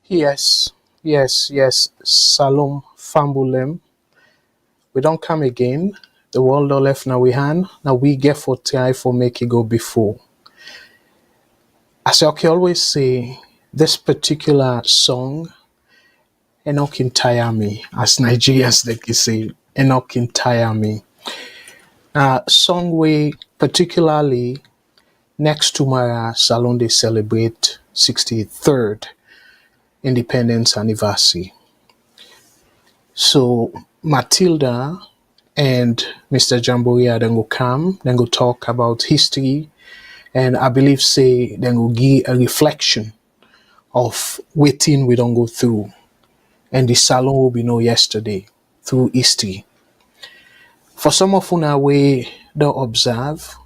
Yes, yes. Salom Fambulem. We don't come again. The world don't left now we hand. Now we get for try for make it go before. As I can always say, this particular song, Enoch can tire me. As Nigerians they can say, Enoch can tire me. Song way particularly next tomorrow Salon they celebrate 63rd independence anniversary. So Matilda and Mr. Jamboria then go come, then go talk about history, and I believe say then go give a reflection of waiting we don't go through, and the salon will be no yesterday through history. For some of una way don't observe,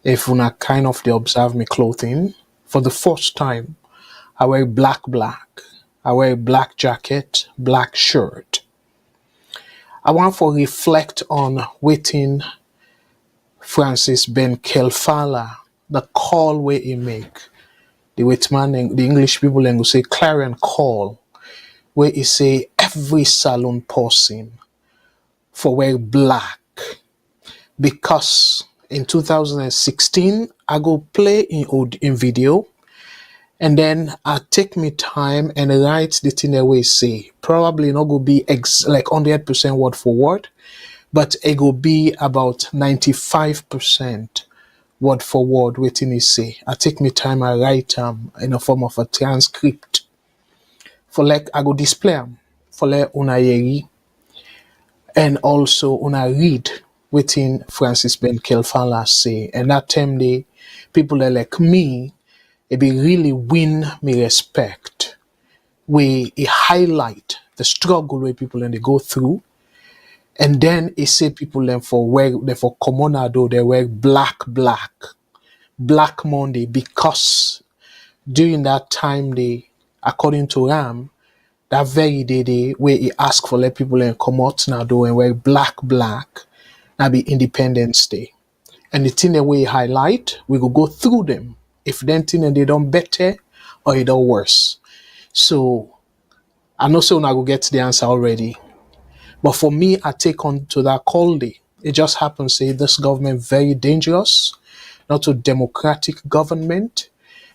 if una kind of they observe me clothing, for the first time I wear black. I wear black jacket, black shirt. I want to reflect on waiting Francis Ben Kelfala, the call where he make. The Whitman, the English people then go say clarion call, where he say every salon person for wear black. Because in 2016, I go play in video, and then I take me time and write the thing that we say. Probably not go be like 100% word for word, but it will be about 95% word for word waiting he say. I take me time, I write in a form of a transcript. For like I go display for like una yeri, and also una read waiting Francis Ben Kelfala say. And that time they people that like me, it be really win me respect. We highlight the struggle where people and they go through. And then he say people then for wear they for commonado they wear black Monday because during that time they according to Ram that very day where he asked for let people and come out now do and wear black now be Independence Day. And the thing that we highlight, we go through them. If then thing and they don't better or it don't worse. So I know so I go get the answer already. But for me, I take on to that call day. It just happens say this government very dangerous, not a democratic government.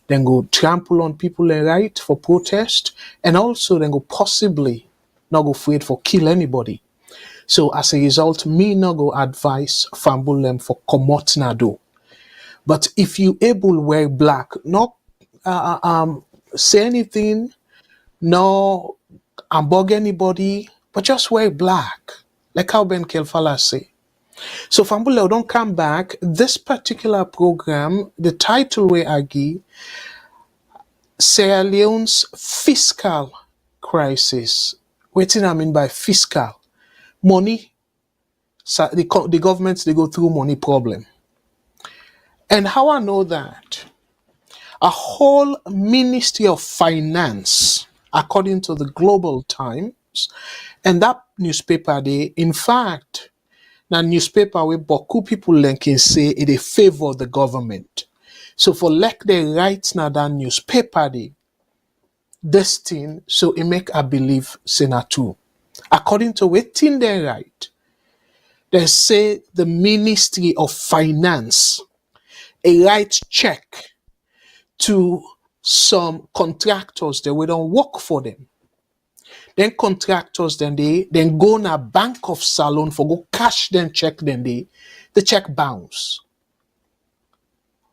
Then go trample on people and right for protest, and also then go possibly not go afraid for kill anybody. So as a result, me not go advise fambul them for comot nado. But if you able wear black, not say anything, no bug anybody, but just wear black, like how Ben Kelfala say. So Fambula don't come back. This particular program, the title where I give, Sierra Leone's fiscal crisis. What do I mean by fiscal? Money. So the governments they go through money problem. And how I know that? A whole Ministry of Finance, according to the Global Times, and that newspaper they, in fact, that newspaper where beaucoup people can say it favor the government. So for like they write now that newspaper they, this thing, so it make I believe Senator. According to what thing they write, they say the Ministry of Finance a write check to some contractors that we don't work for them. Then contractors then go na bank of salon for go cash then check then the check bounce.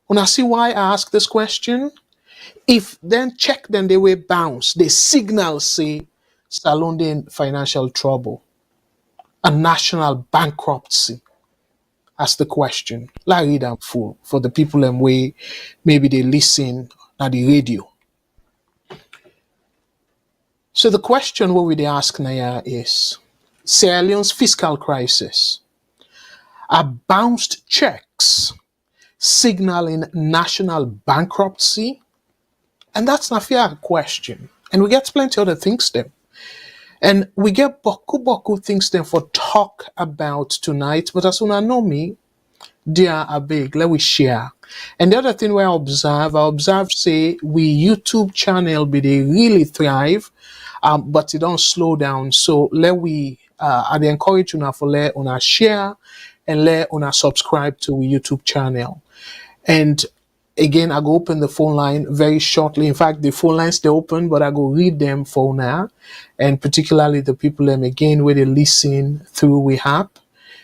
When I see why I ask this question, if then check then they will bounce, the signal say salon in financial trouble, a national bankruptcy. Ask the question. Let read them full for the people and way maybe they listen at the radio. So the question what we they ask Naya is Sierra Leone's fiscal crisis. Are bounced checks signaling national bankruptcy? And that's not a fair question. And we get plenty other things then. And we get boku things then for talk about tonight. But as soon as I know me, Dear are big, let we share. And the other thing where I observe say we YouTube channel be they really thrive, but it don't slow down. So let we I dey encourage una for let una share and let una subscribe to we YouTube channel. And again, I go open the phone line very shortly. In fact, the phone lines they open, but I go read them for now, and particularly the people them again where they listen through we app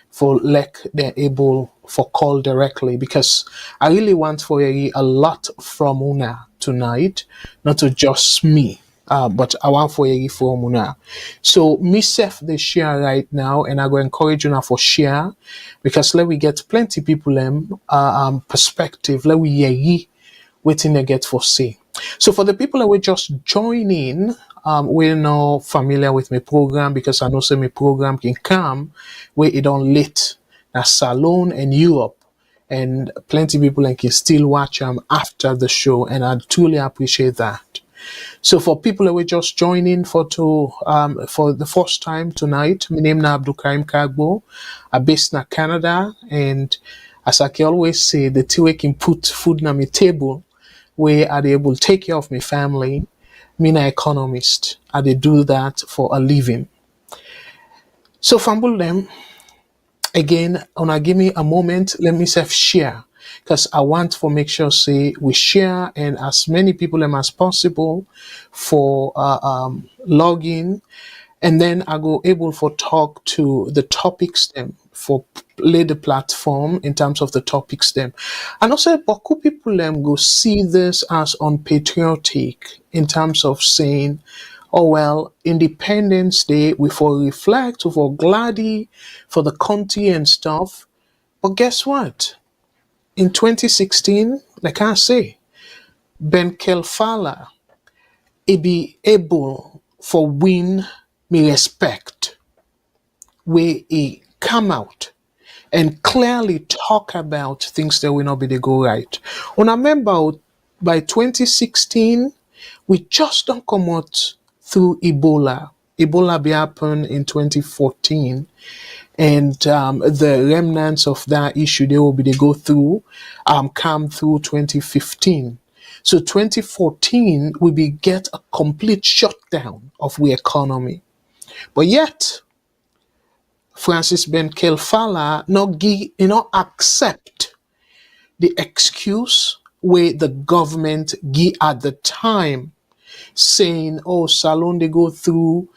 for like they're able for call directly, because I really want for a lot from Una tonight, not to just me. But I want for a from Una. So myself they share right now, and I go encourage Una for share, because let we get plenty people perspective. Let we hear ye waiting they get for say. So for the people that were just joining, we're not familiar with my program, because I know say my program can come where it on lit a salon in Europe, and plenty people like can still watch after the show, and I truly appreciate that. So for people that were just joining for the first time tonight, my name is Abdul Karim Kagbo. I'm based in Canada, and as I can always say, the two can put food on my table where I able to take care of my family. Me an economist. I dey do that for a living. So fumble them again, wanna give me a moment, let me self share. Because I want to make sure say we share, and as many people as possible for login, and then I go able for talk to the topics them for lay the platform in terms of the topics them. And also Boku people go see this as unpatriotic in terms of saying, oh well, Independence Day we for reflect, we for gladdy for the country and stuff. But guess what? In 2016, like I say, Ben Kelfala he be able for win me respect, where he come out and clearly talk about things that will not be the go right. When I remember by 2016, we just don't come out through Ebola. Ebola be happened in 2014, and the remnants of that issue they will be they go through come through 2015. So 2014 we be get a complete shutdown of the economy. But yet Francis Ben Kelfala not accept the excuse where the government give at the time, saying, oh, Salon they go through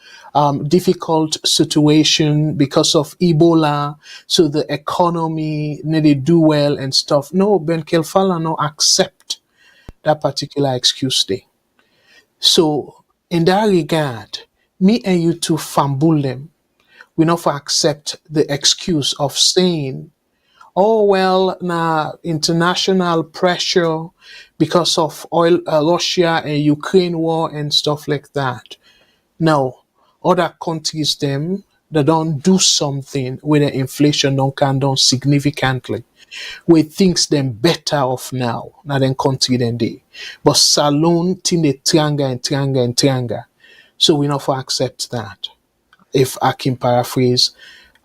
difficult situation because of Ebola, so the economy they do well and stuff. No, Ben Kelfala no accept that particular excuse day. So in that regard, me and you to fumble them. We not for accept the excuse of saying, oh well, now international pressure because of oil, Russia and Ukraine war and stuff like that. No, other countries them that don't do something where the inflation don't come down significantly, where things them better off now than country than they. But Salon tin the trianga and trianga and trianga. So we not for accept that. If I can paraphrase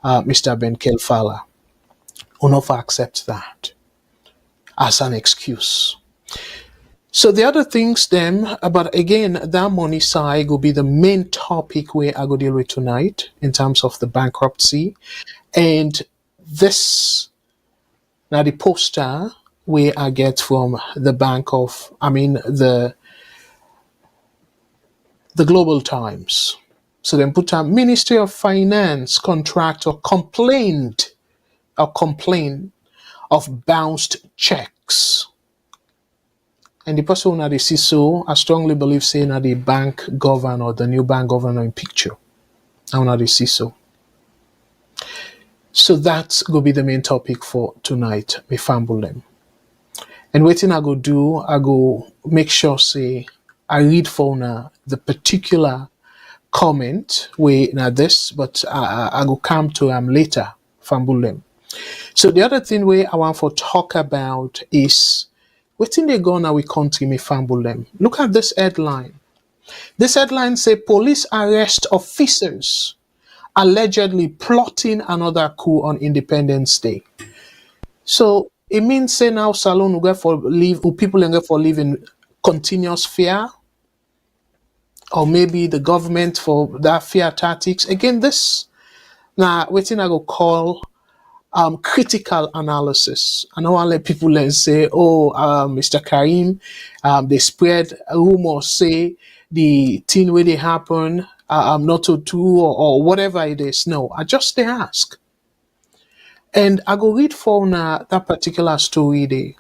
Mr. Ben Kelfala, we not for accept that as an excuse. So the other things then, but again, that money side will be the main topic where I go deal with tonight in terms of the bankruptcy. And this, now the poster where I get from the the Global Times. So then put a Ministry of Finance contractor complained of bounced checks. And the person that they see so, I strongly believe saying that the bank governor, the new bank governor in picture. I want to see so. So that's going to be the main topic for tonight, me fumble them. And waiting I go do, I go make sure say I read for now the particular comment where now this, but I go come to later, fumble them. So the other thing where I want to talk about is waiting they go now we country me fumble them. Look at this headline. This headline say police arrest officers allegedly plotting another coup on Independence Day. So it means say now salon will get for live, or people will get for live in continuous fear, or maybe the government for that fear tactics. Again, this now waiting I go call critical analysis. I don't want to let people then say, oh, Mr. Karim, they spread rumors, say the thing where they happen, not to do or whatever it is. No, I just they ask. And I go read for now that particular story they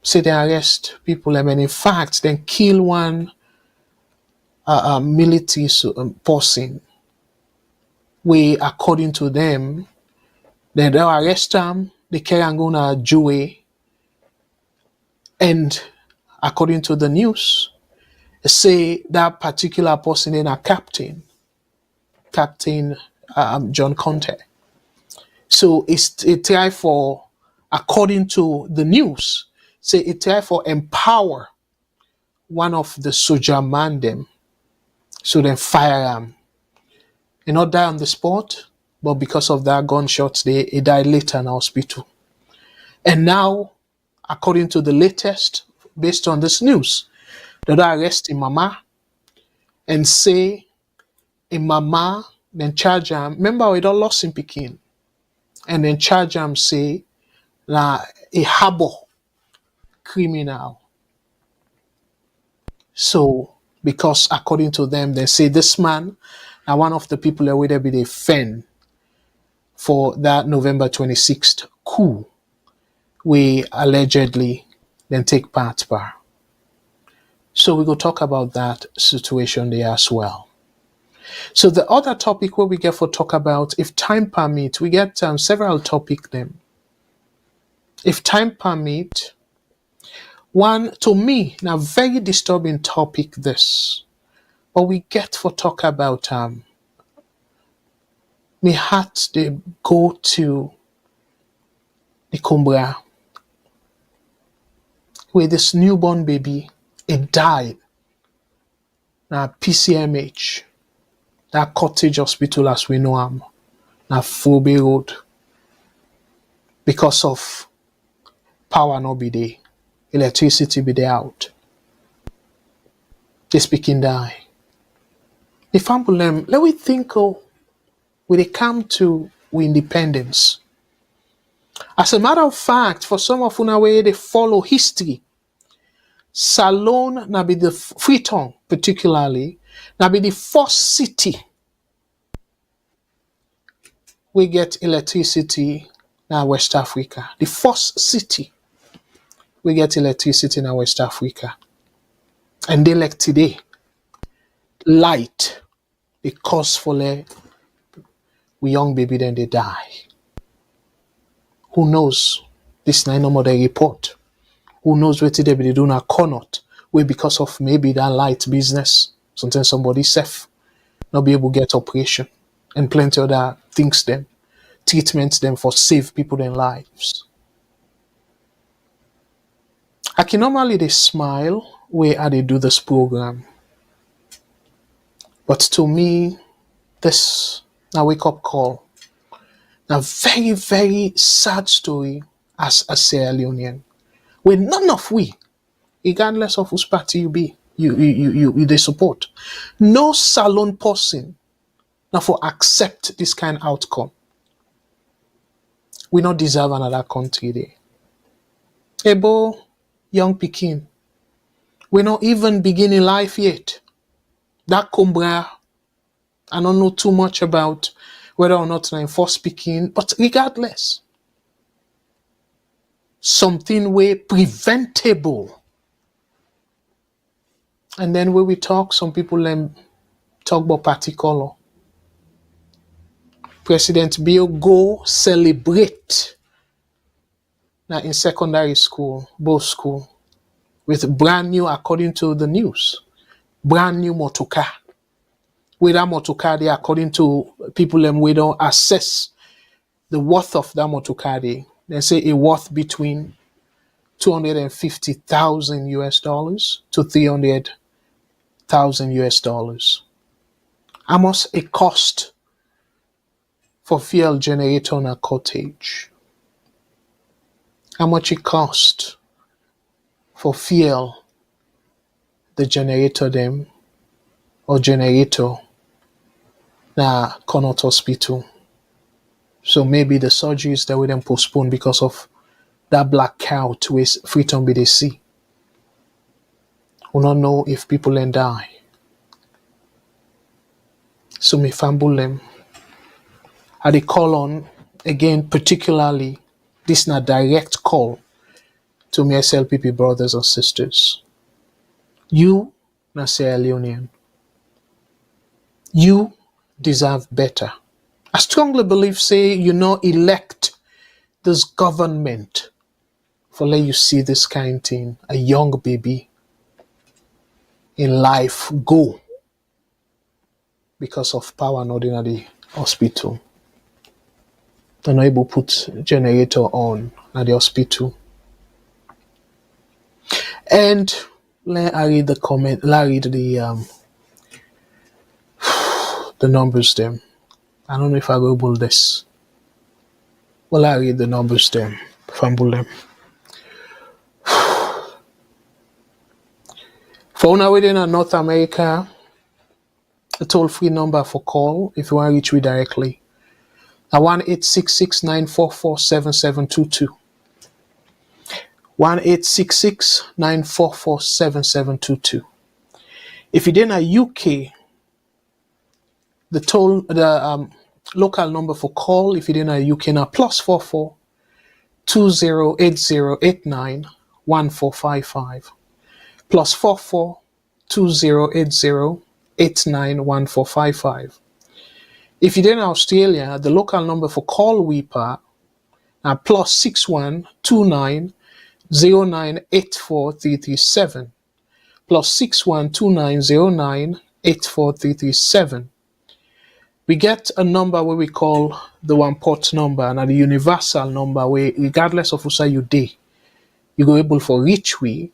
say they arrest people and in fact then kill one military person where according to them, then they'll arrest them, they carry and go to jail. And according to the news, say that particular person in a Captain John Conte. So it try for, according to the news, say it try for empower one of the soldier man them, so then fire him. He not die on the spot, but because of that gunshots, he died later in hospital. And now, according to the latest, based on this news, they arrest him mama and say in mama, then charge him. Remember, we don't lost him Pekin. And then charge him, say, na a harbor criminal. So, because according to them, they say this man, now one of the people that would be the fan for that November 26th coup, we allegedly then take part by. So we go talk about that situation there as well. So the other topic where we get for talk about, if time permit, we get several topic them. If time permit, one to me now very disturbing topic this, but we get for talk about me heart they go to the Cumbria where this newborn baby it died. Now PCMH, that cottage hospital as we know now Phoebe Road, because of power not be there, electricity be there out. They speaking die. The family them, let we think when they come to independence. As a matter of fact, for some of una way they follow history. Salone na be the Freetown particularly, na be the first city we get electricity in West Africa. The first city we get electricity in West Africa. And they like today, light, because for we young baby then they die. Who knows? This nine no more they report. Who knows what they be doing a cannot, where because of maybe that light business, sometimes somebody safe, not be able to get operation and plenty other things them, treatments them for save people their lives. I can normally they smile where they do this program. But to me, this a wake up call. A very, very sad story as a Sierra Leonean. Where none of we, regardless of whose party you be, you they support. No salon person now for accept this kind of outcome. We not deserve another country there. Ebo, young Pekin, we're not even beginning life yet. That Cumbria, I don't know too much about whether or not I'm for speaking, but regardless, something way preventable. And then when we talk, some people talk about party color. President Bill go celebrate now in secondary school, both school, with brand new, according to the news, brand new motorcar. With that motorcar there, according to people we don't assess the worth of that motorcar there. They say it worth between 250,000 US dollars to 300,000 US dollars. How much it cost for fuel generator on a cottage? how much it cost for fuel the generator them or generator na Connaught Hospital. So maybe the surgeries that we then postpone because of that blackout with Freetown be they see. We don't know if people then die. So me fumble them. I dey call on again, particularly this na direct call to me SLPP brothers and sisters. You na Sierra Leonean. You deserve better. I strongly believe say you know elect this government for let you see this kind thing. A young baby in life go because of power not in the hospital. They're not able to put generator on at the hospital. And let I read the comment, let I read the numbers them. I don't know if I go able this. Well, I read the numbers them, fumble them. For now within North America, a toll-free number for call if you want to reach me directly. 1-866-944-7722. 1-866-944-7722. If you're in a UK, the local number for call if you're in a UK now +44 208089 1455 +44 208089 1455. If you're in Australia, the local number for call Weeper now +61 29 09 84337 +61 29 09 84337. We get a number where we call the one port number and the universal number where regardless of who you day, you go able for reach we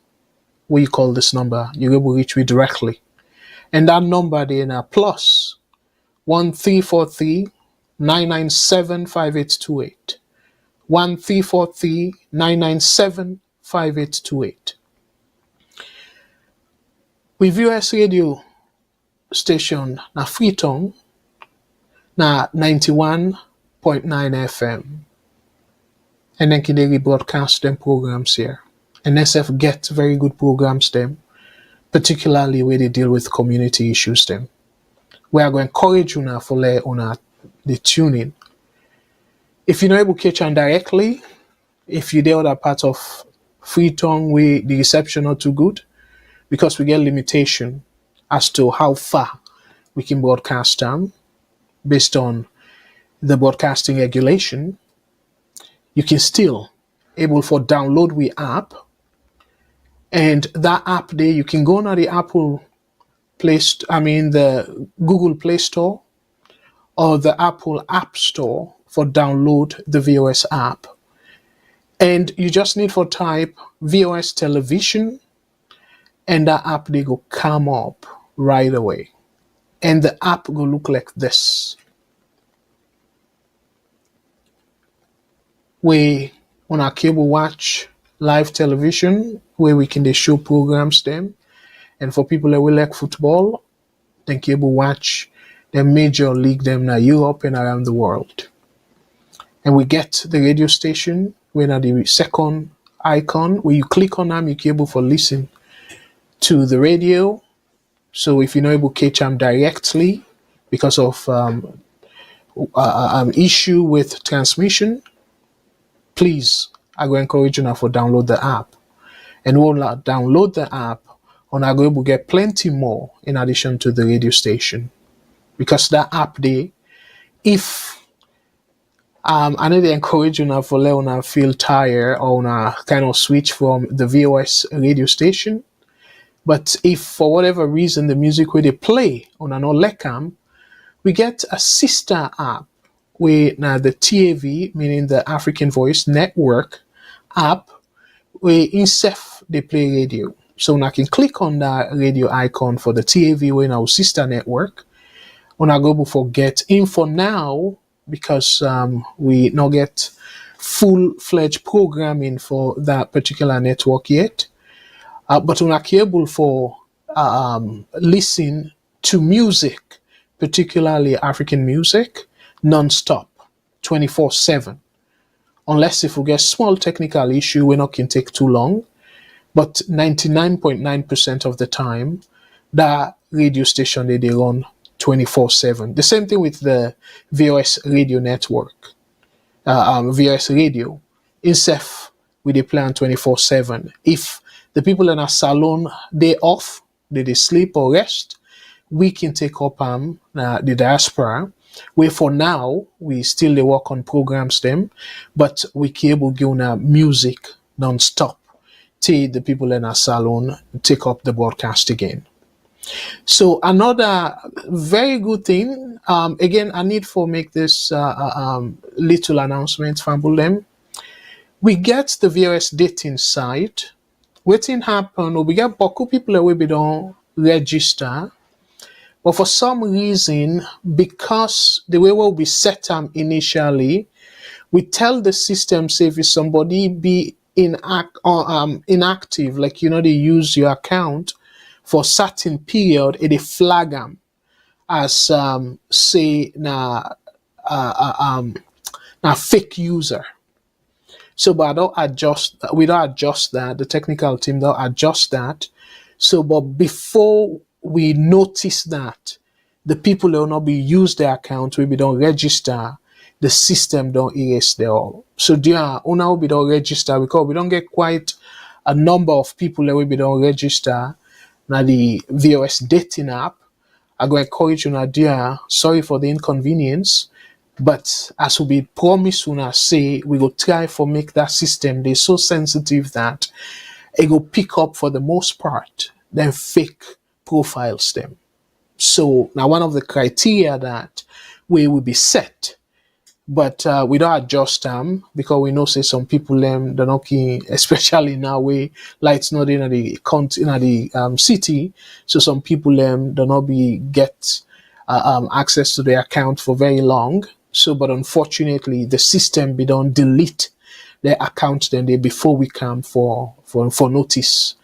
where you call this number, you're able to reach me directly. And that number then plus 1343 997 5828. 1343 997 5828. With US radio station na Freetown na 91.9 FM. And then can they rebroadcast them programs here. And SF get very good programs them, particularly where they deal with community issues them. We are going to encourage you now for the tuning. If you're not able to catch on directly, if you're the other part of Freetown where the reception not too good, because we get limitation as to how far we can broadcast them based on the broadcasting regulation, you can still able for download we app, and that app there you can go to the the Google Play Store or the Apple App Store for download the VOS app, and you just need for type VOS television, and that app they go come up right away, and the app go look like this. We on our cable watch live television where we can show programs them, and for people that will like football, then cable watch the major league them in Europe and around the world. And we get the radio station when at the second icon where you click on them, you can able for listen to the radio. So if you're not able to catch them directly because of issue with transmission, please, I go encourage you now for download the app. And we'll download the app, and I go able to get plenty more in addition to the radio station. Because that app there, if I need to encourage you now for let you feel tired or kind of switch from the VOS radio station. But if for whatever reason the music where they play on an Olecam, we get a sister app where now the TAV, meaning the African Voice Network app, where INSEF they play radio. So now I can click on that radio icon for the TAV where in our sister network. When I go before get info now, because we not get full-fledged programming for that particular network yet. But una able for listen to music, particularly African music, non-stop, 24/7. Unless if we get small technical issue, we're not can take too long. But 99.9% of the time, that radio station they run 24/7. The same thing with the VOS radio network, VOS radio. INSEF, we they play on 24/7. If the people in a salon, they off, they sleep or rest, we can take up the diaspora. Where for now, we still they work on programs them, but we can able give music non-stop till the people in our salon take up the broadcast again. So another very good thing, again, I need for make this little announcement from them. We get the VOS dating site. Waiting happen, we get beaucoup people that we don't register. But for some reason, because the way we'll be set up initially, we tell the system, say if somebody be inactive, like they use your account for certain period, they flag them as say na fake user. So, but we don't adjust that. The technical team don't adjust that. So, but before we notice that the people will not be use their account, we don't register, the system don't erase them all. So, dear, una we don't register because we don't get quite a number of people that we don't register. Now the VOS dating app, I go encourage you now, dear. Sorry for the inconvenience. But as we promise una say, we go try for make that system they so sensitive that it go pick up for the most part, then fake profiles them. So now one of the criteria that we will be set, but we don't adjust them because we know say some people they're not keen, especially now way lights not in the city. So some people do not be get access to their account for very long. So, but unfortunately, the system be don't delete their account then they before we come for notice.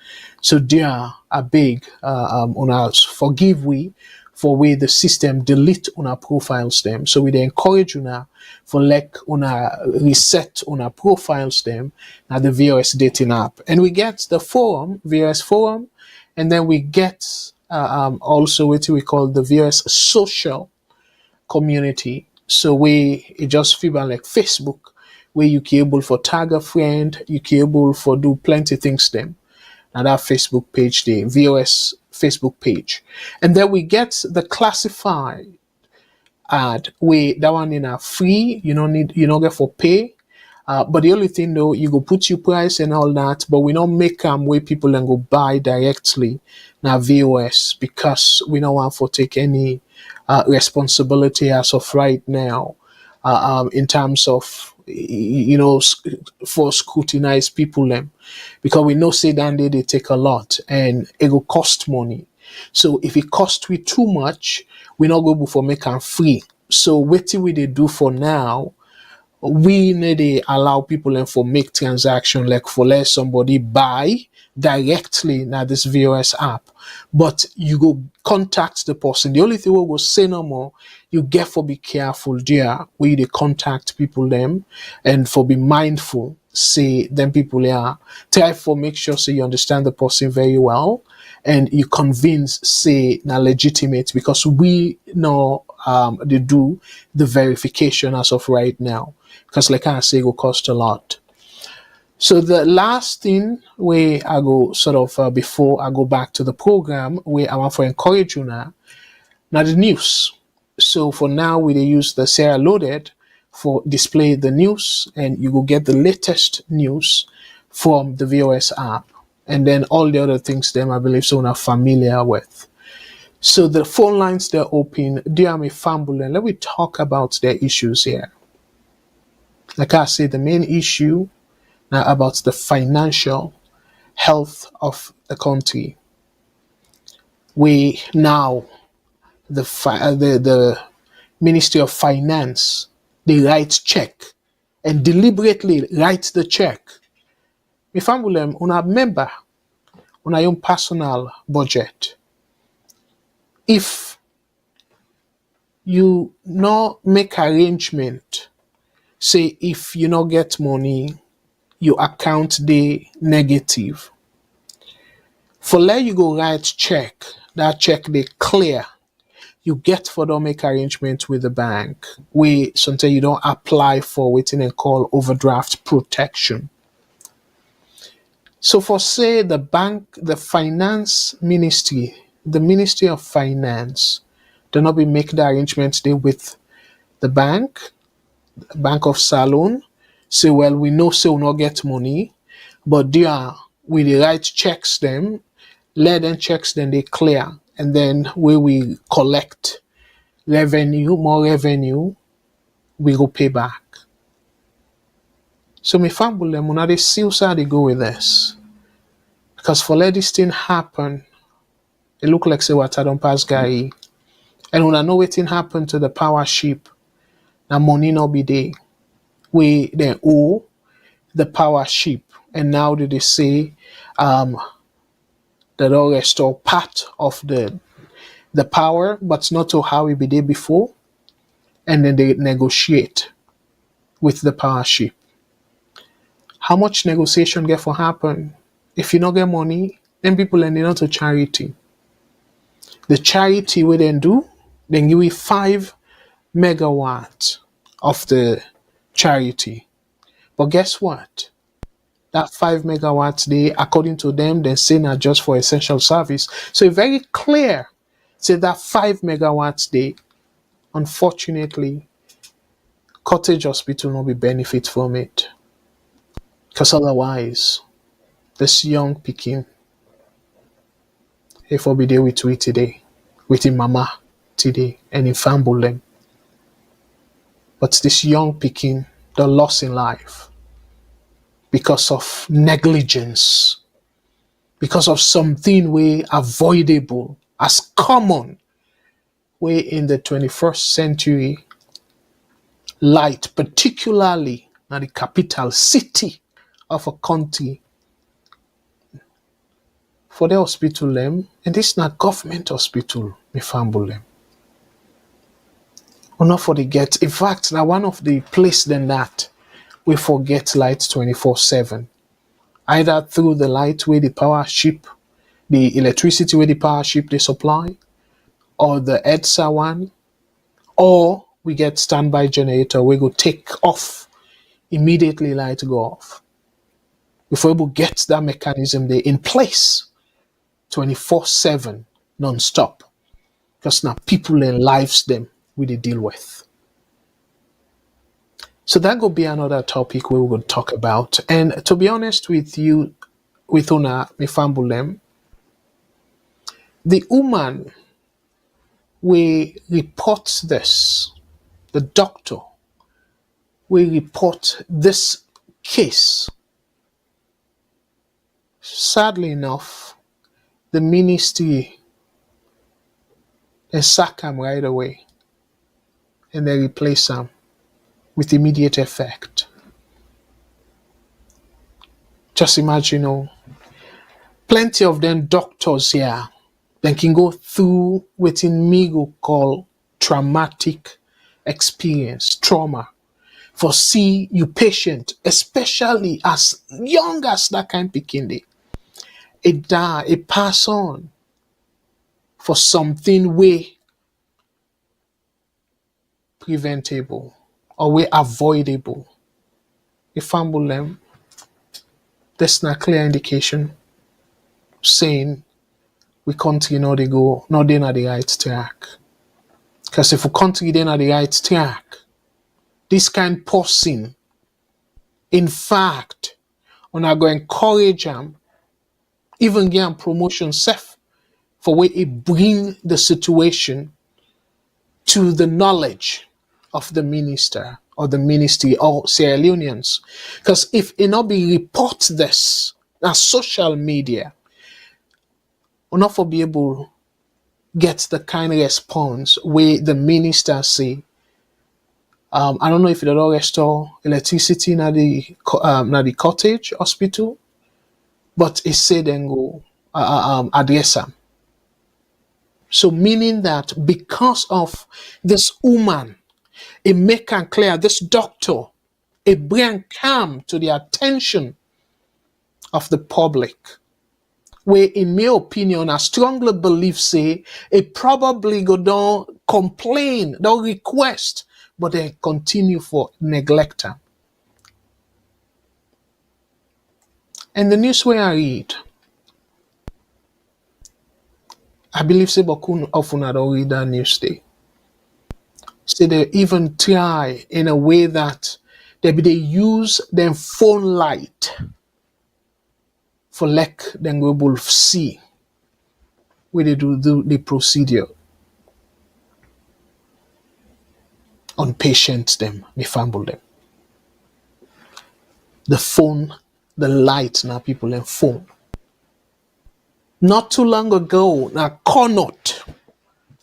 So, dear, I beg on us forgive we for way the system delete on our profiles them. So we they encourage you now for like on our reset on our profiles them now the VOS dating app, and we get the forum VOS forum, and then we get also what we call the VOS social community. So it just feel like Facebook, where you can able for tag a friend, you can able for do plenty things them. And that Facebook page, the VOS Facebook page. And then we get the classified ad, that one in a free, you don't get for pay. But the only thing though, you go put your price and all that, but we don't make where people then go buy directly now VOS, because we don't want to take any responsibility as of right now in terms of for scrutinize people them, because we know say that they take a lot and it will cost money. So if it costs we too much, we not go for make them free. So what we they do for now, we need to allow people for make transaction, like for let somebody buy directly now this VOS app, but you go contact the person. The only thing we will say no more, you get for be careful dear where they contact people them, and for be mindful say them people try for make sure so you understand the person very well and you convince say now legitimate, because we know they do the verification as of right now, because like I say it will cost a lot. So the last thing where I go sort of before I go back to the program, where I want to encourage you now the news. So for now we use the Sierra Loaded for display the news, and you will get the latest news from the VOS app, and then all the other things them I believe so are familiar with. So the phone lines they're open. Dear me family, and let me talk about their issues here. Like I say, the main issue now about the financial health of the country. We now the Ministry of Finance, they write check and deliberately write the check. If I'm with them, una member, una own personal budget. If you not make arrangement, say if you not get money, your account the negative. For let you go write check, that check they clear. You get for don't make arrangement with the bank. We sometimes you don't apply for waiting and call overdraft protection. So for say the bank, the finance ministry, the Ministry of Finance, do not be make the arrangements there with the Bank of Salon. Say, well, we know say we not get money, but they are we the right checks them, let them checks then they clear, and then we collect revenue, more revenue, we go pay back. So me family them una they see how they go with this. Because for let this thing happen, it look like say what I don't pass guy. And when I know what thing happen to the power ship, now money not be there. We then owe the power ship. And now they say that all restore part of the power, but not to how it be there before. And then they negotiate with the power ship. How much negotiation get for happen? If you not get money, then people ending out to charity. The charity we then do, then give you 5 megawatts of the charity. But guess what? That 5 megawatts they, according to them, they say not just for essential service. So it's very clear. Say that 5 megawatts they, unfortunately, cottage hospital will be benefit from it. Because otherwise, this young picking, if I be there with we today, with him mama today, and in family them. But this young picking, the loss in life because of negligence, because of something way avoidable, as common way in the 21st century light, particularly in the capital city of a country. For the hospital them, and this is not government hospital, me family them. Or not for the get. In fact, now one of the place than that we forget light 24/7. Either through the light where the power ship, the electricity where the power ship they supply, or the EDSA one, or we get standby generator we go take off immediately light go off. If we able get that mechanism there in place 24/7 non-stop, because now people and lives them we they deal with. So that will be another topic we will talk about. And to be honest with you, with Una Mifambulem, the woman we report this, the doctor we report this case. Sadly enough, the ministry they sack him right away and they replace him with immediate effect. Just imagine, plenty of them doctors here, they can go through within me go call traumatic experience, trauma. For see you patient, especially as young as that kind picking day. It die, it pass on for something way preventable or way avoidable. If fumble them, that's not clear indication saying we continue they go not in at the right track. Because if we continue in at the right track, this kind of person, in fact, when I go encourage them, even give them promotion safe for where it bring the situation to the knowledge of the minister or the ministry or Sierra Leone'S. Because if it not be report this on social media, we'll not for be able get the kind of response where the minister say I don't know if they don't restore electricity na the cottage hospital, but it said then go address them. So meaning that because of this woman, it make it clear this doctor, it bring calm to the attention of the public. Where in my opinion, I strongly believe say it probably go down complain, don't request, but they continue for neglect her. And the news where I read, I believe say Bakun often had already read that news day. Say they even try in a way that they use their phone light for like them go able see where they do the procedure on patients them, they fumble them. The phone, the light now people and phone. Not too long ago, now Connaught,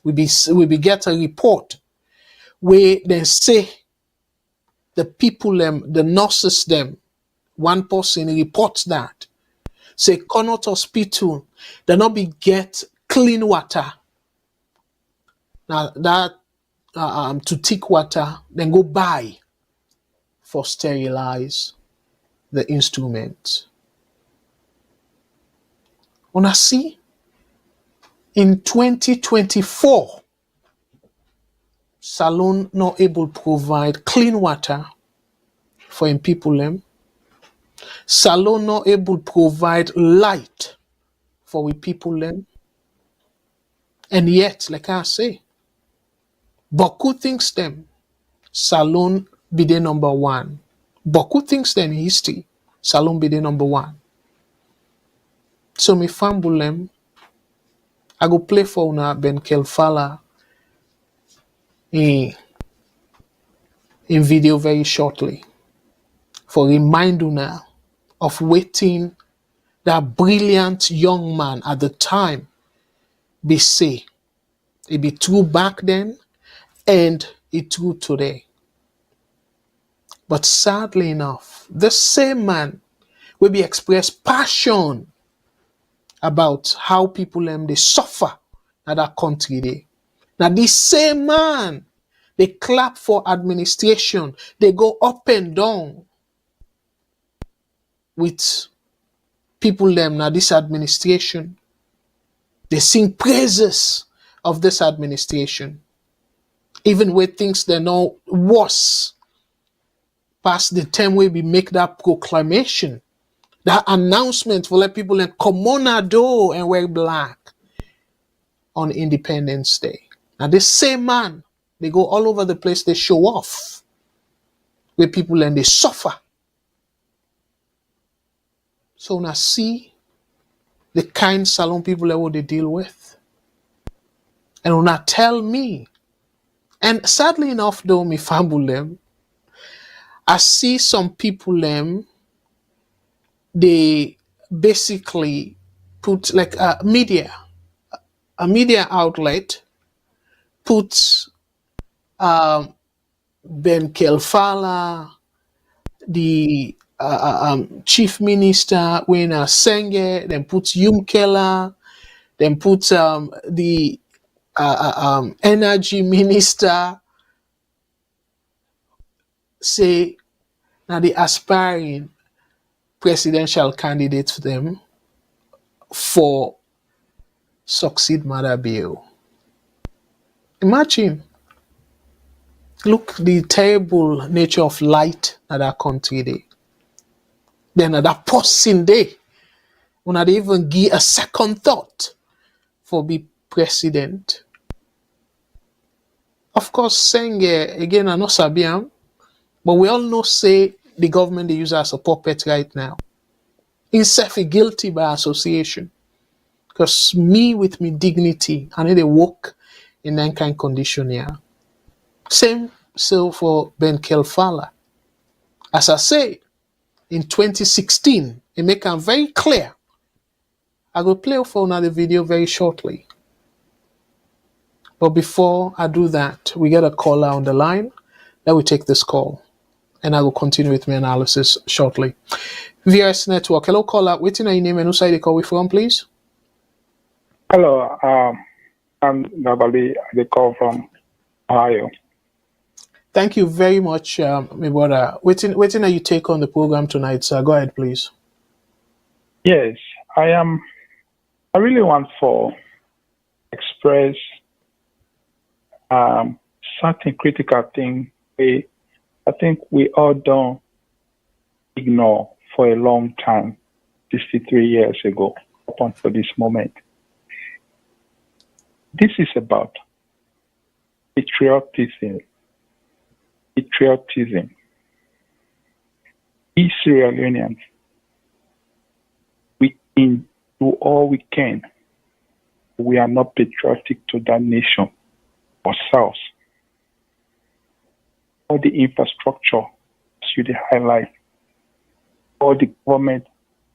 we be get a report where they say the people them, the nurses them, one person reports that say Connaught Hospital, they not be get clean water. Now that to take water, then go buy for sterilize the instrument. Wanna see? In 2024, Salon not able to provide clean water for him people them. Salon not able to provide light for we people them. And yet, like I say, Boku thinks them Salon be the number one. Boku thinks them in history, Salon be the number one. So me fumble them. I go play for una Ben Kelfala in video very shortly for remind una of waiting that brilliant young man at the time be say. It be true back then and it true today. But sadly enough, the same man will be express passion about how people they suffer at that country day. Now this same man, they clap for administration, they go up and down with people them now this administration. They sing praises of this administration. Even when things they're not worse past the time where we make that proclamation, that announcement for let people come on a door and wear black on Independence Day. Now the same man, they go all over the place, they show off where people they suffer. So now see the kind Salon people that what they deal with. And when I tell me, and sadly enough though, me fumble them, I see some people they basically put like a media outlet puts Ben Kelfala, the chief minister when Senge, then puts Yumkela, then puts the energy minister, say now the aspiring presidential candidate for them for succeed Mother Bill. Imagine, look the terrible nature of light at that country day. Then at that person day, when they even give a second thought for be president. Of course, saying again, I know Sabiam, but we all know say the government they use as a puppet right now. Himself guilty by association. Because me with me dignity, I need to work in that kind of condition here. Same so for Ben Kelfala. As I say, in 2016, it make it very clear. I will play for another video very shortly. But before I do that, we get a caller on the line. Let me take this call, and I will continue with my analysis shortly. VS Network. Hello, caller. Waiting on your name and who side you call from, please? Hello, I'm Nabali. They call from Ohio. Thank you very much, my brother. Waiting on you take on the program tonight, sir. Go ahead, please. Yes, I really want to express certain critical thing. I think we all don't ignore for a long time, 63 years ago, up until this moment. This is about patriotism. We Sierra Leoneans, we can do all we can. We are not patriotic to that nation ourselves. All the infrastructure, should highlight, all the government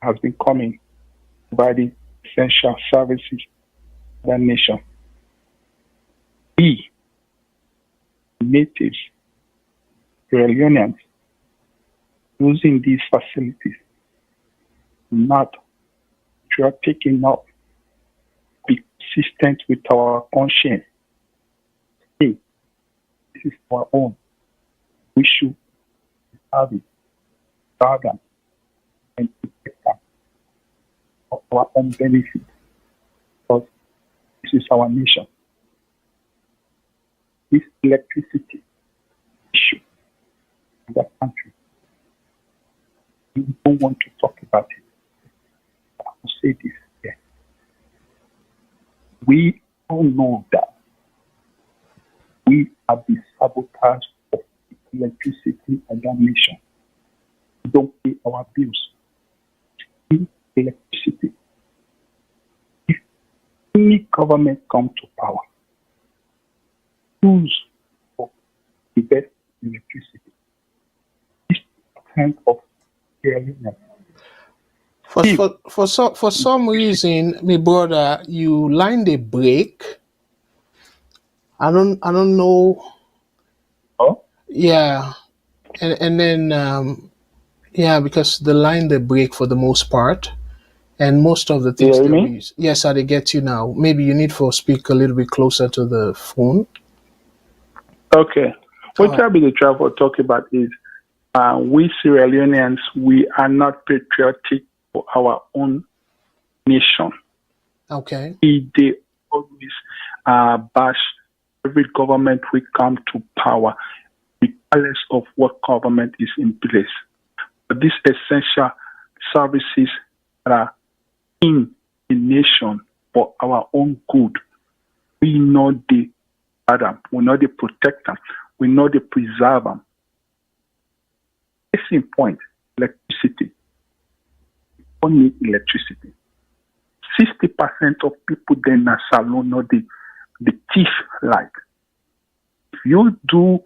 has been coming, providing essential services to that nation. We, natives, Sierra Leoneans, using these facilities, not patriotic enough, be consistent with our conscience. Hey, this is our own. We should have it, rather and protect them for our own benefit, because this is our nation. This electricity issue in the country, we don't want to talk about it. I will say this again. We all know that we have the sabotage of electricity in that nation. We don't pay our bills. In electricity. If any government come to power, choose for the best electricity. This kind of for some reason, my brother, you line the break. I don't know. Oh? Yeah, and then yeah, because the line they break for the most part, and most of the things they use. Yes, I get you now. Maybe you need to speak a little bit closer to the phone. Okay. What I'll be the travel talk about is we Sierra Leoneans, we are not patriotic for our own nation. Okay. They always bash every government we come to power, regardless of what government is in place. But these essential services that are in the nation for our own good, we know they add them, we know they protect them, we know they preserve them. Case in point, electricity. We need electricity. 60% of people in a salon know the thief like. If you do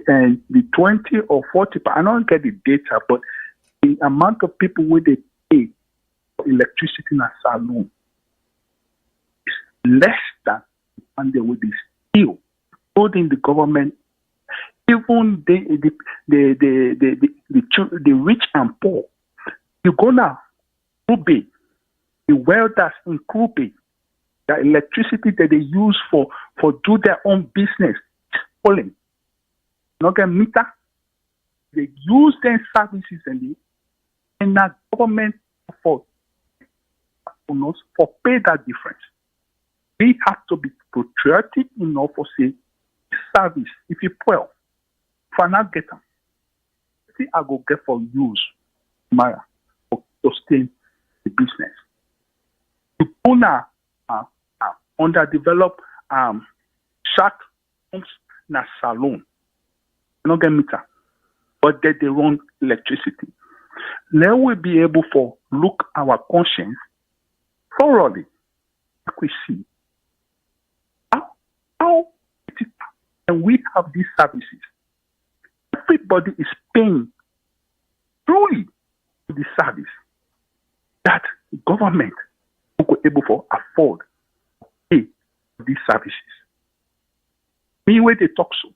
the 20 or 40, I don't get the data, but the amount of people where they pay for electricity in a salon is less than and they will be still holding the government. Even the rich and poor, you go now, Kube, the welders in Kube, the electricity that they use for do their own business, falling. Not get meter. They use their services and the government for pay that difference. We have to be patriotic enough for say service. If you pull, if I not get them, see I go get for use, Mara, to sustain the business. You wanna underdeveloped shack homes na salon. You don't get meter, but they run electricity. Now we'll be able to look our conscience thoroughly, like we see how it is, and we have these services. Everybody is paying truly for the service that the government will be able to afford to pay for these services. Me where they talk so.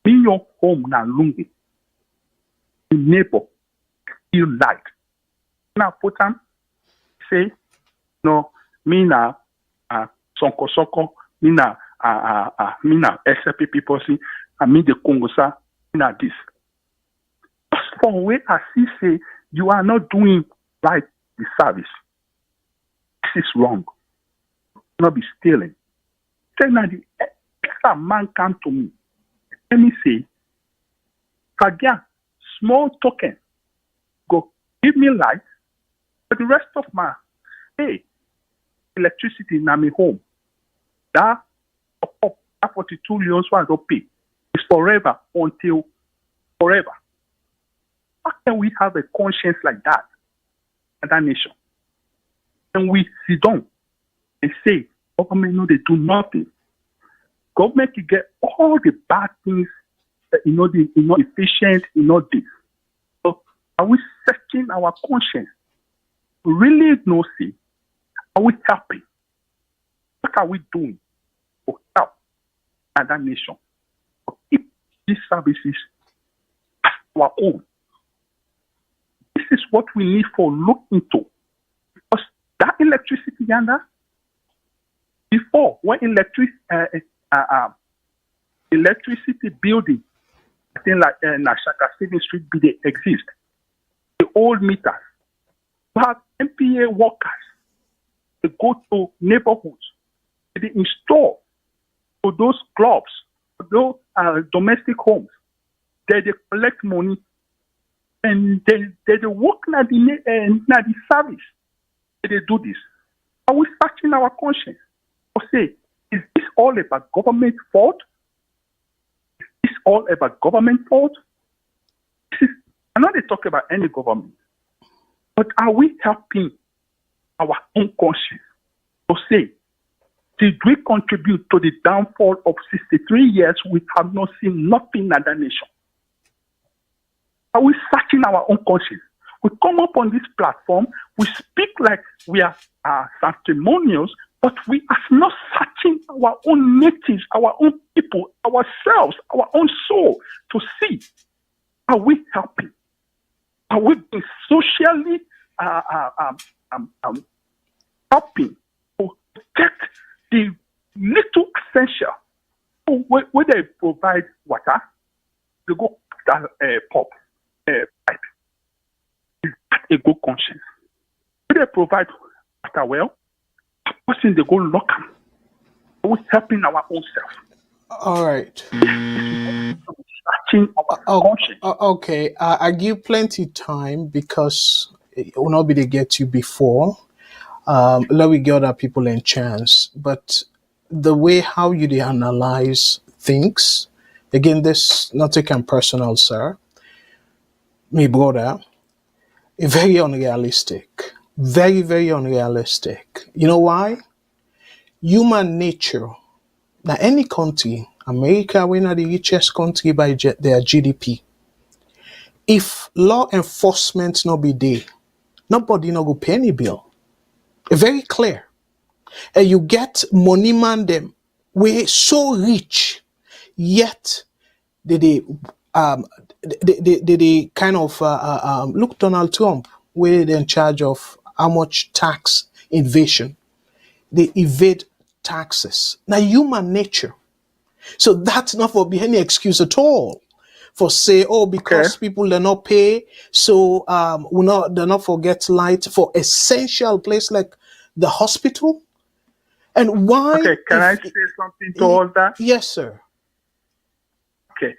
in your home now looming. The neighbor feel light. Now put on say no me now sonko me now SLP people see and me the Congo sa na this. Just for way as he say you are not doing right the service. This is wrong. Not be stealing. Say now the extra man come to me. Let me say, Kagia, small token, go give me light, but the rest of my electricity in my home. That 42 million I don't pay is forever until forever. How can we have a conscience like that in that nation? And we sit down and say, government no, they do nothing. Government can get all the bad things, efficient, this. So are we searching our conscience? We really no see. Are we helping? What are we doing for help at that nation? To keep these services as our own. This is what we need for look into. Because that electricity yonder, before when electricity building, I think like Nashaka Stephen Street they exist. The old meters. We have MPA workers. They go to neighborhoods. They install for those clubs, for those domestic homes. They collect money and they work at the service. They do this. Are we searching our conscience? Or say, is this all about government fault? Is this all about government fault? I'm not talking about any government, but are we helping our own conscience to say, did we contribute to the downfall of 63 years we have not seen nothing in that nation? Are we searching our own conscience? We come up on this platform, we speak like we are sanctimonious, but we are not searching our own natives, our own people, ourselves, our own soul to see, are we helping? Are we being socially helping to protect the little essential? When they provide water, they go pipe. Is that a good conscience? When they provide water well, a person they go lock them. Are we helping our own self? All right. Searching our conscience. Okay. I give plenty time because it will not be to get you before. Let me give other people a chance. But the way how you analyze things, again, this not taken personal, sir. Me brother, very unrealistic. Very, very unrealistic. You know why? Human nature. Now, any country, America, we're not the richest country by their GDP. If law enforcement not be there, nobody not go pay any bill. Very clear. And you get money man them, we so rich, yet they kind of look Donald Trump, where they in charge of how much tax evasion. They evade taxes. Now human nature. So that's not for be any excuse at all. For say, because people they not pay, so they not forget light for essential place like the hospital. And why? Okay, can I say something to all that? Yes, sir. Okay.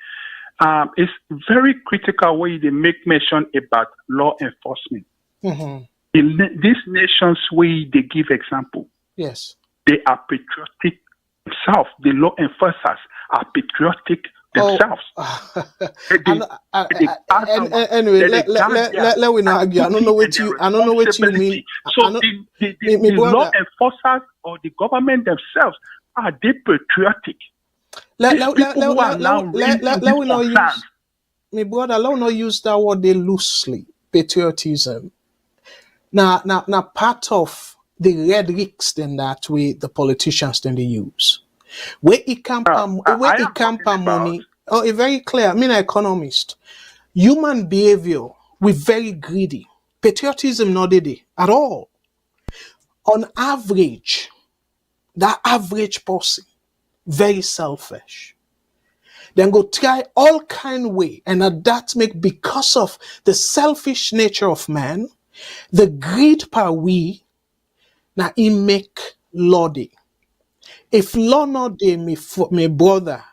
It's very critical where they make mention about law enforcement. Mm-hmm. In these nations where they give example, yes, they are patriotic themselves. The law enforcers are patriotic themselves. Anyway, let we not argue. I don't know what you mean. So the law enforcers or the government themselves are they patriotic? Let we not use me brother. Let we not use that word they loosely. Patriotism. Now, part of the rhetorics then the politicians then they use. Where it come money. Oh, a very clear. I mean, an economist. Human behavior, we're very greedy. Patriotism not dey at all. On average, that average person, very selfish. Then go try all kind way, and that make because of the selfish nature of man, the greed per we, now he make law dey. If law not dey, me brother,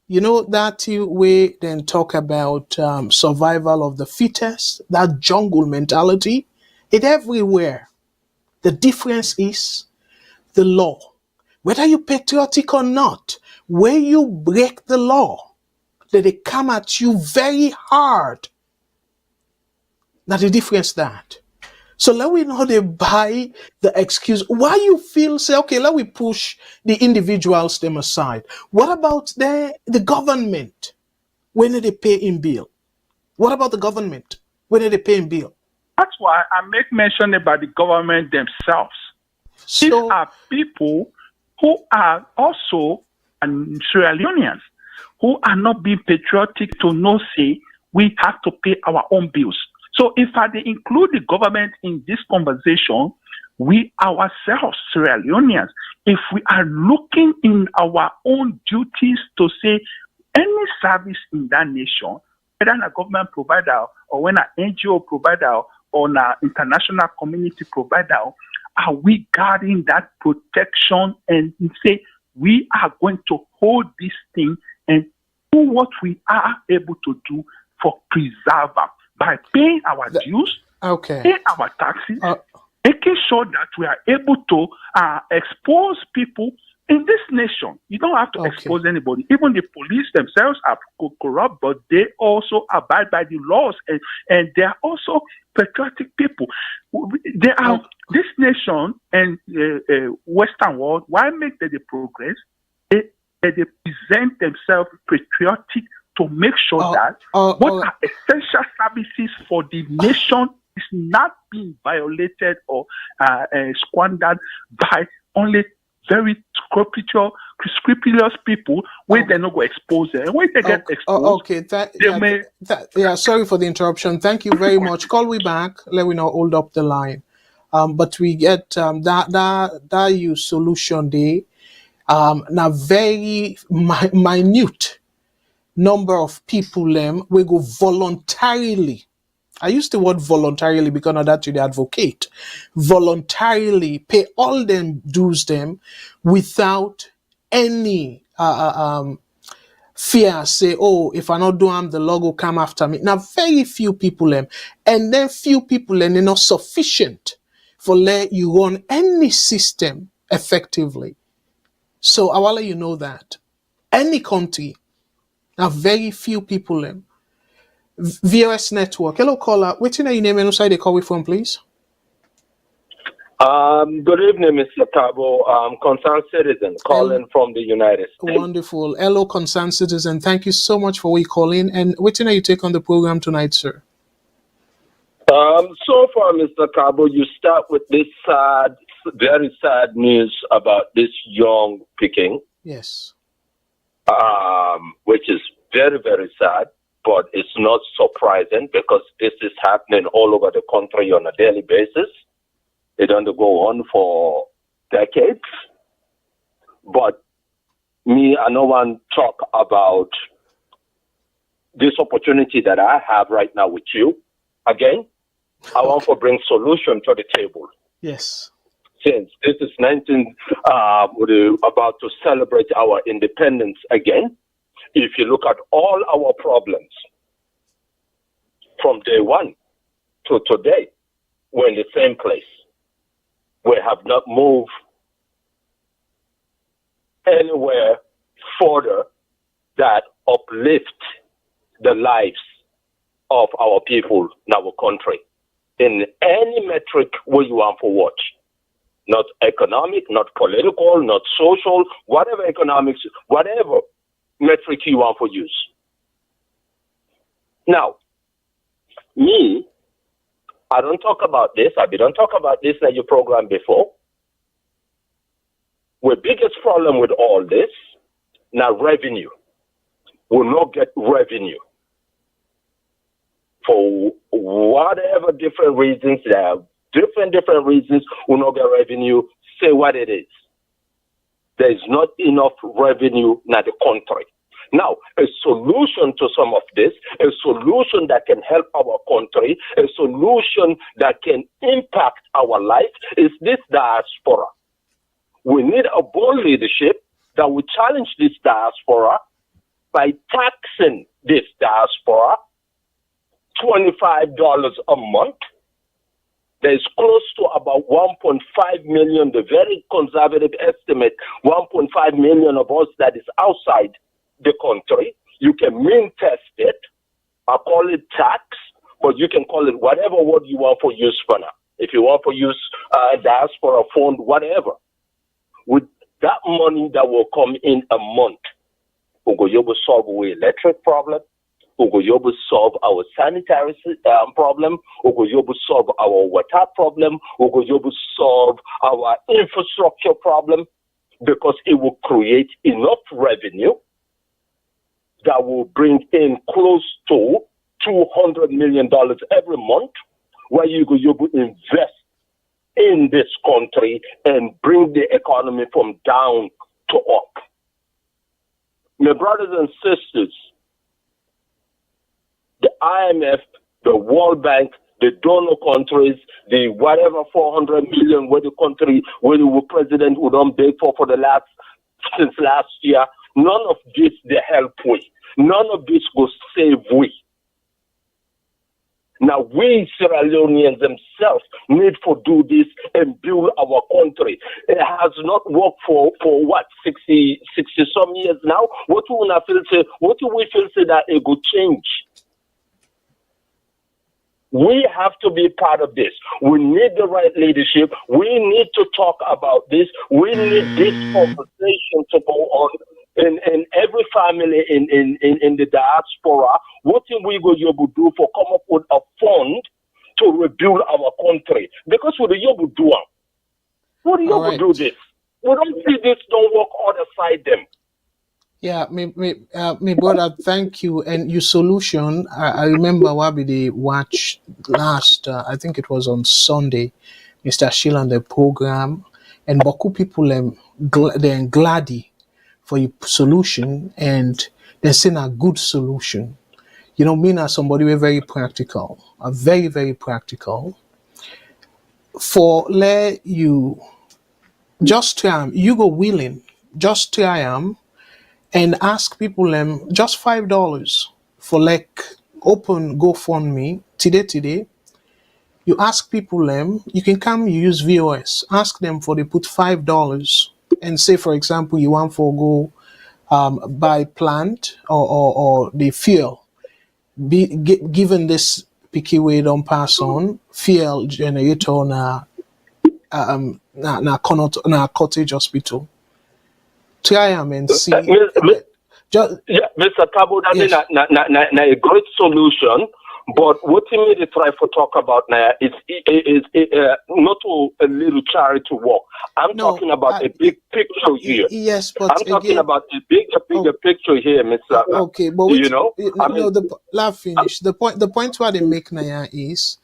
you know that way then talk about survival of the fittest, that jungle mentality, it everywhere. The difference is the law. Whether you patriotic or not, when you break the law, they come at you very hard. Now the difference that. So let we know they buy the excuse. Why you feel say, okay, let we push the individuals them aside. What about the government when they pay in bill? What about the government when they pay in bill? That's why I make mention about the government themselves. These So are people who are also Sierra Leoneans who are not being patriotic to know, say, we have to pay our own bills. So if I include the government in this conversation, we ourselves, Sierra Leoneans, if we are looking in our own duties to say any service in that nation, whether a government provider or when an NGO provider or an international community provider, are we guarding that protection and say we are going to hold this thing and do what we are able to do for preserve them by paying our dues, paying our taxes, making sure that we are able to expose people in this nation. You don't have to expose anybody. Even the police themselves are corrupt, but they also abide by the laws, and they are also patriotic people. They are this nation and Western world. Why make the progress? They present themselves patriotic to make sure that what are essential services for the nation is not being violated or squandered by only very scrupulous people where they're not going to expose them. When they get exposed, sorry for the interruption. Thank you very much. Call me back. Let me know. Hold up the line. But we get that you solution day. Now very minute number of people we go voluntarily. I use the word voluntarily because of that you the advocate. Voluntarily pay all them dues them without any fear. Say, oh, if I not do them, the law will come after me. Now, very few people and then few people they're not sufficient for let you run any system effectively. So I will let you know that any country, now very few people VOS network. Hello, caller. What's your name and where they call from, please? Good evening, Mr. Cabo. Concerned citizen calling from the United States. Wonderful. Hello, concerned citizen. Thank you so much for calling. And what you take on the program tonight, sir? So far, Mr. Cabo, you start with this sad, very sad news about this young picking. Yes. Which is very, very sad. But it's not surprising because this is happening all over the country on a daily basis. It doesn't go on for decades. But me, I don't want to talk about this opportunity that I have right now with you. Again, I want to bring solution to the table. Yes. Since this is about to celebrate our independence again. If you look at all our problems from day one to today, we're in the same place. We have not moved anywhere further that uplift the lives of our people in our country. In any metric we want to watch. Not economic, not political, not social, whatever economics, whatever metric you want to use. Now, me, I don't talk about this. I don't talk about this in your program before. The biggest problem with all this, now revenue. will not get revenue. For whatever different reasons, there are different reasons will not get revenue. Say what it is. There is not enough revenue in the country. Now, a solution to some of this, a solution that can help our country, a solution that can impact our life is this diaspora. We need a bold leadership that will challenge this diaspora by taxing this diaspora $25 a month. There's close to about 1.5 million, the very conservative estimate, 1.5 million of us that is outside the country. You can mean test it. I call it tax, but you can call it whatever word you want for use for now. If you want to use diaspora fund, whatever. With that money that will come in a month, we'll go able to solve our electric problem. We'll go able to solve our sanitary problem. We'll go able to solve our water problem. We'll go able to solve our infrastructure problem, because it will create enough revenue that will bring in close to $200 million every month, where you go able to invest in this country and bring the economy from down to up. My brothers and sisters, the IMF, the World Bank, the donor countries, the whatever 400 million where the country, where the president would not beg for since last year, none of this they help we. None of this will save we. Now we Sierra Leoneans themselves need to do this and build our country. It has not worked for what, 60 some years now? What do we feel say that it will change? We have to be part of this. We need the right leadership. We need to talk about this. We need this conversation to go on in every family in the diaspora. What are we going to do for come up with a fund to rebuild our country? Because what are you going to do? What are you going to do this? We don't see this don't work other side them. Yeah, me brother, thank you. And your solution, I remember Wabi they watched last, I think it was on Sunday, Mr. Sheila on the program, and Boku people they're glady for your solution, and they're saying a good solution. You know, me as somebody we're very practical, very, very practical. For let you just try, you go willing, just try and ask people just $5 for like open GoFundMe today. You ask people you can come, you use VOS, ask them for they put $5 and say, for example, you want for go buy plant or the fuel. Given this picky way don't pass on fuel generator na cottage hospital. Try and see. Mr. Cabo, that's yes. A great solution. But what you need to try to talk about now is not a little charity work. I'm talking about a big picture here. Yes, but I'm talking about a bigger picture here, Mr. Okay, but finish. The point what they make now is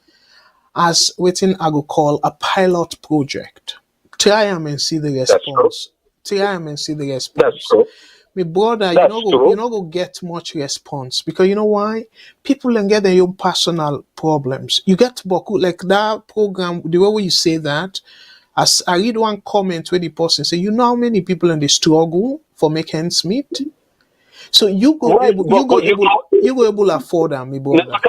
as waiting I go call a pilot project. Try and see the response. Try and see the response. That's true. My brother, you know go get much response because you know why? People can get their own personal problems. You get Boku like that program, the way you say that, as I read one comment where the person say, you know how many people in the struggle for make ends meet? So you go able to afford them, my brother.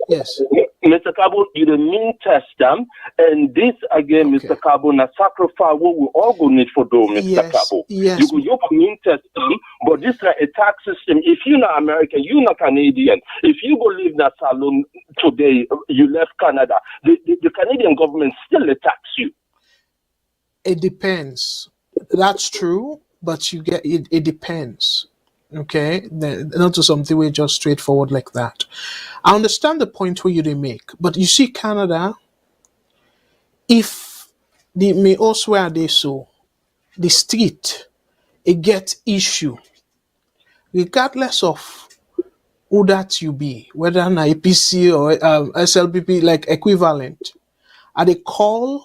Yes. Mr. Cabo, you the mean test them, and this again, okay. Mr. Cabo, na sacrifice what we all go need for do, Mr. Cabo. Yes. You go mean test them, but this is a tax system. If you're not American, you're not Canadian. If you go live in a salon today, you left Canada, the Canadian government still tax you. It depends. That's true, but you get it. It depends. Okay, not to something we're just straightforward like that. I understand the point where you they make, but you see Canada, if they may also where they so the street it get issue regardless of who that you be, whether an IPC or SLPP, like equivalent, and they call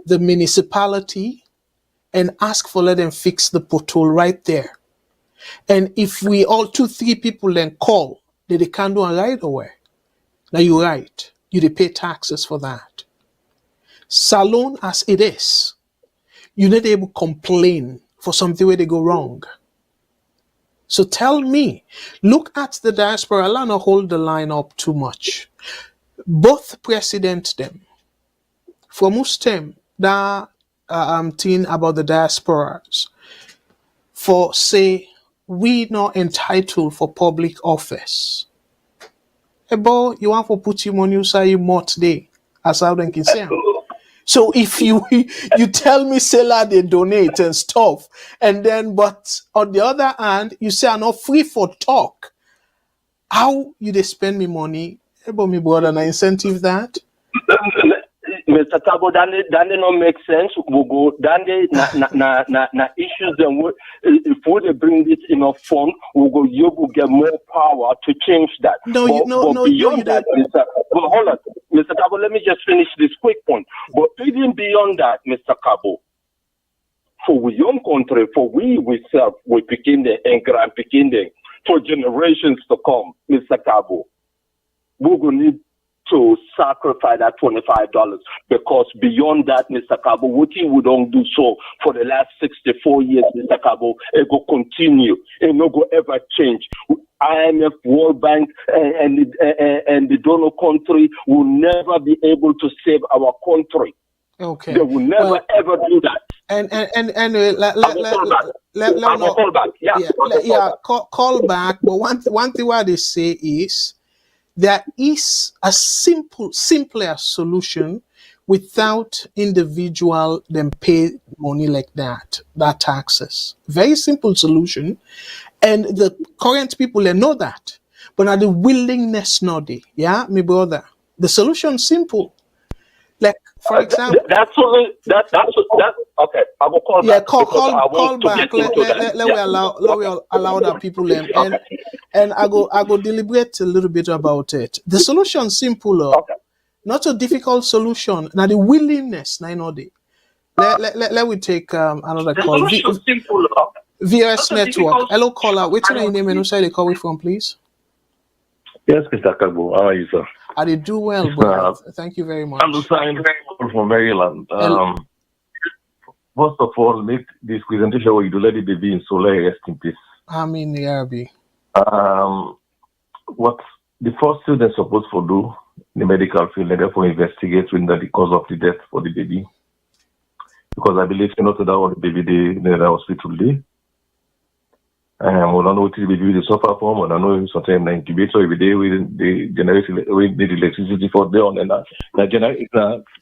the municipality and ask for let them fix the pothole right there. And if we all 2-3 people then call, they can't do it right away. Now you're right. You they pay taxes for that. Salon as it is, you not able to complain for something where they go wrong. So tell me, look at the diaspora. I'll not hold the line up too much. Both president them, for Muslim, that thing about the diasporas, for say, we not entitled for public office. Ebo, you want to put your money inside your mouth today, as how they can say. So if you tell me seller they donate and stuff, and then but on the other hand you say I'm not free for talk, how you they spend me money? About me brother, and I incentive that. Mr. Tabo, that don't make sense. We go na issues them. If we bring this in a form, we go you will get more power to change that. Beyond that, hold on, Mr. Tabo. Let me just finish this quick point. But even beyond that, Mr. Cabo, for we young country, for we serve, we begin the and grand beginning for generations to come, Mr. Cabo, we will need to sacrifice that $25 because beyond that, Mr. Cabo, what you would don't do so for the last 64 years, Mr. Cabo, it will continue. It no go ever change. IMF, World Bank, and the donor country will never be able to save our country. Okay. They will never ever do that. Call back. Call back. But one thing what they say is there is a simpler solution without individual them pay money like that taxes. Very simple solution. And the current people, they know that. But now the willingness not there. Yeah, my brother. The solution simple. Like, for example. Okay. I will call back. Yeah, call back. Let we allow that people and I go deliberate a little bit about it. The solution simple, not a difficult solution. Now the willingness, now let we take another call. VS Network. Hello, caller. What's your name and who say they call it from, please? Yes, Mr. Kagbo. How are you, sir? I did do well, bro. Thank you very much. I'm Lucien from Maryland. First of all, make this presentation where you do let the baby in solar rest in peace. I mean, yeah, be. What the first thing they're supposed to do in the medical field, they therefore investigate the cause of the death for the baby. Because I believe you know that all the baby in the hospital day. We don't know what the baby they suffer from. We don't know sometimes the incubator every day we need electricity for them and that.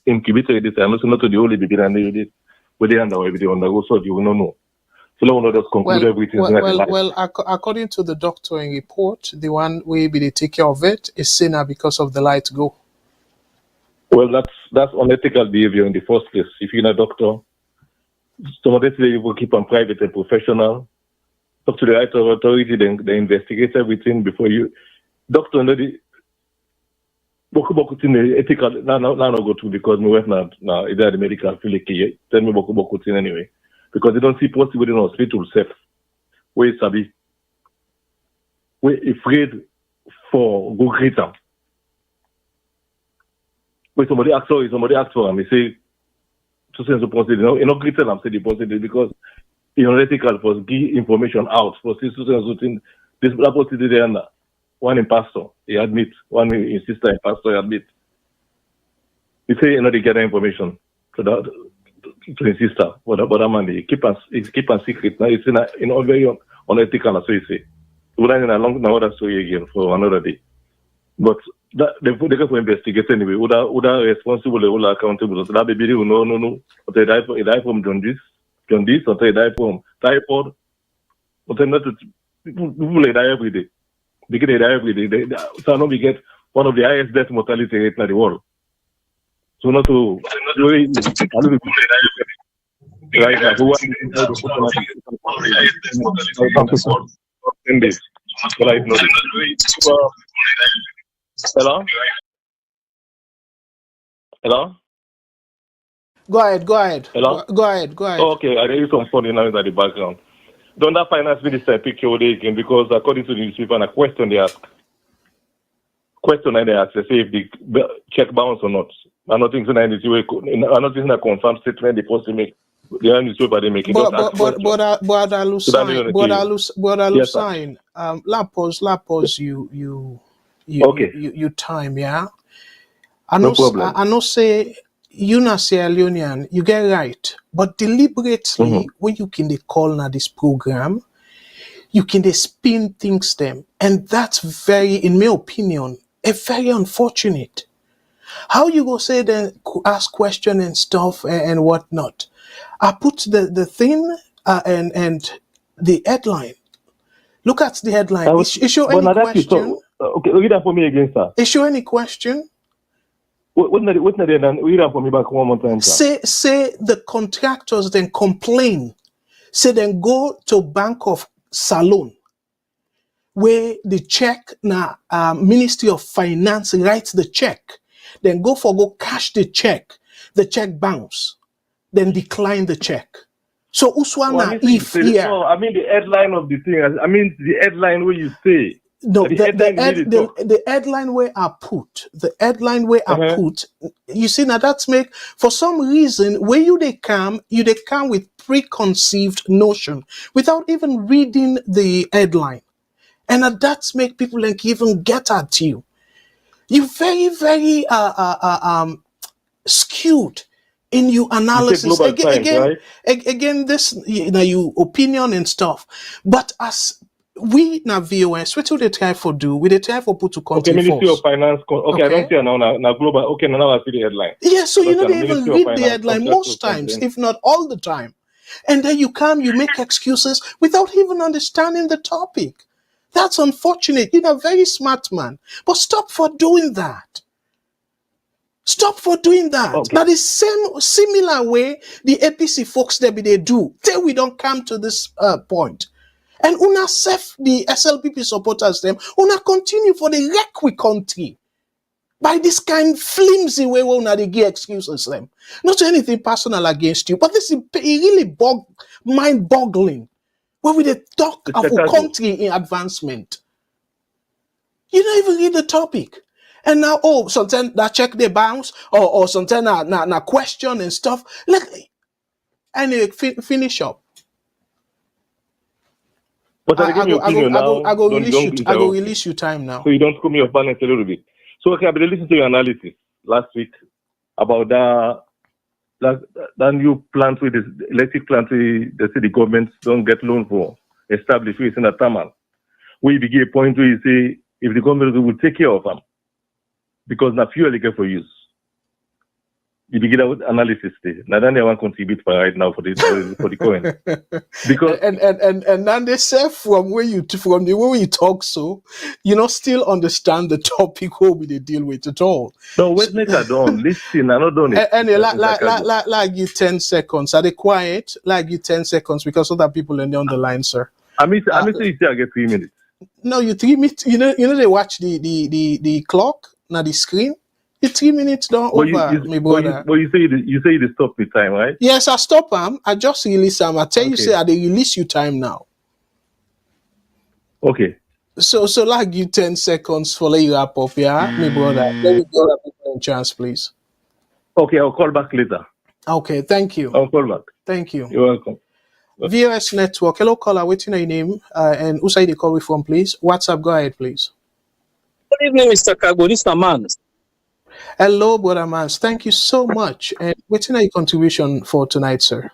Incubator this I'm not to the only baby and they where they undergo every day undergo so you don't know. So we just conclude everything. Well, according to the doctor in report, the one way they take care of it is sinner because of the light go. Well, that's unethical behavior in the first place. If you're a doctor, somebody say you will keep on private and professional. Talk to the right authority, then they investigate everything before you. Doctor, no, the ethical. Now go to because we went now. Either the medical field, tell me boku anyway, because they don't see possible in hospital safe. Where is Sabi? We're afraid for go greater. When somebody asks for him, he say, to send the positive, you know, greater than say the positive because ethical for give information out for citizens. This positive there, one in pastor, he admit, one in sister in pastor, he admit. He say, they get information to his sister, but that man, he keep on secret. Now it's in very unethical, so you say. We're in a long another story again for another day. But that they go for investigate anyway. Who are responsible, who are accountable. So that baby will no. But they die from jaundice, or they die from typhoid. But then people they die every day. Because they die every day. So now we get one of the highest death mortality rate in the world. So not to right now. But I know. Hello? Hello? Go ahead. Hello? Go ahead. Oh, okay, I hear some funny noise at the background. Don't that finance minister pick your day again? Because according to the newspaper, a question they ask, they say if the check bounce or not. I'm not thinking a confirmed statement they supposed to make. The newspaper they make it. But Lucine, lapos you time, yeah. I know, No problem. I know say you na Sierra Leonean, you get right. But deliberately, when you can they call now this program, you can they spin things them. And that's very, in my opinion, a very unfortunate. How you go say then ask question and stuff and whatnot. I put the thing and the headline. Look at the headline. Is show any question? Okay, read that for me again, sir. Is show any question? Read that for me back one more time, sir. Say the contractors then complain. Say then go to Bank of Salon, where the check na Ministry of Finance writes the check. Then go cash the check bounce, then decline the check. So Uswana here. No, I mean the headline of the thing. I mean the headline where you say. No, the headline where I put, I put, you see now that's make, for some reason, where they come with preconceived notion without even reading the headline. And that's make people like even get at you. You very, very skewed in your analysis. Again, this your opinion and stuff. But as we na VOS, what do they try for do? We they try for put to country first. Ministry of Finance. Okay, I don't see now global. Okay, now I see the headline. Yeah, so they even read the headline most times, if not all the time. And then you make excuses without even understanding the topic. That's unfortunate. You're a very smart man. But stop for doing that. Okay. Now the similar way the APC folks they do till we don't come to this point. And una self the SLPP supporters them, una continue for the wreck we country by this kind flimsy way where una they give excuses them. Not anything personal against you, but this is really mind-boggling. When we talk of a country in advancement, you don't even read the topic. And now, sometimes that check they bounce, or sometimes na question and stuff. Anyway, finish up. But I go release you time now. So you don't screw me off balance a little bit. So okay, I've been listening to your analysis last week about that new plant with this electric plant they say the government don't get loan for established in a Taman. We begin a point where you say if the government will take care of them because now fuel they get for use. You begin with analysis there. Now then I want to contribute for right now for the coin. Because and then they say from the way you talk so, you not still understand the topic what we deal with at all. No, wait, make I done. Listen, I'm not done it. And like you 10 seconds. Are they quiet? Like you 10 seconds because other people are on the line, sir. I mean say you say I get 3 minutes. No, you 3 minutes. You know they watch the clock, not the screen. The 3 minutes don't over, my brother. But you say you stop the time, right? Yes, I stop them. I just release them. I tell you, say I they release you time now. Okay. So like you 10 seconds for let you wrap up, yeah, my brother. Let me give that people a chance, please. Okay, I'll call back later. Okay, thank you. I'll call back. Thank you. You're welcome. VOS Network. Hello, caller. What's your name? And who side you call me from, please? WhatsApp. Go ahead, please. Good evening, Mr. Kago. This is man. Hello, brother Mans. Thank you so much. And what's your contribution for tonight, sir?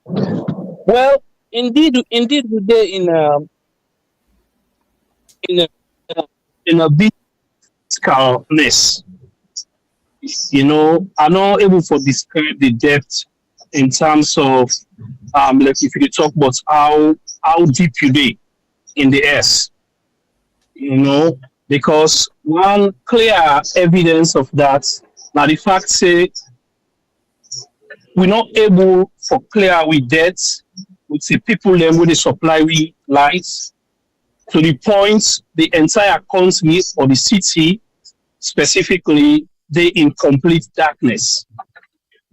Well, indeed, we're in a bit fiscalness. You know, I'm not able to describe the depth in terms of like if you talk about how deep you be in the S. You know. Because one clear evidence of that, now the fact say we're not able to clear with debts with the people them with the supply we lights, to the point the entire country or the city specifically, they in complete darkness.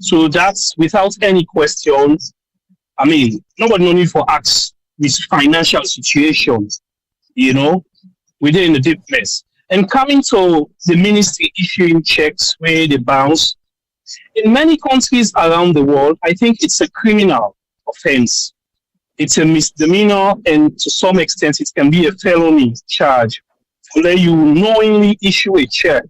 So that's without any question. I mean, nobody no need for ask this financial situation, we're in the deep mess. And coming to the ministry issuing checks where they bounce, in many countries around the world, I think it's a criminal offense. It's a misdemeanor, and to some extent, it can be a felony charge. Where you knowingly issue a check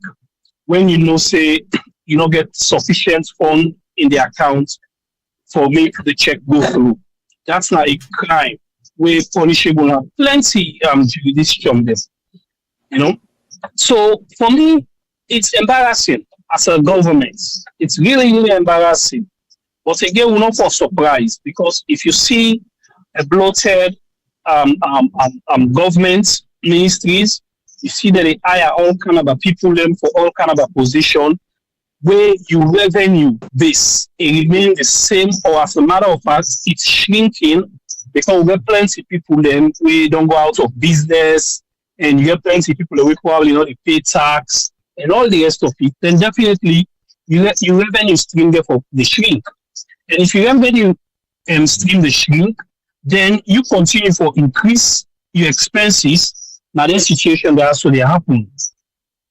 when say you don't get sufficient funds in the account for make the check go through. That's not a crime. We're punishable now. Plenty jurisdiction there. So for me, it's embarrassing as a government. It's really, really embarrassing. But again, we're not for surprise, because if you see a bloated government ministries, you see that they hire all kind of people them for all kind of position where your revenue base it remains the same, or as a matter of fact, it's shrinking, because we get plenty of people then we don't go out of business, and you get plenty of people that we probably they pay tax and all the rest of it. Then definitely your revenue stream therefore the shrink. And if your revenue stream the shrink, then you continue for increase your expenses. Now that situation that actually happen,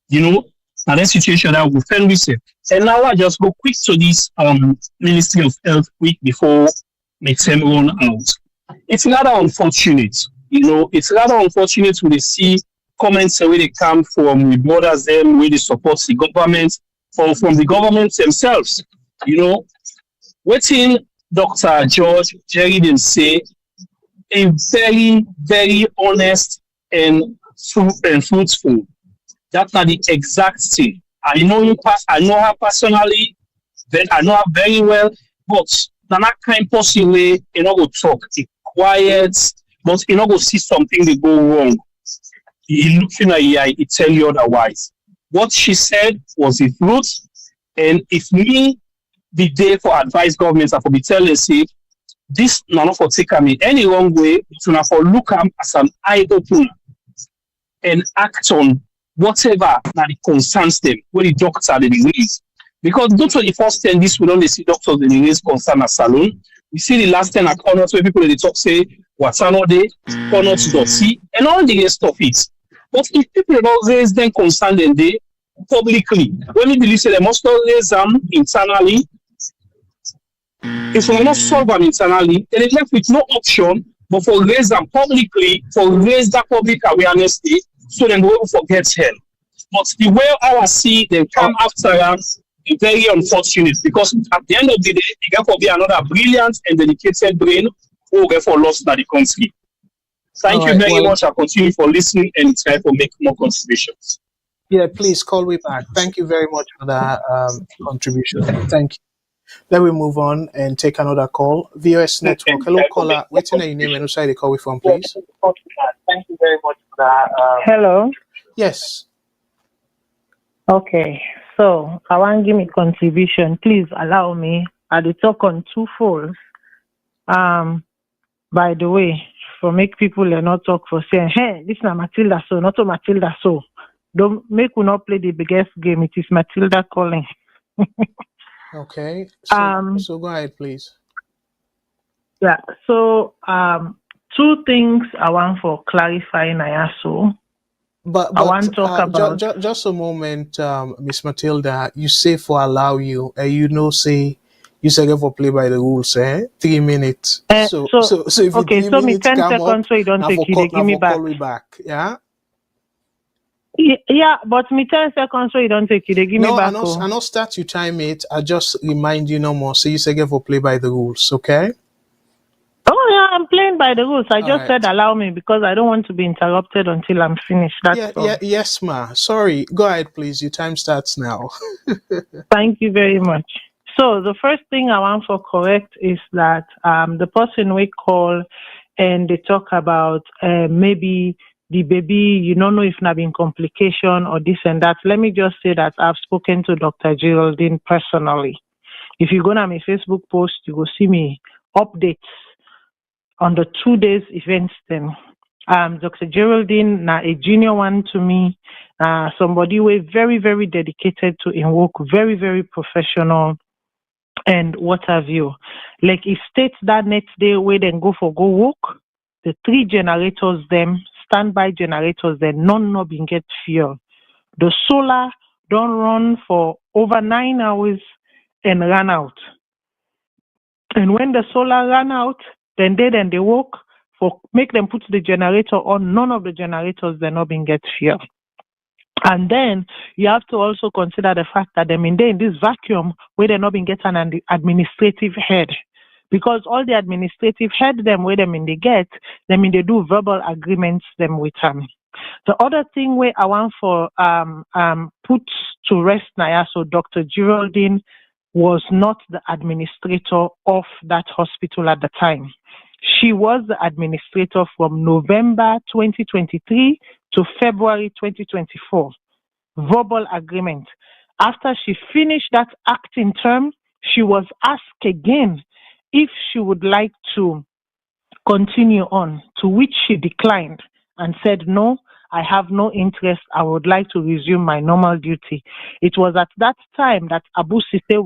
now that situation that will fail reset. And now I just go quick to this Ministry of Health quick before my time run out. It's rather unfortunate, it's rather unfortunate when they see comments where they come from with brothers them, where they support the government or from the government themselves. Waiting Dr. George Jerry didn't say a very, very honest and fruitful. That's not the exact thing. I know her personally, then I know her very well, but that kind of person way, go talk, he quiet, but go see something they go wrong. He looking at you, he tell you otherwise. What she said was the truth, and if me the day for advice governments for be telling say this none for take me any wrong way, it's for look at as an eye opener and act on whatever that it concerns them, where the doctor they release. Because go to the first 10, this we don't see doctors they release concern a salon. We see the last 10 at corners where people they talk say what's another corner to see and all the rest of it. But if people don't raise them concern them they publicly, when we believe say they must not raise them internally. If we not solve them internally, then they left with no option but for raise them publicly, for raise that public awareness day, so then we will forget hell. But the way I see them come after us is very unfortunate, because at the end of the day, it can be another brilliant and dedicated brain who will get for lost in the country. Thank you very much. I'll continue for listening and try to make more contributions. Yeah, please call me back. Thank you very much for that contribution. Thank you. Let me move on and take another call. VOS Network. Hello, caller. What's your name and where you call from, please? Thank you very much for that. Hello. Yes. Okay. So I want to give me contribution. Please allow me. I will talk on two folds. By the way, for make people not talk for saying, hey, this is not Matilda so, not to Matilda so. Don't make you not play the biggest game. It is Matilda calling. Okay. So go ahead, please. Yeah. So two things I want for clarifying Ayaso. But I want to talk about just a moment, Miss Matilda. You say for allow you, say you say for play by the rules, 3 minutes. So if okay, so me 10 seconds so you don't take it, they give me back. Yeah. Yeah, but me 10 seconds so you don't take it, they give me back. No, I not start you time it. I just remind you no more. So you say for play by the rules, okay? Oh yeah, I'm playing by the rules. I just said allow me because I don't want to be interrupted until I'm finished. That's all. Yes, ma. Sorry. Go ahead, please. Your time starts now. Thank you very much. So the first thing I want to correct is that the person we call and they talk about maybe the baby, you don't know if not been complication or this and that. Let me just say that I've spoken to Dr. Geraldine personally. If you go to my Facebook post, you will see me updates on the 2 days events then. Dr. Geraldine, na a junior one to me, somebody who is very, very dedicated to in work, very, very professional, and what have you. Like it states that next day where then go work, the 3 generators, them standby generators, then none not been get fuel. The solar don't run for over 9 hours and run out. And when the solar ran out, then they work for make them put the generator on. None of the generators they're not being get fuel. And then you have to also consider the fact that them in this vacuum where they're not being getting an administrative head. Because all the administrative head them where them in they get, them in they do verbal agreements them with them. The other thing where I want for put to rest now, so Dr. Geraldine was not the administrator of that hospital at the time. She was the administrator from November 2023 to February 2024. Verbal agreement. After she finished that acting term, she was asked again if she would like to continue on, to which she declined and said, no, I have no interest. I would like to resume my normal duty. It was at that time that Abu Sise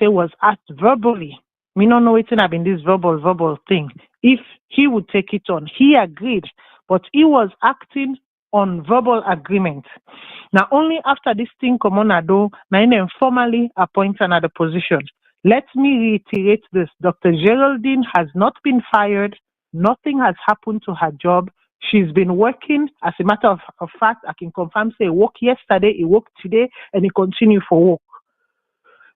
was asked verbally. Me not know anything about this verbal thing. If he would take it on, he agreed, but he was acting on verbal agreement. Now, only after this thing come on, now him formally appoint another position. Let me reiterate this. Dr. Geraldine has not been fired. Nothing has happened to her job. She's been working. As a matter of fact, I can confirm, say, he worked yesterday, he worked today, and he continued for work.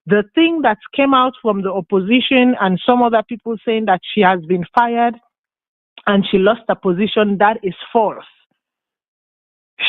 The thing that came out from the opposition and some other people saying that she has been fired and she lost her position, that is false.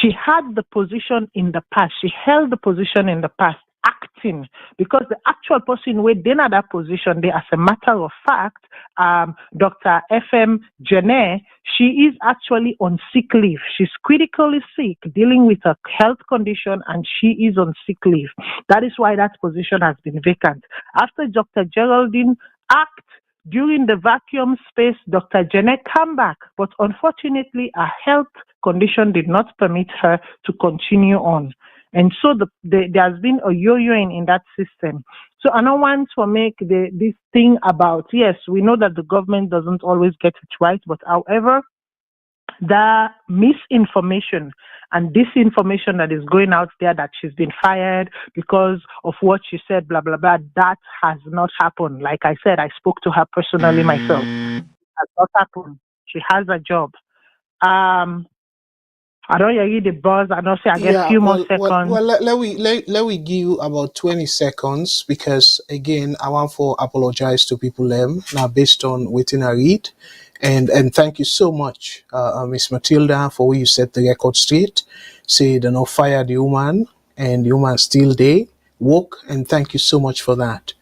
She had the position in the past. She held the position in the past, acting, because the actual person who did in that position, they, as a matter of fact, Dr. FM Jene, she is actually on sick leave. She's critically sick, dealing with a health condition, and she is on sick leave. That is why that position has been vacant. After Dr. Geraldine act during the vacuum space, Dr. Jene came back, but unfortunately, her health condition did not permit her to continue on. And so there has been a yo-yoing in that system. So I don't want to make this thing about, yes, we know that the government doesn't always get it right, but however, the misinformation and disinformation that is going out there that she's been fired because of what she said, blah, blah, blah, that has not happened. Like I said, I spoke to her personally myself. It has not happened. She has a job. I don't hear the buzz. I don't say I get a few more seconds. Well, let we give about 20 seconds because again I want to apologize to people now based on waiting I read. And thank you so much, Miss Matilda, for what you set the record straight. Say they not fire the woman and the woman still there, work, and thank you so much for that.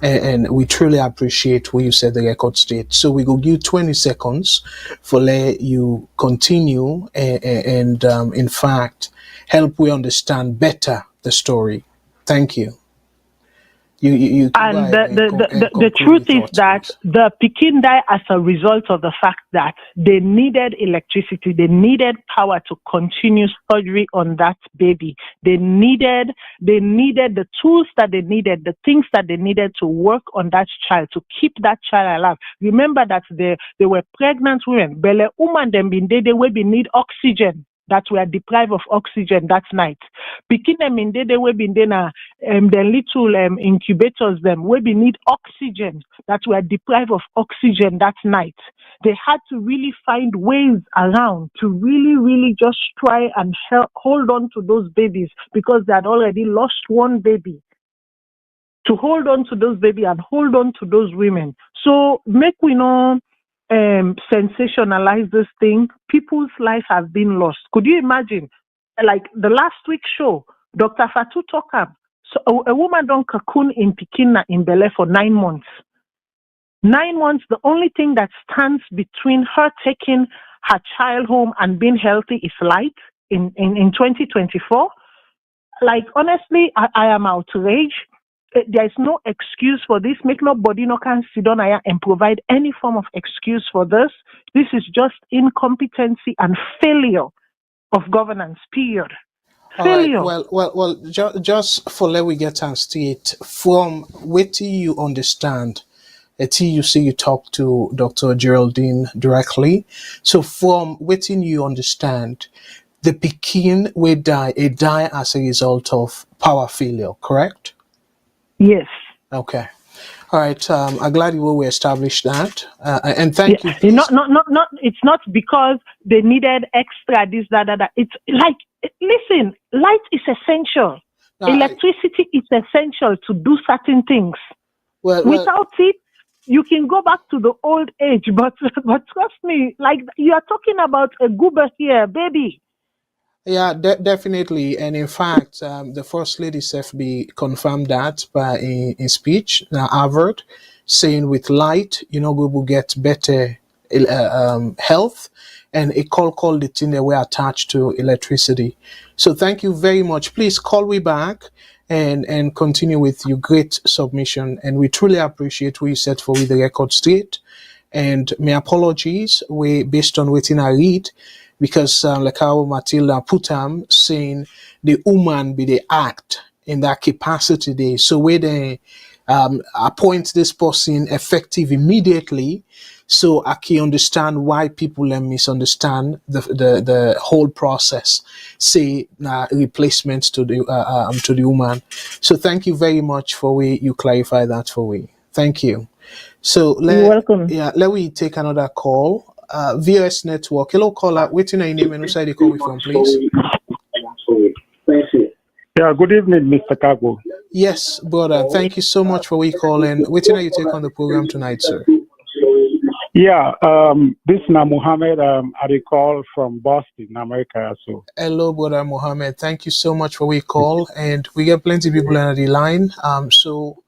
And we truly appreciate what you said the record straight. So we go give 20 seconds for let you continue and in fact help we understand better the story. Thank you. You and the truth is that the Pekin died as a result of the fact that they needed electricity, they needed power to continue surgery on that baby. They needed the tools that they needed, the things that they needed to work on that child, to keep that child alive. Remember that they were pregnant women. Bele woman them been they will be need oxygen. That were deprived of oxygen that night. Picking them in they will be then the little incubators them will be need oxygen that were deprived of oxygen that night. They had to really find ways around to really just try and hold on to those babies because they had already lost one baby. To hold on to those babies and hold on to those women. So make we know sensationalize this thing. People's lives have been lost. Could you imagine? Like the last week's show, Dr. Fatou Tokam. So a woman don't cocoon in Pikina in Bele for 9 months. 9 months, the only thing that stands between her taking her child home and being healthy is light in 2024. Like, honestly, I am outraged. there is no excuse for this. Make nobody no can sit down here and provide any form of excuse for this. This is just incompetency and failure of governance, period. All right. Failure. Well. Just for let we get and state from what you understand, you say you talk to Dr. Geraldine directly. So from what you understand, the Pekin will die as a result of power failure, correct? Yes. Okay. All right. I'm glad we established that. And thank you. Please. Not. It's not because they needed extra this, that. It's like, listen, light is essential. Electricity is essential to do certain things. Without it, you can go back to the old age. But trust me, like you are talking about a goober here, baby. Yeah, definitely. And in fact, the First Lady be confirmed that by in speech, Harvard, saying with light, we will get better health, and a call the thing that we attached to electricity. So thank you very much. Please call me back and continue with your great submission. And we truly appreciate what you said for the record straight. And my apologies, based on what I read, because like how Matilda put saying the woman be the act in that capacity there. So where they appoint this person effective immediately, so I can understand why people misunderstand the whole process. Say replacement to the woman. So thank you very much for you clarify that for me. Thank you. So you're welcome. Let me take another call. VOS Network. Hello, caller. Waiting on your name and which side you call me from, please. Yeah, good evening, Mr. Kago. Yes, brother. Thank you so much for calling. Waiting on you take on the program tonight, sir. Yeah, this is Mohammed. I recall from Boston, America. So hello, brother Mohammed. Thank you so much for call, and we get plenty of people on the line. So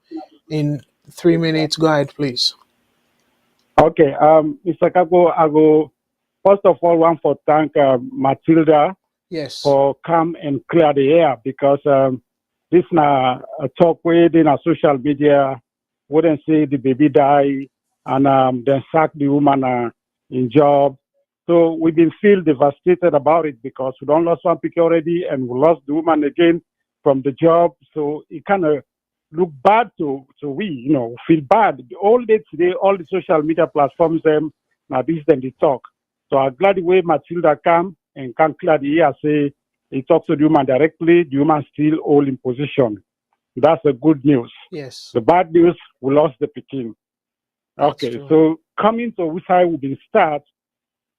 in 3 minutes, go ahead, please. Okay, Mr. Kago, I go first of all want to thank Matilda. Yes. For come and clear the air, because this na a talk with in a social media wouldn't say the baby die and then sack the woman in job. So we've been feel devastated about it because we don't lost one pick already and we lost the woman again from the job. So it kind of look bad to we, feel bad. All day today, all the social media platforms, now this then they talk. So I'm glad the way Matilda come and can clear the air, say he talks to the woman directly, the woman still all in position. That's the good news. Yes. The bad news, we lost the Pekin. Okay, true. so coming to which side we will start,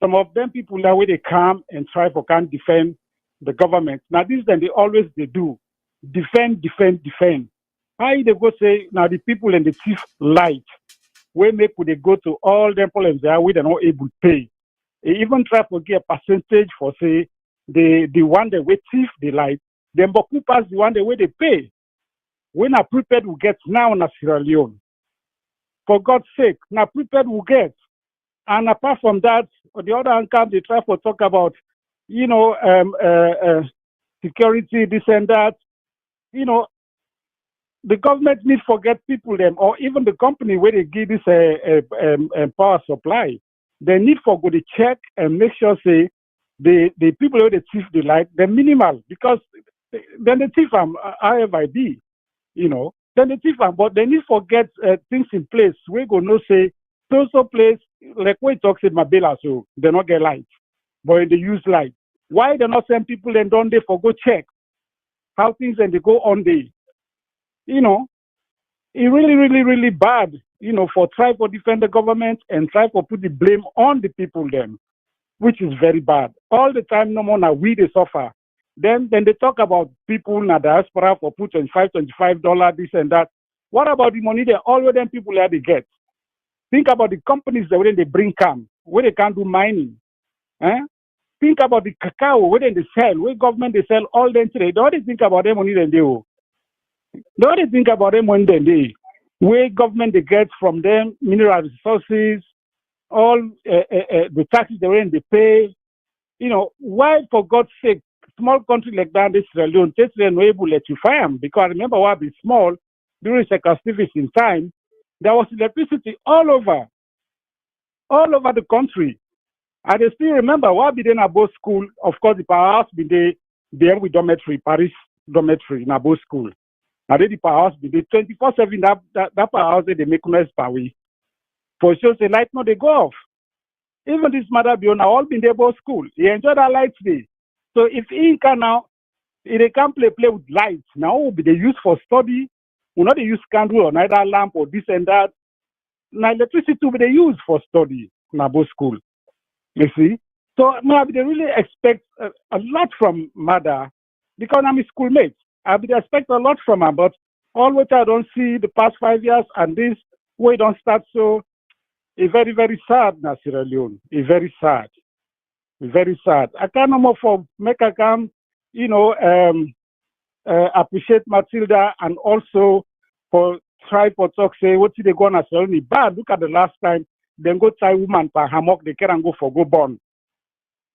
some of them people that way they come and try for can defend the government. Now this then they always they do. Defend. How they go say now the people and the thief light, where make they go to all them problems there where they're not able to pay. They even try to get a percentage for say the one that we thief the light, then Boku pass the one the way they pay. When I prepared we get now in Sierra Leone. For God's sake, now prepared we get. And apart from that, on the other hand, they try to talk about, security, this and that. The government need to forget people them, or even the company where they give this power supply. They need for go to check and make sure say the people who they thief the light, they're minimal, because then the thief however it be, then the thief but they need to get things in place. We go no say so place like when it talks in Mabela, so they not get light, but they use light. Why they not send people and don't they for go check how things and they go on the, it really bad, for try to defend the government and try to put the blame on the people then, which is very bad. All the time, no more now we they suffer. Then they talk about people in the diaspora for put $25, this and that. What about the money that all of them people there they get? Think about the companies that when they bring come, where they can't do mining. Think about the cacao, where they sell, where government they sell all them today. They already think about them money then they owe. They already think about them when they where government they get from them, mineral resources, all the taxes they pay. Why for God's sake, small country like that, this Sierra Leone, they no able let you fire them, because I remember why be small, during Second Stevenson time, there was electricity all over the country. I still remember why we did Abo school. Of course, the powerhouse be there with dormitory, Paris dormitory in Abo school. And then the powerhouse be there 24/7. That powerhouse they make noise per way. For sure, the light no they go off. Even this mother be on all been there Abo school. He enjoy that light day. So if he can now, if they can play with lights now, be they use for study. We not they use candle or neither lamp or this and that. Now electricity will be they use for study in Abo school. You see? So maybe they really expect a lot from mother because I'm a schoolmate. I would expect a lot from her, but all which I don't see the past 5 years and this way don't start. So it's very, very sad, now, Sierra Leone. It's very sad. It's very sad. I can't no more for make a come, appreciate Matilda and also for try for talk say what they go on as only bad. Look at the last time. Then go tie woman per hammock, they can go for go born.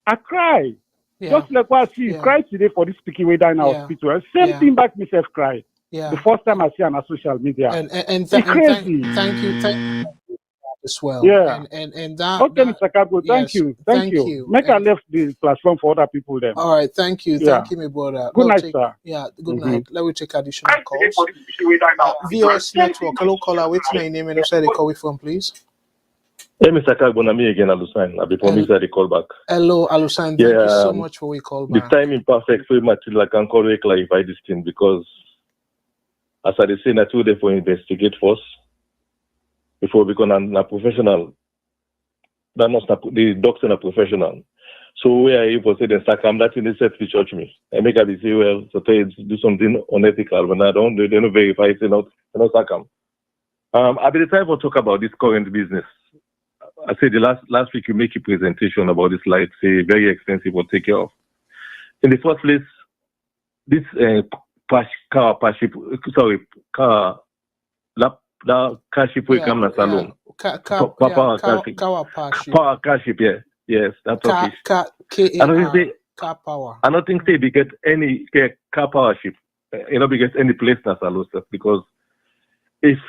I cry. Yeah. Just like what I see, cry today for this speaking way down in our hospital. Same thing back myself cry. Yeah. The first time I see on social media. And crazy. Thank you as well. Yeah. And that okay, Mr. Cabo, thank yes, you. Thank you. Make I left the platform for other people then. All right, thank you. Thank you, my brother. Good night, sir. Yeah, good night. Let me take additional calls. VOS Network, hello caller, what's my name and where they call from, please? Hey, Mr. Kagbonami again, Alusan. I'll be promised that they call back. Hello, Alusan. Thank you so much for your call back. The timing perfect so much I can call and clarify this thing because as I say, I told them for investigate first before become a professional. That not the doctor a professional. So where I for say then I'm that in the set to church me. I make a say well, so they do something unethical when I don't they don't verify it not Sakam. I've been trying to talk about this current business. I said the last week you make a presentation about this light, say very expensive to take care of. In the first place, this car ship will come to salon. Power car ship, yes, that's okay. Car power. I don't think they get any car power ship. We get any place in salon because if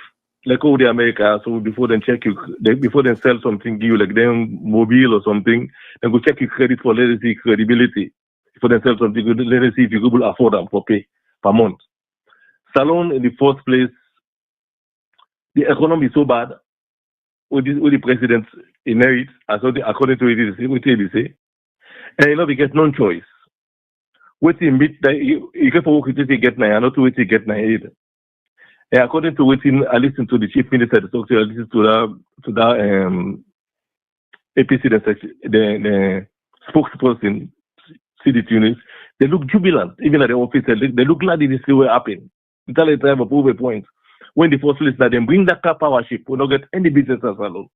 like all the America, so before they check you, before they sell something, give you like them mobile or something, then go check your credit for let us see credibility. Before they sell something, let us see if you could afford them for pay per month. Salon in the first place, the economy is so bad, with the president inherit, according to it, what they say, and we get no choice. What you meet, you get for work, you get now, not what you get now either. According to what I listened to the chief minister, I listened to the APC, the spokesperson, city units. They look jubilant, even at the office. They look glad this will happen. We tell them to prove a point. When the first list that they bring that car power ship, we don't get any business as well.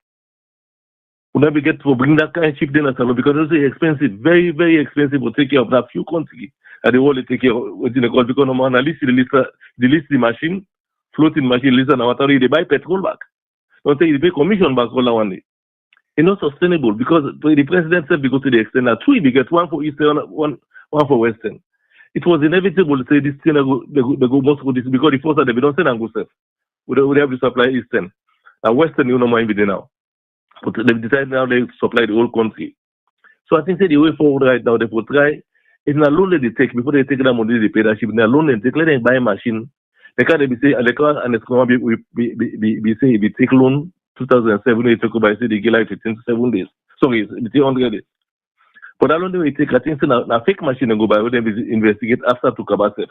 We never get to bring that car ship then as well because it's expensive, very, very expensive to take care of that few countries. And they want to take care of within the cost because no man release the machine. Floating machine, listen, they buy petrol back. Don't say they pay commission back all one day. It's not sustainable because the president said because to the extent that two, we get one for Eastern, one for Western. It was inevitable to say this thing they go most for this because the first they don't send and go self. We have to supply Eastern. And Western, you know, mind be there now. But they've decided now they supply the whole country. So I think the way forward right now, they will try. It's not loan they take before they take that money, they pay that ship. They loan they take, let them buy a machine. The car they say, and the car and it's going to be say if you take loan 2007, they took by say they get like 27 days. Sorry, it's 100 days. But that loan they take, I think, a fake machine and go by, them investigate after to cover self.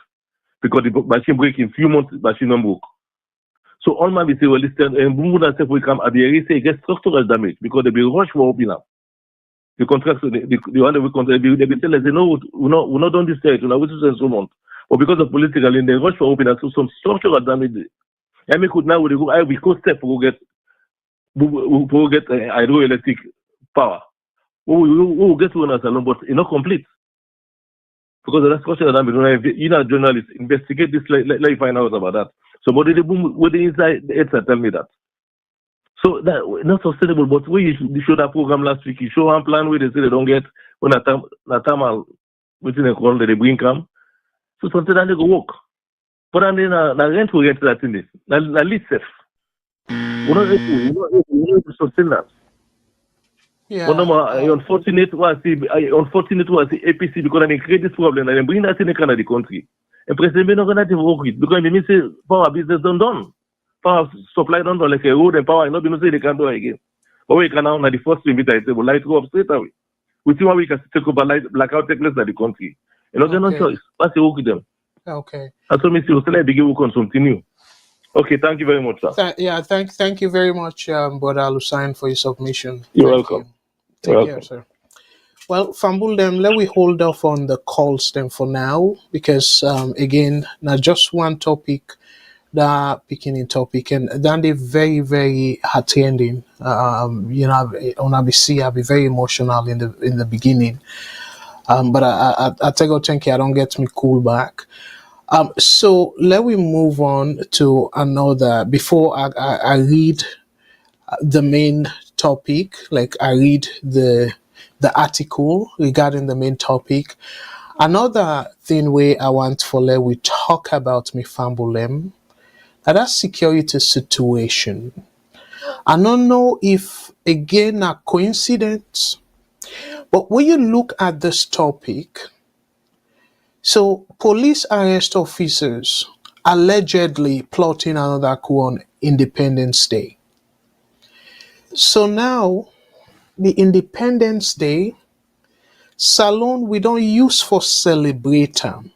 Because the machine break in few months, machine don't broke. So all man be say, well, listen, and boom, and self will come at the area, say, get structural damage because they be rush for opening up. The contractor, the one that we contract, they be tell us, no, we're not done this stage, we're not and so on. Or because of political, in the rush for opening up, so some structural damage. And we could now, we go step, we get hydroelectric power. We will get one as alone, but it's not complete. Because of that structural damage, you know, journalists, investigate this, let you find out about that. So, but the boom with the inside, the heads tell me that. So that not sustainable. But we showed that program last week. You show one plan where they say they don't get when a time within a call that they bring come. So something that they go work. But then the rent we get that in this. The lease safe. We don't sustain that. Yeah. But unfortunate was the APC because they create this problem and they bring that in the country. And President not going to work it because they say power business done. Power supply done like a road and power not say they can do it again. But we can now the first limit I say will light go up straight away. We see what we can take over blackout take less than the country. And not no choice. What's the work with them? Okay. That's what we see. We'll begin work on something new. Okay, thank you very much, sir. Thank you very much, Brother Lusain, for your submission. You're welcome. Take care, sir. Well, Fambul them, let we hold off on the calls then for now, because again, not just one topic, that picking in topic, and then they very, very attending. On ABC, I'll be very emotional in the beginning. But I thank you, I don't get me cool back. So let we move on to another before I read the main topic, like I read the article regarding the main topic. Another thing where I want for let we talk about me fambulem, that security situation. I don't know if again a coincidence, but when you look at this topic, so police arrest officers allegedly plotting another coup on Independence Day. So now, the Independence Day, salon we don't use for celebrating.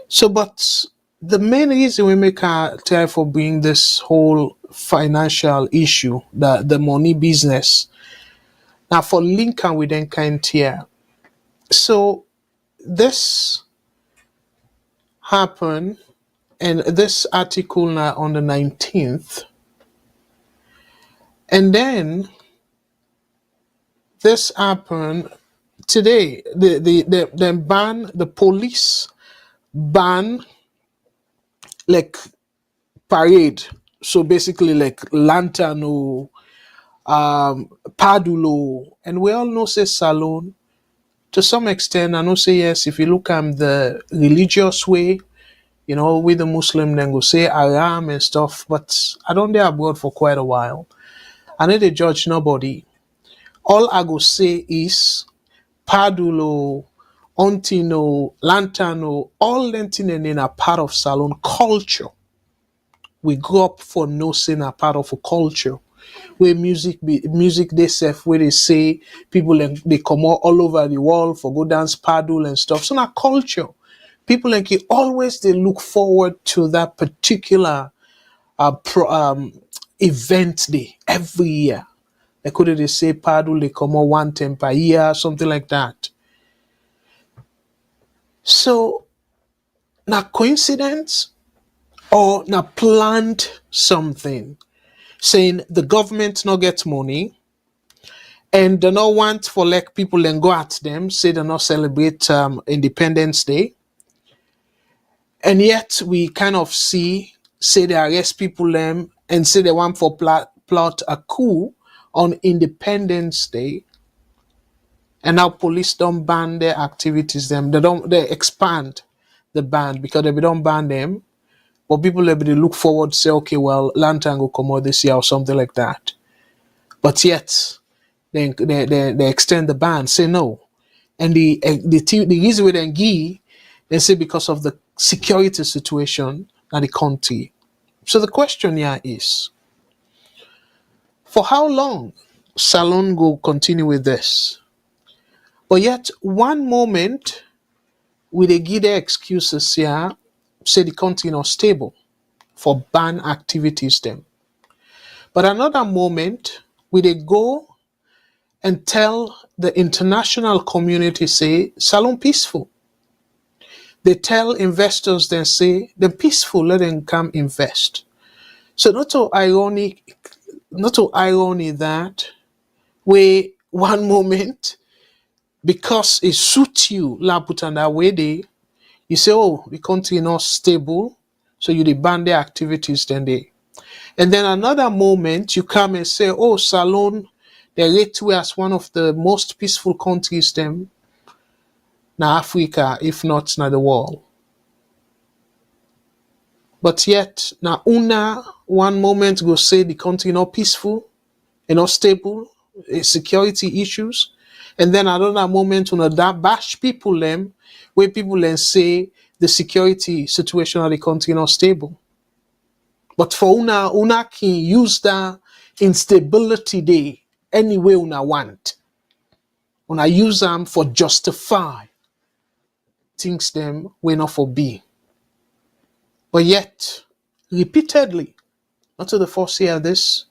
So, but the main reason we make a try for bring this whole financial issue, the money business, now for Lincoln we then can't hear. So this happened, and this article now on the 19th, and then this happened today. The police ban like parade. So basically like lantern or padulo, and we all know say salon to some extent. I know say yes. If you look at the religious way, with the Muslim then go say Aram and stuff. But I don't dare abroad for quite a while. I know they judge nobody. All I go say is padulo, ontino, lantano, all them things in a part of salon culture. We grew up for no sin a part of a culture where music they self where they say people they come all over the world for go dance paddle and stuff. So now culture, people like you always they look forward to that particular event day every year. Like could they say paddle they come out one time per year, something like that. So now coincidence or now planned something, saying the government not get money and they not want for like people and go at them, say they not celebrate Independence Day. And yet we kind of say they arrest people and say they want for plot a coup on Independence Day. And now police don't ban their activities they expand the ban because they don't ban them. But people they look forward to say, okay, well, lantern will come out this year or something like that. But yet they extend the ban, say no. And the reason we then give, they say because of the security situation in the country. So the question here is, for how long Salon will continue with this? But yet one moment we they give their excuses here, say the country not stable for ban activities them. But another moment we they go and tell the international community say Salon peaceful. They tell investors then say they're peaceful, let them come invest. So not to irony that way one moment because it suits you, la put on that way they you say, oh, the country not stable, so you ban their activities then they. And then another moment you come and say, oh, Salon, they rate we as one of the most peaceful countries them na Africa, if not na the world. But yet, now una one moment go say the country not peaceful, not stable, security issues, and then another moment una that bash people them, where people then say the security situation of the country not stable. But for una can use that instability day any way una want. Una use them for justify things them we not for be. But yet, repeatedly, not to the first year of this,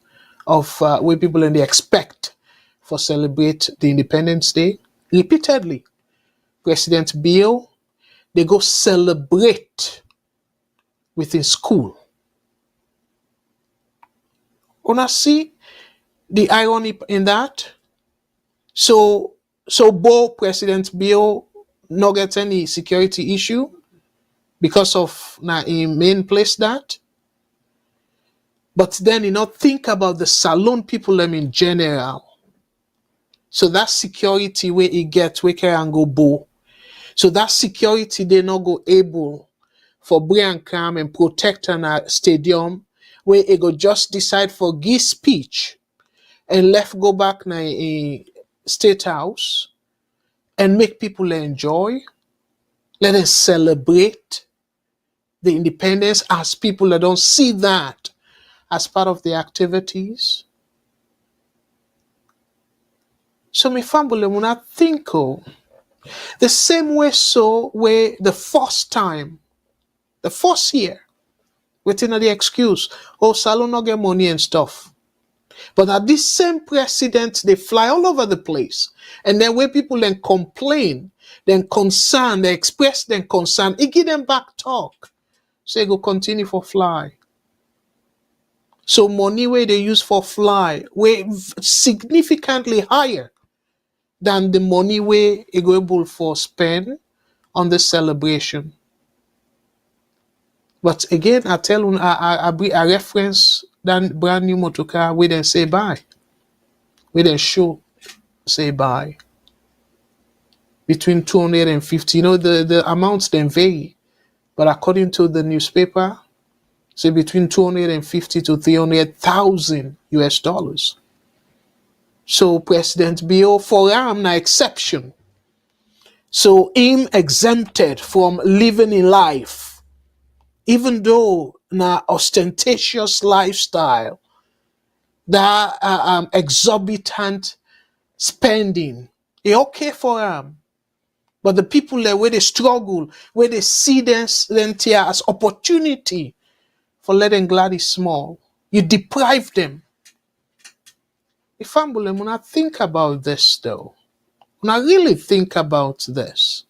of where people and they expect for celebrate the Independence Day, repeatedly, President Bill, they go celebrate within school. Una see the irony in that? So both President Bill not get any security issue because of in main place that. But then you not think about the Salone people them in general. So that security where it get we can go bow. So that security they not go able for bring calm and protect an stadium where it go just decide for give speech and left go back na a state house and make people enjoy. Let them celebrate the independence as people that don't see that as part of the activities. So me family when I think the same way so where the first time, the first year, within the excuse, Salon not get money and stuff. But at this same president, they fly all over the place. And then where people then complain, then concern, they express their concern, it give them back talk. So they go continue for fly. So money where they use for fly, way significantly higher than the money where they go able for spend on the celebration. But again, I tell you, I reference that brand new motor car, we then say bye. We then show, say bye. Between 250, the amounts then vary. But according to the newspaper, say between 250 to 300,000 US dollars. So President Bill for him na exception. So him exempted from living in life, even though na ostentatious lifestyle, that exorbitant spending, it okay for him. But the people there where they struggle, where they see them here as opportunity for letting glad is small, you deprive them. If I'm when I think about this though, when I really think about this,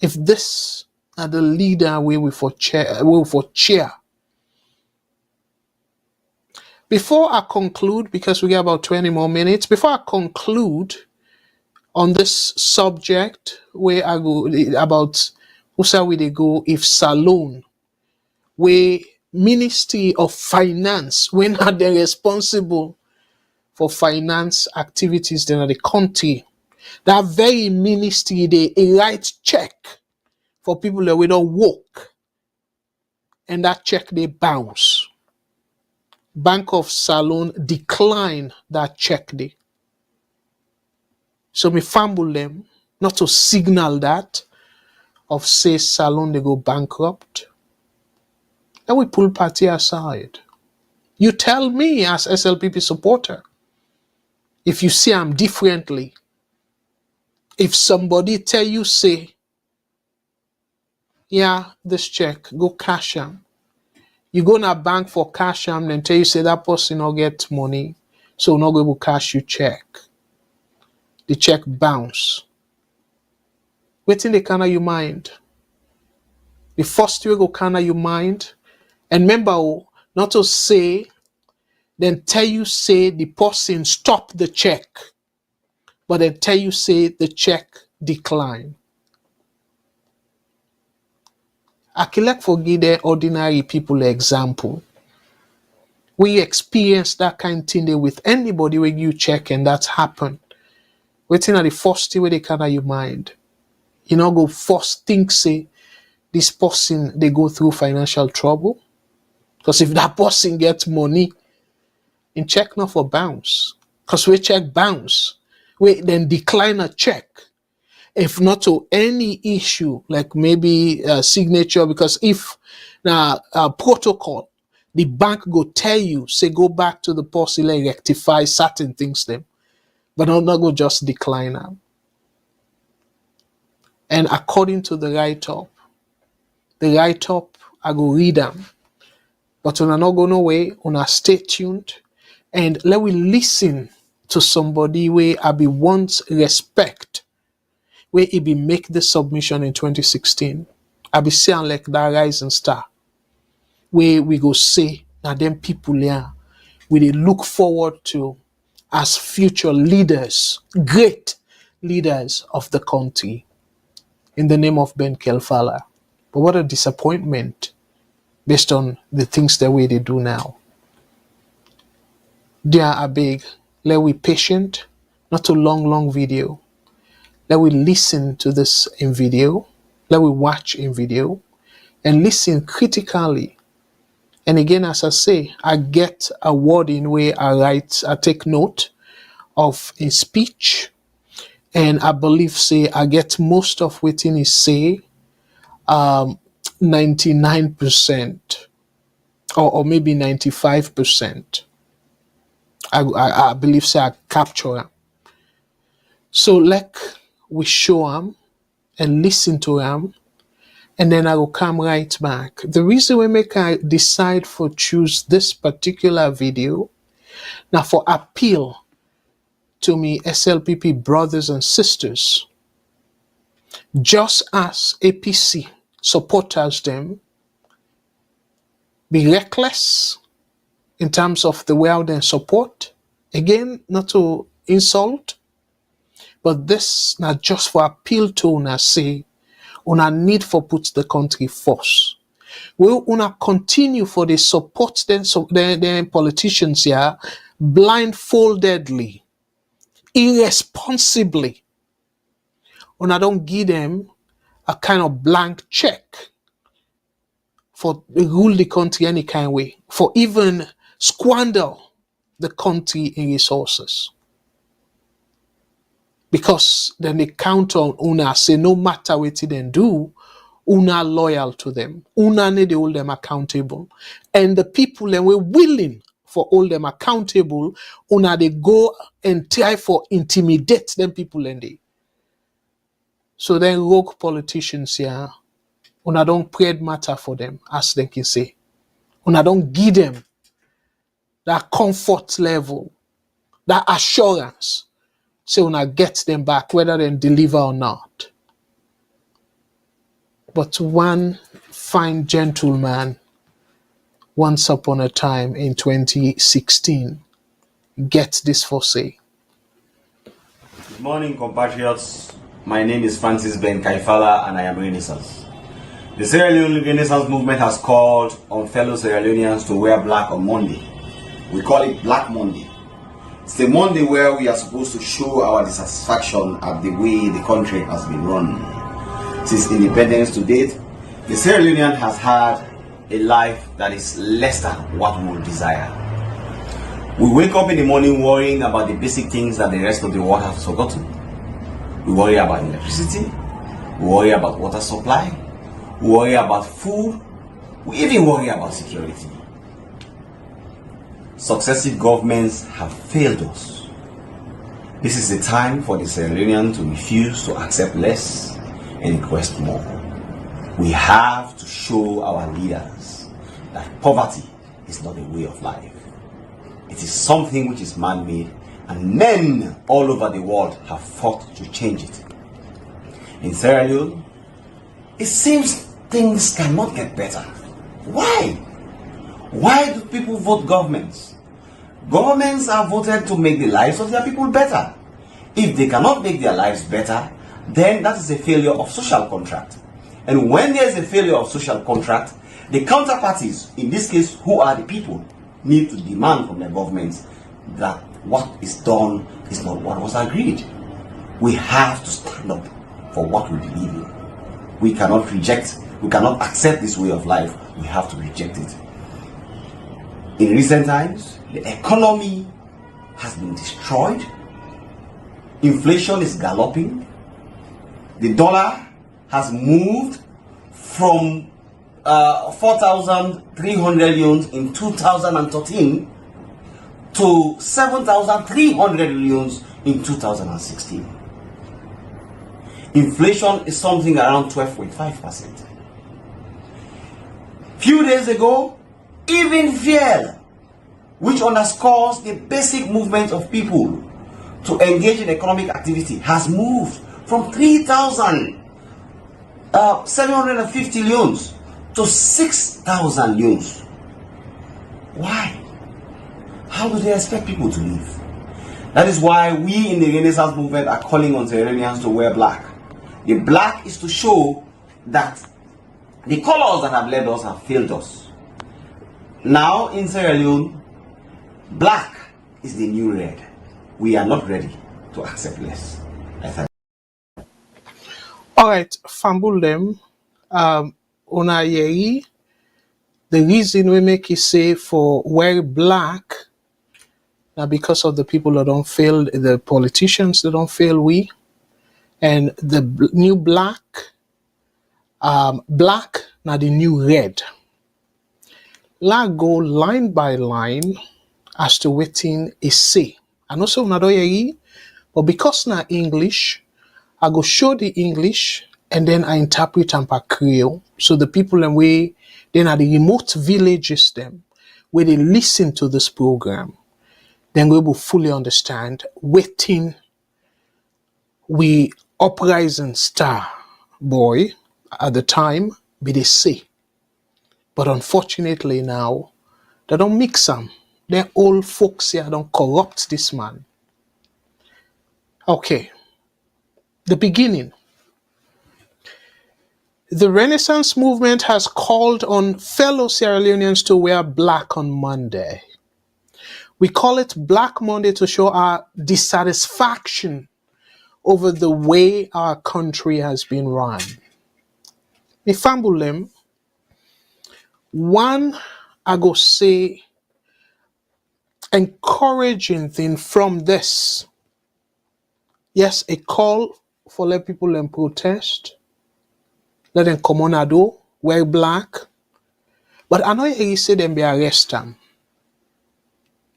if this are the leader we will for cheer. Before I conclude, because we got about 20 more minutes, before I conclude on this subject, where I go about who say we they go if Salone, where Ministry of Finance, when are they responsible for finance activities in the country, that very ministry they write check for people that will not work, and that check they bounce. Bank of Salone decline that check they. So me fumble them not to signal that of say Salone they go bankrupt. And we pull party aside. You tell me as SLPP supporter, if you see I'm differently, if somebody tell you say, yeah, this check, go cash them. You go to a bank for cash them, then tell you say that person not get money, so not go able to cash you check. The check bounce. Waiting the kind of your mind. The first way go kind of your mind. And remember, not to say, then tell you say the person stop the check, but then tell you say the check decline. I can like forgive the ordinary people example. We experience that kind of thing there with anybody when you check and that's happened. Waiting at the first thing where they kind of your mind. You know, go first think say, this person, they go through financial trouble? Because if that person gets money, in check not for bounce. Because we check bounce. We then decline a check. If not to any issue, like maybe a signature, because if now protocol, the bank go tell you, say go back to the person and rectify certain things them, but not go just decline them. And according to the write-up, I go read them. But una not go no way, una stay tuned, and let we listen to somebody where I be once respect, where he be make the submission in 2016. I be saying like that rising star, where we go say that them people here, we they look forward to as future leaders, great leaders of the country, in the name of Ben Kelfala. But what a disappointment based on the things that way they do now. They are big. Let we patient, not a long video. Let we listen to this in video. Let we watch in video and listen critically. And again, as I say, I get a word in way I take note of in speech. And I believe, say, I get most of what he say, 99% or maybe 95%. I believe, say, I capture him. So like we show him and listen to him, and then I will come right back. The reason we make I decide for choose this particular video, now for appeal to me SLPP brothers and sisters, just as APC supporters them, be reckless in terms of the way they support. Again, not to insult, but this not just for appeal to una say, una need for put the country first. Will una continue for the support then politicians here blindfoldedly, irresponsibly. Una don't give them a kind of blank check for rule the country any kind of way, for even squander the country in resources. Because then they count on una, say no matter what they do, una loyal to them. Una need to hold them accountable. And the people that were willing for hold them accountable, una they go and try for intimidate them people and they. So then rogue politicians here, una don't pray matter for them, as they can say. Una don't give them that comfort level, that assurance. So una get them back, whether they deliver or not. But one fine gentleman, once upon a time in 2016, gets this for say. Good morning, compatriots. My name is Francis Ben Kaifala, and I am Renaissance. The Sierra Leone Renaissance movement has called on fellow Sierra Leoneans to wear black on Monday. We call it Black Monday. It's the Monday where we are supposed to show our dissatisfaction at the way the country has been run. Since independence to date, the Sierra Leonean has had a life that is less than what we would desire. We wake up in the morning worrying about the basic things that the rest of the world has forgotten. We worry about electricity, we worry about water supply, we worry about food, we even worry about security. Successive governments have failed us. This is the time for the Sierra Leonean to refuse to accept less and request more. We have to show our leaders that poverty is not a way of life. It is something which is man-made, and men all over the world have fought to change it. In Sierra Leone, it seems things cannot get better. Why? Why do people vote governments? Governments are voted to make the lives of their people better. If they cannot make their lives better, then that is a failure of social contract. And when there is a failure of social contract, the counterparties, in this case, who are the people, need to demand from the governments that what is done is not what was agreed. We have to stand up for what we believe in. We cannot reject We cannot accept this way of life. We have to reject it. In recent times, the economy has been destroyed. Inflation is galloping. The dollar has moved from 4,300 leones in 2013 to 7,300 leones in 2016. Inflation is something around 12.5%. Few days ago, even fuel, which underscores the basic movement of people to engage in economic activity, has moved from 3,750 leones to 6,000 leones. Why? How do they expect people to live? That is why we in the Renaissance movement are calling on Sierra Leoneans to wear black. The black is to show that the colors that have led us have failed us. Now in Sierra Leone, black is the new red. We are not ready to accept less. All right, Fambulem, Una Yeri, the reason we make it say for wear black, now because of the people that don't fail, the politicians that don't fail we, and the new black, black now the new red. La go line by line as to waiting is say. And also una do yeri, but because na English, I go show the English and then I interpret and per Creole. So the people and we then at the remote villages them where they listen to this program, then we will fully understand waiting we uprising star boy at the time be they say. But unfortunately now they don't mix them. Their old folks here don't corrupt this man. Okay. The beginning. The Renaissance movement has called on fellow Sierra Leoneans to wear black on Monday. We call it Black Monday to show our dissatisfaction over the way our country has been run. Ifambulem, one, I go say, encouraging thing from this. Yes, a call for let people and protest. Let them come on a do, wear black. But I know you say them be arrested.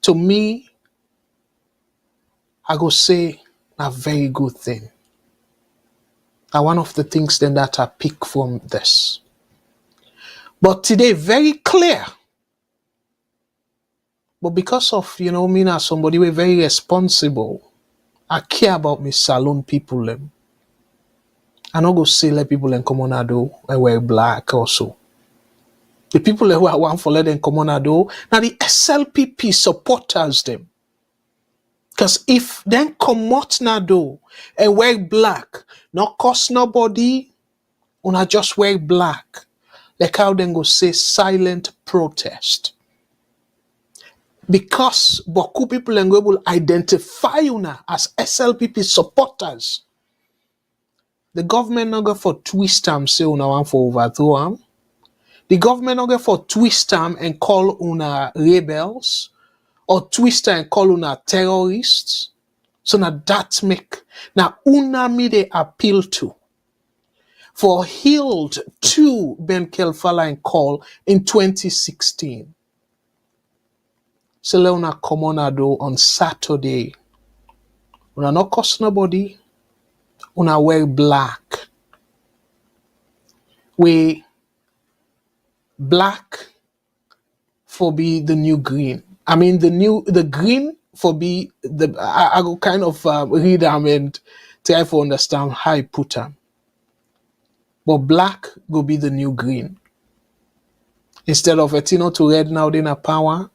To me, I go say a very good thing. Now one of the things then that I pick from this. But today, very clear. But because of, me as somebody we're very responsible, I care about me salon people them. I not go say let people in come on a do and wear black also. The people who I want for let them come on a do, now the SLPP supporters them. Because if then come out na do and wear black, not cost nobody, una just wear black. Like how then go say silent protest. Because beaucoup people will identify una as SLPP supporters. The government not go for twist am say una want for overthrow am. The government not go for twist am and call una rebels or twist am and call una terrorists. So now that make now una me they appeal to for healed to Ben Kelfala and call in 2016. So let una come on do on Saturday. Una not cost nobody. Una wear black. We black for be the new green. I mean the green for be the I go kind of read them and try to understand how I put them. But black go be the new green. Instead of Etino to red now then a power.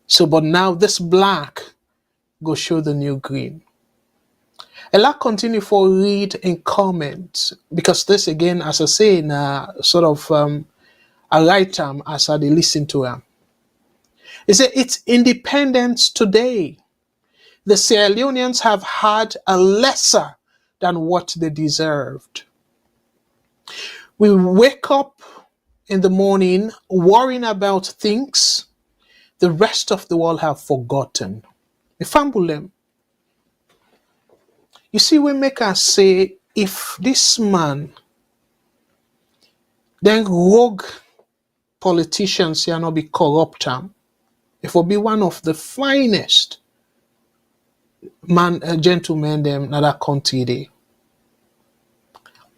So but now this black go show the new green. And I continue for read and comment because this again, as I say, sort of I write them as I listen to them. It said it's independence today. The Sierra Leoneans have had a lesser than what they deserved. We wake up in the morning worrying about things the rest of the world have forgotten. We fumble them. You see, we make us say, if this man, then rogue politicians here not be corrupt, if will be one of the finest gentlemen them in that country day.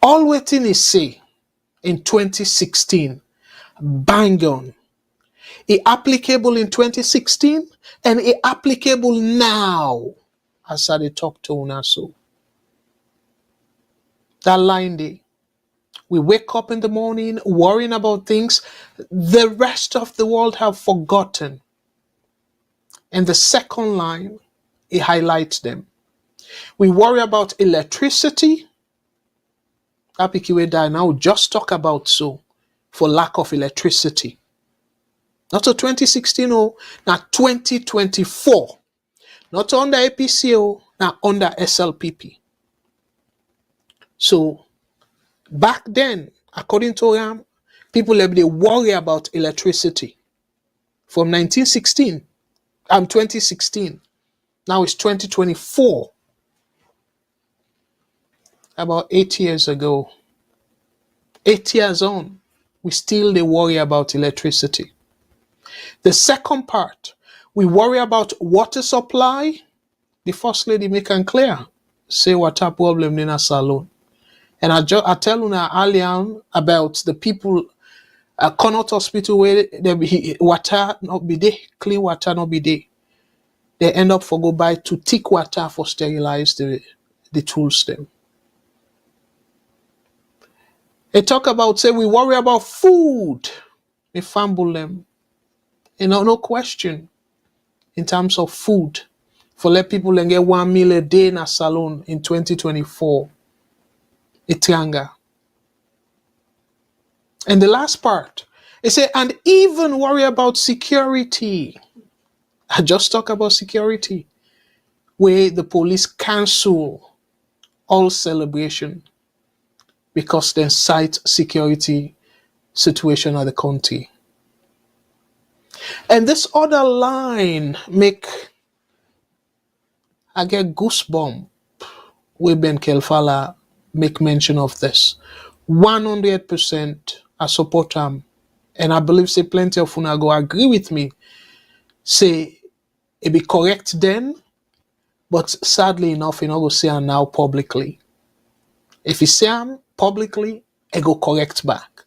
All waiting is say in 2016, bang on. It applicable in 2016 and it applicable now as I talk to una so. That line day. We wake up in the morning worrying about things the rest of the world have forgotten. And the second line, it highlights them. We worry about electricity. That picky die now just talk about so for lack of electricity. Not to 2016, now 2024. Not under APCO, now under SLPP. So back then, according to him, people they worry about electricity. From 2016. Now it's 2024. About 8 years ago. 8 years on, we still they worry about electricity. The second part, we worry about water supply. The first lady make it clear. Say water problem in a salon. And I tell you earlier about the people at Connaught Hospital where water not be there, clean water not be there. They end up for go buy to thick water for sterilize the tools them. They talk about, say, we worry about food. We fumble them. No question. In terms of food. For let people get 1 meal a day in a salon in 2024. Itianga. And the last part, they say, and even worry about security. I just talk about security. Where the police cancel all celebration because they cite security situation at the country. And this other line make I get goosebump where Ben Kelfala make mention of this. 100% I support him. And I believe say plenty of una go agree with me. Say it be correct then, but sadly enough, you know go say him now publicly. If you say him publicly, it go correct back.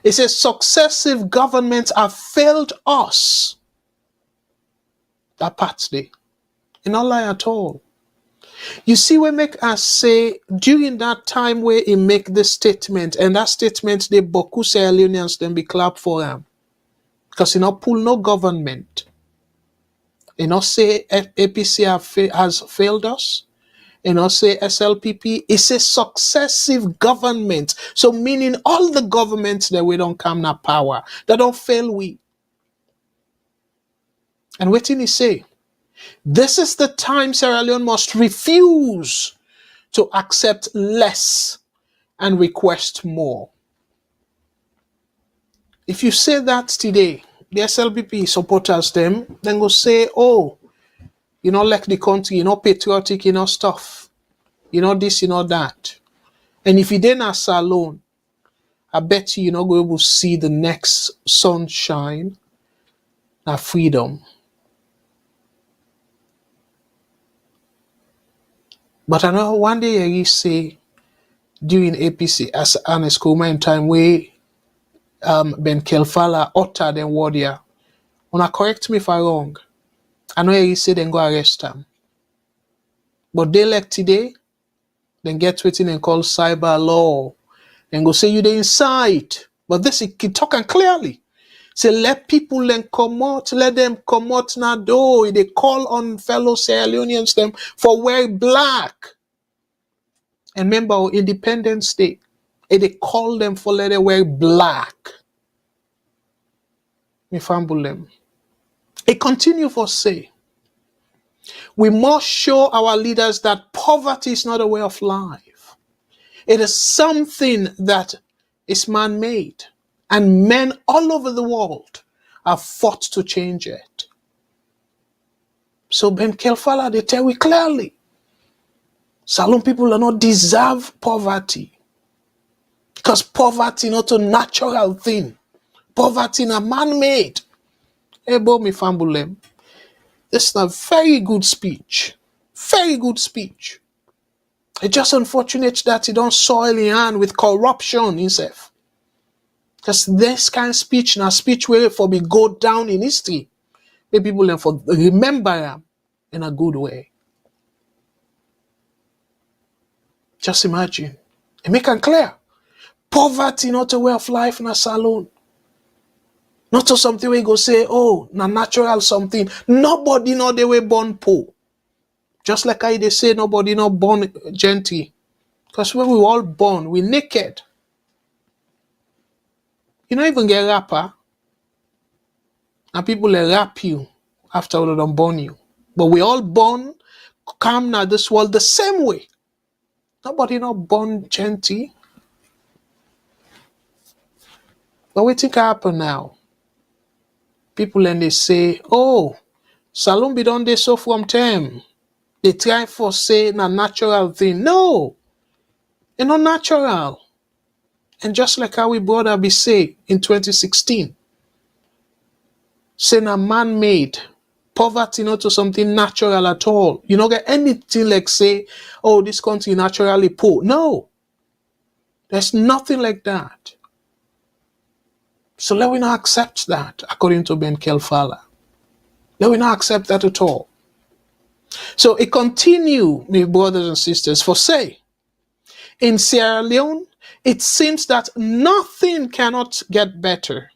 It says successive governments have failed us. That part's there. It's not lie at all. You see, we make us say during that time where he make this statement, and that statement they boku Sierra Leone'S then be clap for him. Because he not pull no government. He not say APC has failed us. He not say SLPP. It says successive government. So meaning all the governments that we don't come na power, that don't fail we. And what did he say? This is the time Sierra Leone must refuse to accept less and request more. If you say that today, the SLPP supporters them, then go say, oh, you know, like the country, you know, patriotic, you know, stuff. You know this, you know that. And if you didn't ask alone, I bet you're not going to see the next sunshine and freedom. But I know one day you say during APC as an schoolman time where Ben Kelfala uttered and warrior. Wanna correct me if I'm wrong. I know you say then go arrest him. But they like today, then get waiting and call cyber law. Then go say you the inside. But this he talking clearly. Say let people then come out, let them come out now door. They call on fellow Sierra Leone'S them for wear black. And remember Independence Day. They call them for let them wear black. Me fumble them. It continue for say. We must show our leaders that poverty is not a way of life. It is something that It's man-made. And men all over the world have fought to change it. So Ben Kelfala, they tell we clearly, Salone people do not deserve poverty. Because poverty not a natural thing. Poverty is a man-made. Ebo mi fambulem. This is a very good speech. Very good speech. It's just unfortunate that he don't soil his hand with corruption himself. Because this kind of speech, now speech will for be go down in history. Where people learn for remember him in a good way. Just imagine. And make it clear. Poverty not a way of life in a salon. Not to something where you go say, oh, na natural something. Nobody know they were born poor. Just like I they say nobody not born gentle. Because when we all born, we naked. You don't even get rapper. And people will rap you after they done born you. But we all born, come now this world the same way. Nobody not born gentle. But what think happen now? People and they say, oh, Salon be done they so from them. They try for say na natural thing. No, it's not natural. And just like how we brother be say in 2016, say na man-made. Poverty not to something natural at all. You don't get anything like say, oh, this country naturally poor. No, there's nothing like that. So let we not accept that, according to Ben Kelfala. Let we not accept that at all. So it continue, my brothers and sisters, for say, in Sierra Leone, it seems that nothing cannot get better.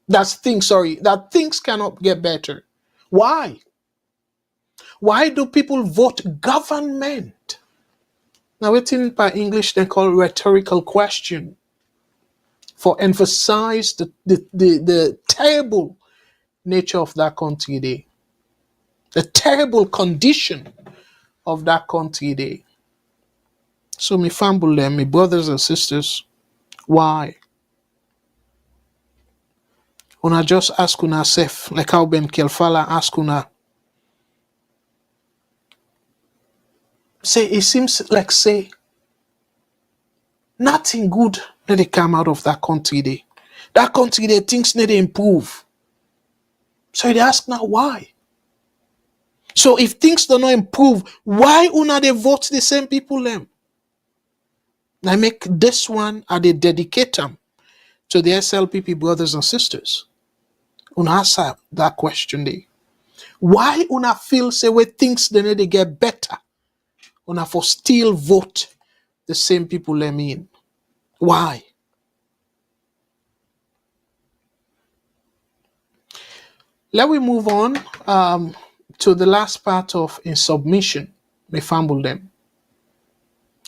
That things cannot get better. Why? Why do people vote government? Now, within by English, they call rhetorical question for emphasize the terrible nature of that country there. The terrible condition of that country there. So, me family, me brothers and sisters, why? Una just ask una self, like how Ben Kelfala ask una. Say, it seems like, say, nothing good that they come out of that country there. That country there, things need to improve. So they ask now, why? So if things do not improve, why una they vote the same people them? I make this one, and they dedicate them to the SLPP brothers and sisters. Una answer that question there. Why una feel say when things they need to get better, una for still vote the same people them in? Why? Let we move on to the last part of in submission. Me fumble them.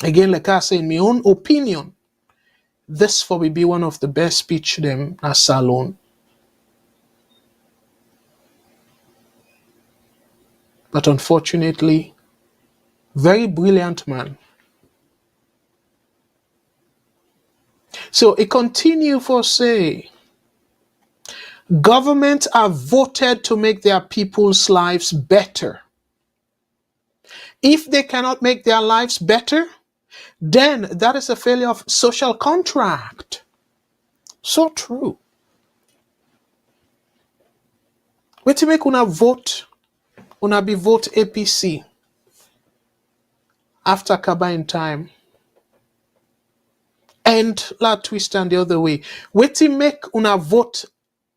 Again, like I say, in my own opinion, this for me be one of the best speech them as Salon. But unfortunately, very brilliant man. So it continue for say, governments are voted to make their people's lives better. If they cannot make their lives better, then that is a failure of social contract. So true. Wait to make una vote, una be vote APC after Kabine time. And la twist and the other way. Wait to make una vote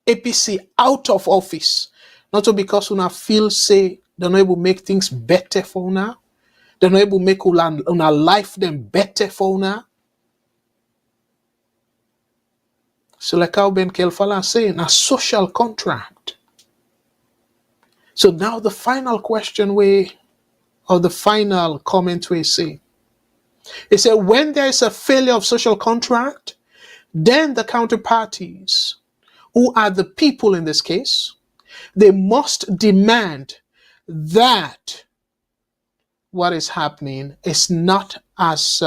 APC out of office. Not because una feel say they're not able to make things better for una. They're not able to make una life them better for una. So like how Ben Kelfala saying, a social contract. So now the final question or the final comment we say, it said when there is a failure of social contract, then the counterparties, who are the people in this case, they must demand that what is happening is not as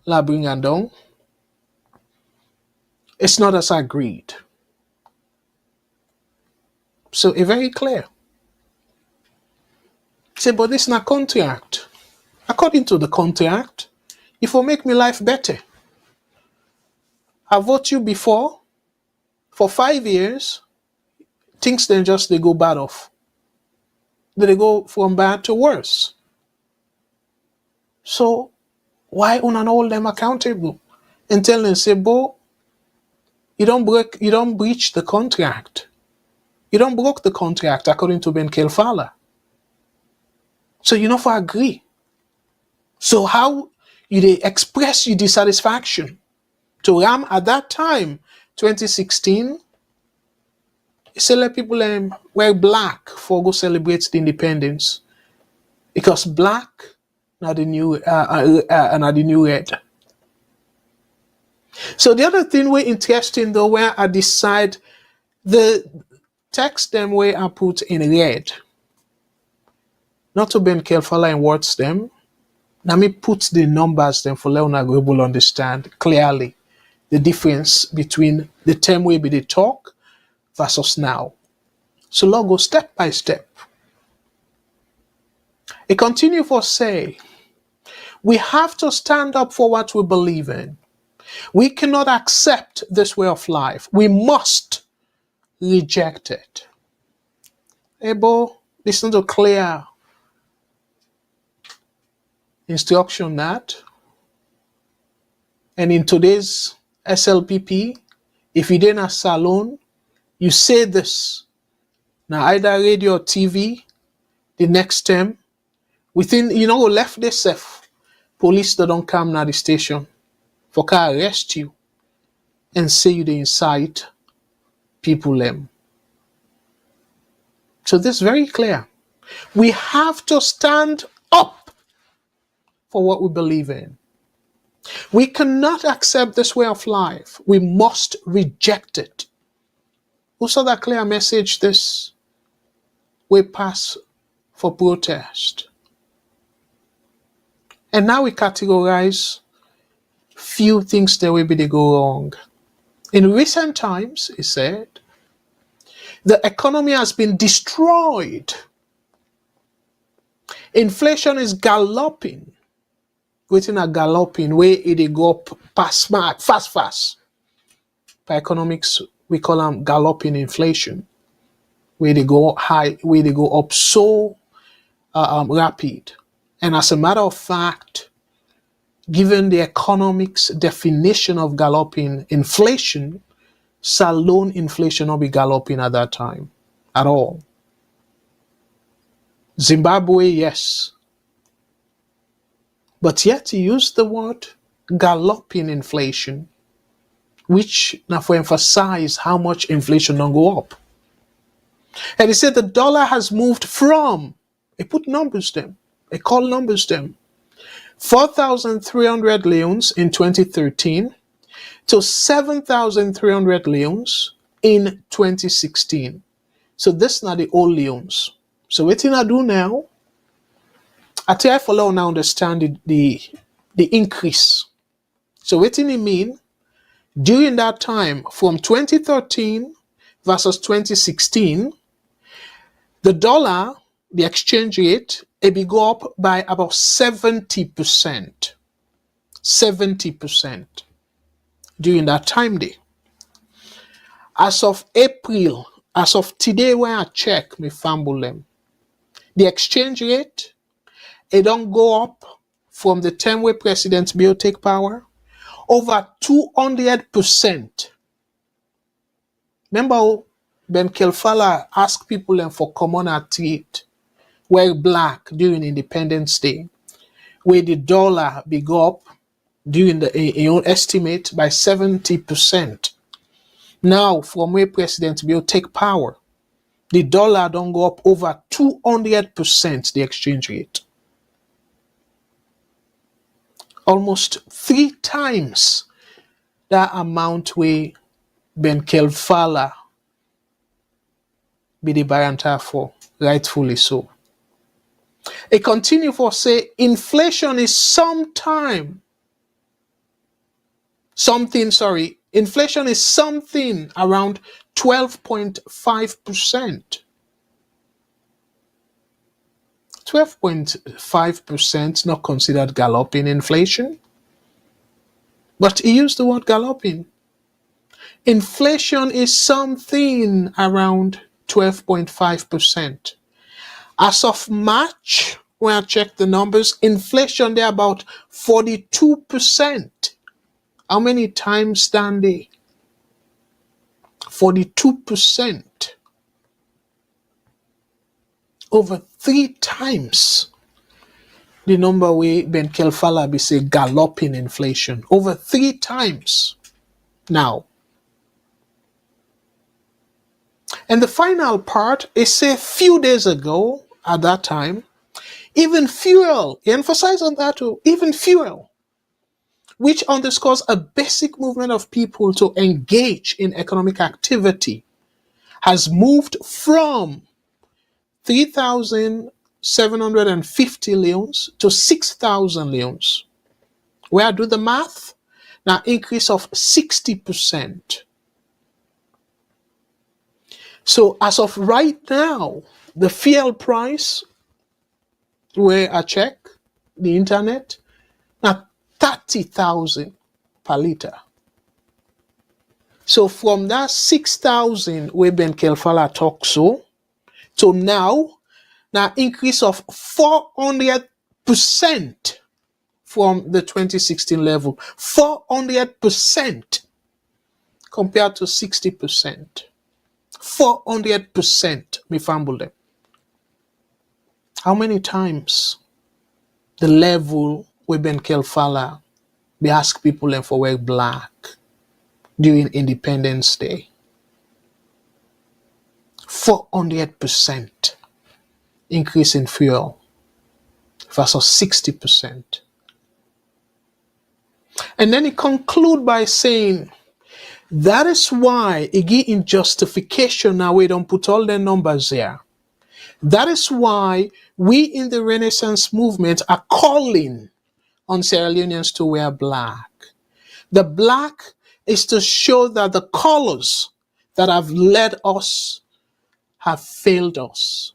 la bring her down. It's not as agreed. So it's very clear. Say, but this is not contract. According to the contract, if you make me life better, I vote you before for 5 years, things then just they go bad off. They go from bad to worse. So why una hold them accountable and tell them, say, bo, you don't breach the contract. You don't broke the contract according to Ben Kelfala. So you know for agree. So how you they express your dissatisfaction to Ram at that time, 2016, he said let people wear black for go celebrate the independence. Because black not the new not the new red. So the other thing we're interesting though, where I decide the text them where I put in red. Not to be careful and words them. Now me put the numbers them for Leona Global understand clearly the difference between the time we be the talk versus now. So Lord go step by step. It continue for say, we have to stand up for what we believe in. We cannot accept this way of life. We must reject it. Able, listen to clear instruction that. And in today's SLPP, if you didn't a salon, you say this. Now either radio or TV, the next term, within, left this safe. Police that don't come now the station for can arrest you and say you they incite people them. So this is very clear. We have to stand up for what we believe in. We cannot accept this way of life. We must reject it. Who saw that clear message this way pass for protest? And now we categorize few things that will be they go wrong. In recent times, he said, the economy has been destroyed. Inflation is galloping. Waiting a galloping where it go up fast. By economics, we call them galloping inflation. Where they go high, where they go up so rapid. And as a matter of fact, given the economics definition of galloping inflation, Salone inflation will be galloping at that time at all. Zimbabwe, yes. But yet he used the word galloping inflation, which now for emphasize how much inflation don't go up. And he said the dollar has moved from, he put numbers them, he called numbers them, 4,300 leones in 2013 to 7,300 leones in 2016. So this is not the old leones. So what I do now, I tell you for now understand the increase. So what do you mean? During that time, from 2013 versus 2016, the dollar, the exchange rate, it will go up by about 70%. 70% during that time day. As of April, as of today when I check my fumble them, the exchange rate, it don't go up from the time where President Bill take power, over 200%. Remember Ben Kelfala asked people them for common athlete, wear black during Independence Day, where the dollar be go up during the own estimate by 70%. Now, from where President Bill take power, the dollar don't go up over 200%, the exchange rate. Almost 3 times that amount where Ben Kelfala be the baranta for, rightfully so. It continue for say, inflation is sometime inflation is something around 12.5%. 12.5% not considered galloping inflation, but he used the word galloping. Inflation is something around 12.5%. As of March, when I checked the numbers, inflation there about 42%. How many times stand they? 42%. Over 3 times the number we Ben Kelfala be say galloping inflation. Over 3 times now. And the final part is a few days ago, at that time, even fuel, he emphasized on that too, even fuel, which underscores a basic movement of people to engage in economic activity, has moved from 3,750 leones to 6,000 leones. Where I do the math, now increase of 60%. So as of right now, the fuel price, where I check the internet, now 30,000 per liter. So from that 6,000 where Ben Kelfala talks so, to now increase of 400% from the 2016 level. 400% compared to 60%. 400%, me fumble them. How many times the level where Ben Kelfala we ask people them for wear black during Independence Day? 400% increase in fuel versus 60%. And then he conclude by saying, that is why, again in justification now, we don't put all the numbers there. That is why we in the Renaissance movement are calling on Sierra Leoneans to wear black. The black is to show that the colors that have led us have failed us.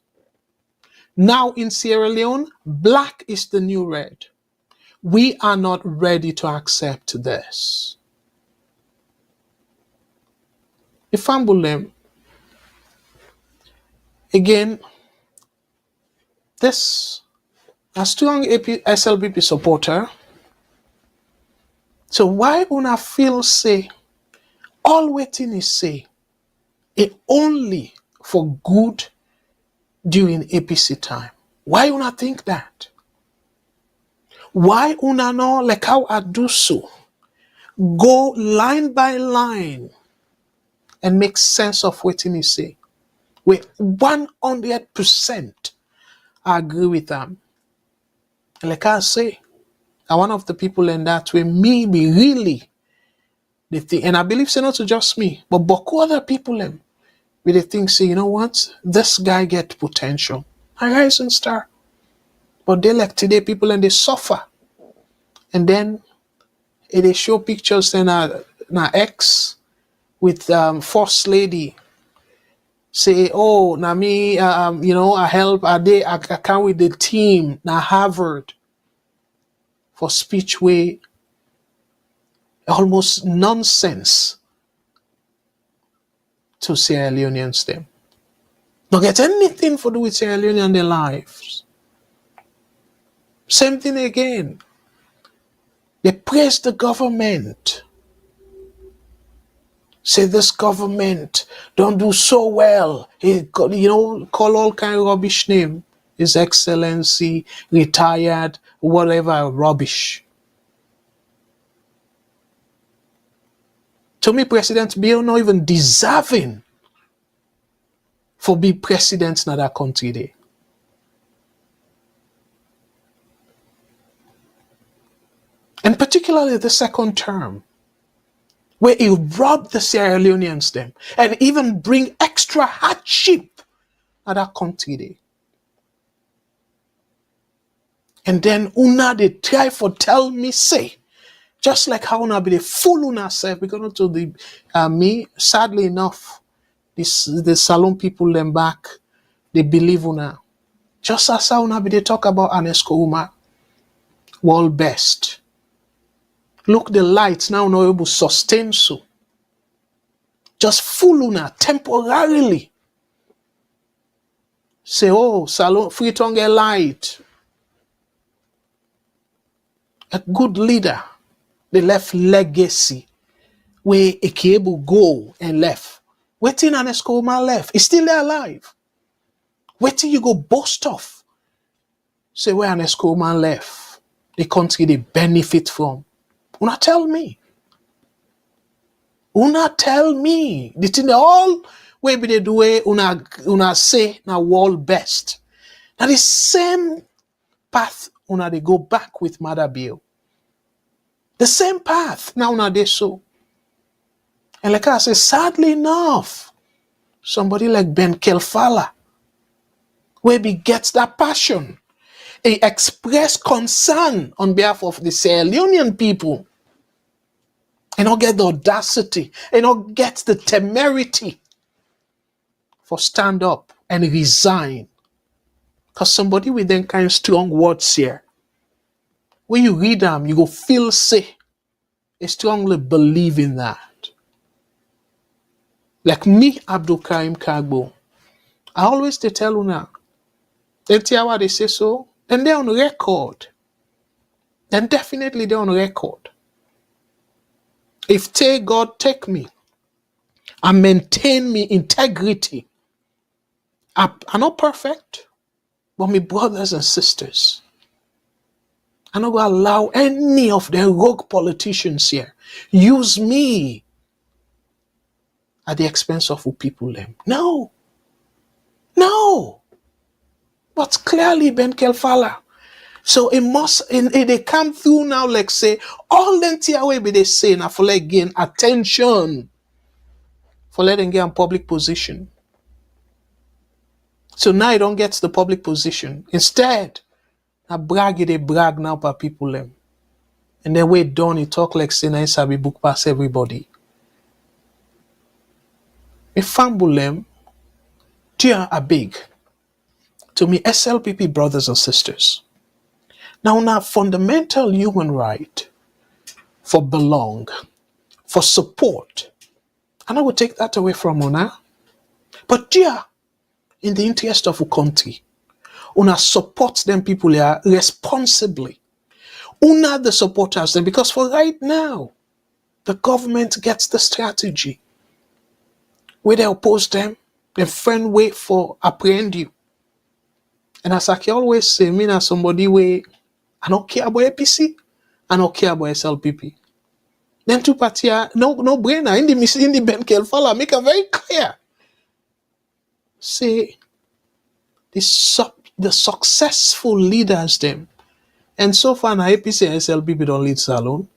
Now in Sierra Leone, black is the new red. We are not ready to accept this. If I'm them, again, this, a strong SLBP supporter, so why una feel say, all waiting is say, it only for good during APC time? Why una think that? Why una know, like how I do so, go line by line and make sense of what he say? With 100% I agree with them. Like I say, I'm one of the people in that way, maybe really the thing, and I believe it's not just me, but Boku other people with the thing say, you know what, this guy get potential, a rising star. But they like today people and they suffer. And then they show pictures in a ex with first lady say, oh, na me, I help, I come with the team, na Harvard, for speech way, almost nonsense to Sierra Leoneans them. Don't get anything for do with Sierra Leone and their lives. Same thing again. They praise the government. Say this government don't do so well. Call all kind of rubbish name. His Excellency, retired, whatever rubbish. To me, President Bill not even deserving for be president in that country there. And particularly the second term, where he robbed the Sierra Leoneans them and even bring extra hardship at that country there. And then una they try for tell me say Just like how una be the fool on ourselves, because not to the me, sadly enough, the salon people them back, they believe una. Just as how una be they talk about Anesco Uma, world best. Look, the lights now not able to sustain so. Just fool una temporarily. Say, oh, salon free tongue light. A good leader, they left legacy where a cable go and left. Waiting Anesco Uma left. He's still there alive. Waiting you go boast off. Say where Anesco Uma left. The country they benefit from. Una tell me. Una tell me. The thing they all way be they do it, una say na world best. Now the same path una they go back with Mother Bill. The same path now una they so. And like I say, sadly enough, somebody like Ben Kelfala, where he gets that passion. He express concern on behalf of the Sierra Leonean people. And not get the audacity, and not get the temerity for stand up and resign. Because somebody with them kind of strong words here, when you read them, you go feel say, I strongly believe in that. Like me, Abdul Karim Kagbo, I always they tell you now, they tell what they say so, then they're on record. Then definitely they're on record. If take God take me and maintain me integrity, I'm not perfect, but my brothers and sisters, I'm not going to allow any of the rogue politicians here use me at the expense of who people them. No. But clearly Ben Kelfala. So it must, they come through now, like say, all them away be they say now for like gain attention, for letting get in public position. So now you don't get the public position. Instead, I they brag now by people them. And then we done, he talk like say nice sabi book pass everybody. Me fumble them, dear are big. To me, SLPP brothers and sisters. Now fundamental human right for belong, for support. And I will take that away from una. But dear, in the interest of a country, una support them people here responsibly. Una the supporters them, because for right now, the government gets the strategy. Where they oppose them, they find way for apprehend you. And as I can always say, me as somebody where I don't care about APC, I don't care about SLPP. Them two parties are no brainer. In the Ben Kelfala, make it very clear. Say the successful leaders them. And so far now APC and SLPP don't lead salon.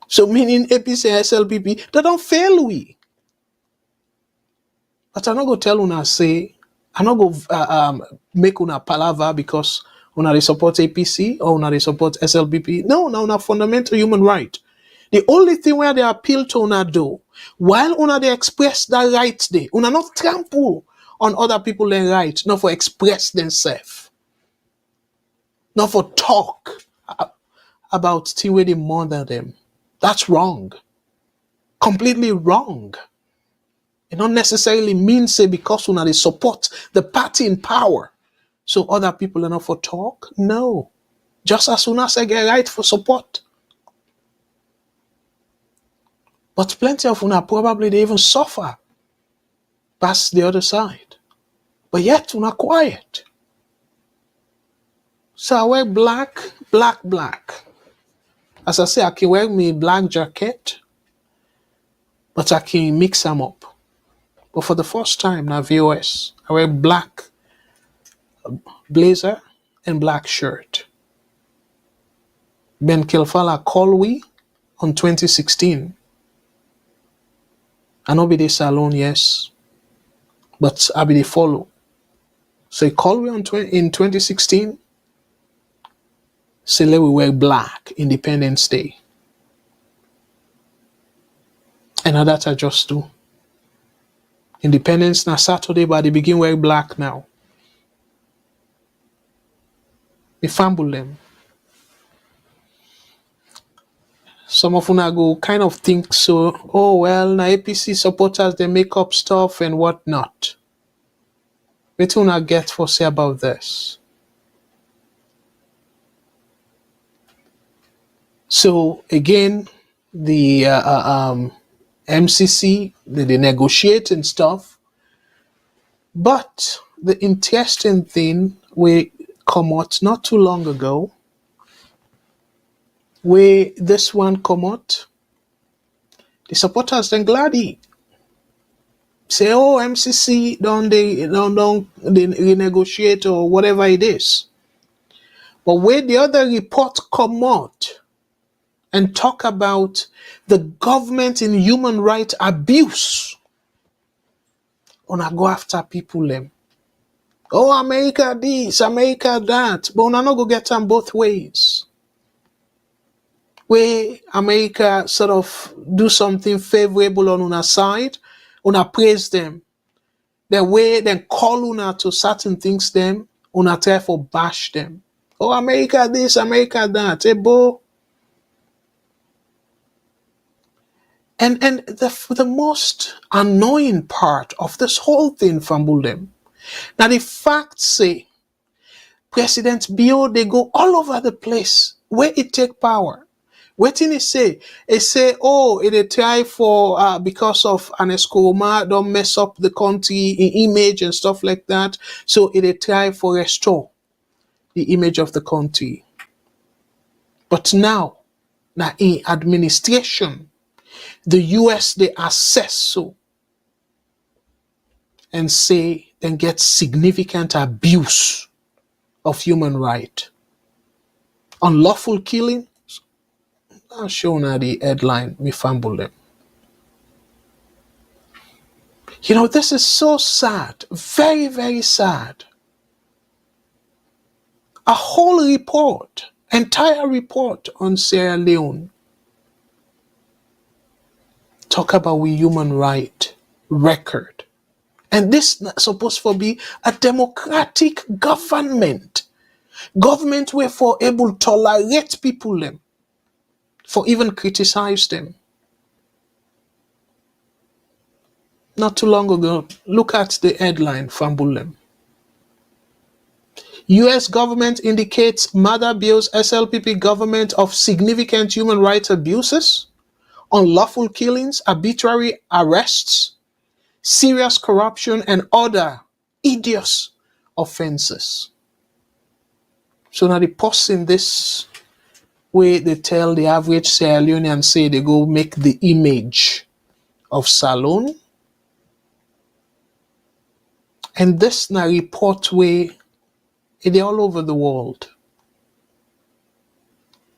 So meaning APC and SLPP, they don't fail we. But I'm not going to tell una say, I'm not going to make una palaver because una they support APC or una they support SLPP. No, una fundamental human right. The only thing where they appeal to una do, while una they express that right day, una not trample on other people their right, not for express themselves, not for talk about things where they murder them. That's wrong. Completely wrong. It don't necessarily mean say because una they support the party in power, so other people are not for talk. No. Just as una say get right for support. But plenty of una probably they even suffer past the other side. But yet una quiet. So I wear black. As I say, I can wear me black jacket, but I can mix them up. But for the first time now VOS, I wear black blazer and black shirt. Ben Kelfala called we on 2016. I know be this alone, yes, but I be the follow. So he called me in 2016. Say let we wear black Independence Day. And that I just do. Independence now Saturday, but they begin wearing black now. They fumble them. Some of them go kind of think so, oh well, now APC supporters, they make up stuff and whatnot. What do you get for say about this? So again, the MCC, they negotiate and stuff. But the interesting thing we come out not too long ago, where this one come out, the supporters then gladly say, oh, MCC don't renegotiate or whatever it is. But where the other report come out and talk about the government in human rights abuse, una go after people them. Oh, America this, America that, but una no go get them both ways. Where America sort of do something favorable on una side, una praise them. The way then call una to certain things them, una try for bash them. Oh, America this, America that, bo. And the most annoying part of this whole thing from them, now the fact say, President Bio, they go all over the place where it take power. What did he say? He say, oh, it try for, because of an Escoroma, don't mess up the country in image and stuff like that. So it try for restore the image of the country. But now in administration, the US, they assess so and say, and get significant abuse of human right. Unlawful killing, I'll show now the headline, we fumble them. You know, this is so sad, very, very sad. A whole report, entire report on Sierra Leone, talk about we human right record. And this is supposed to be a democratic government. Government where for able to tolerate people them, for even criticize them. Not too long ago, look at the headline, fumble them. US government indicates Mother Bill's SLPP government of significant human rights abuses, unlawful killings, arbitrary arrests, serious corruption, and other hideous offenses. So now the person this way they tell the average Sierra Leonean say they go make the image of Salon. And this now report way it is all over the world.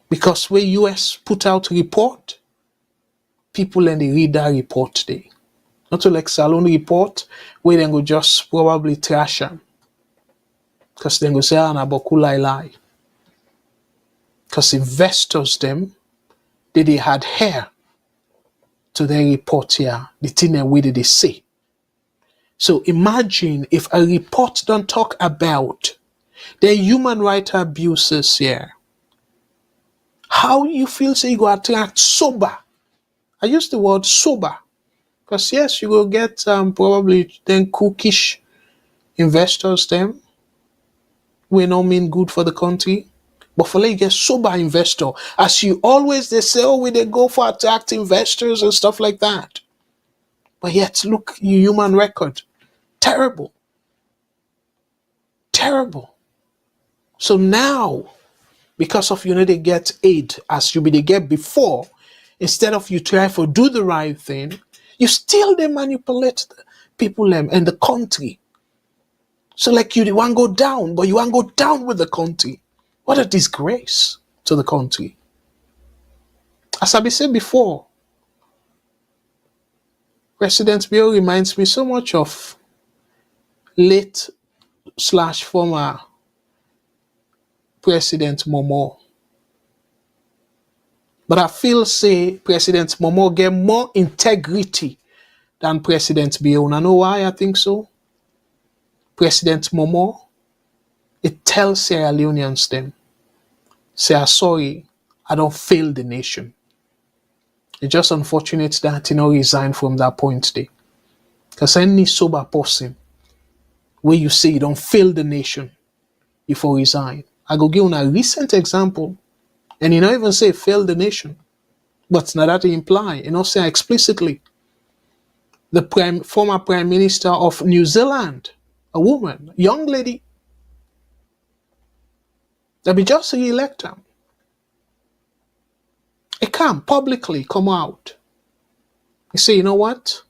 Because when US put out report, people and they read that report there. Not to like Salon report, where they go just probably trash them. Because they go say, na boku lie. Because investors them, they adhere to their report here, the thing and way they say. So imagine if a report don't talk about the human rights abuses here. How you feel say you go attract sober? I use the word sober. Because yes, you will get probably then cookish investors them. We not mean good for the country. But for like get sober investor, as you always they say, oh, we they go for attract investors and stuff like that. But yet, look, your human record. Terrible. Terrible. So now, because of they get aid as you be they get before, instead of you try to do the right thing, you still they manipulate the people and the country. So like you want to go down, but you want to go down with the country. What a disgrace to the country. As I said before, President Bill reminds me so much of late/former President Momo. But I feel say President Momo get more integrity than President Bio. And I know why I think so. President Momo, it tells Sierra Leoneans them, say, sorry, I don't fail the nation. It's just unfortunate that resign from that point there. Because any sober person, where you say you don't fail the nation, if you resign. I go give you a recent example, and not even say fail the nation. But not that imply, say explicitly. The former Prime Minister of New Zealand, a woman, young lady, that be just re-elected. It can publicly come out. You say, you know what?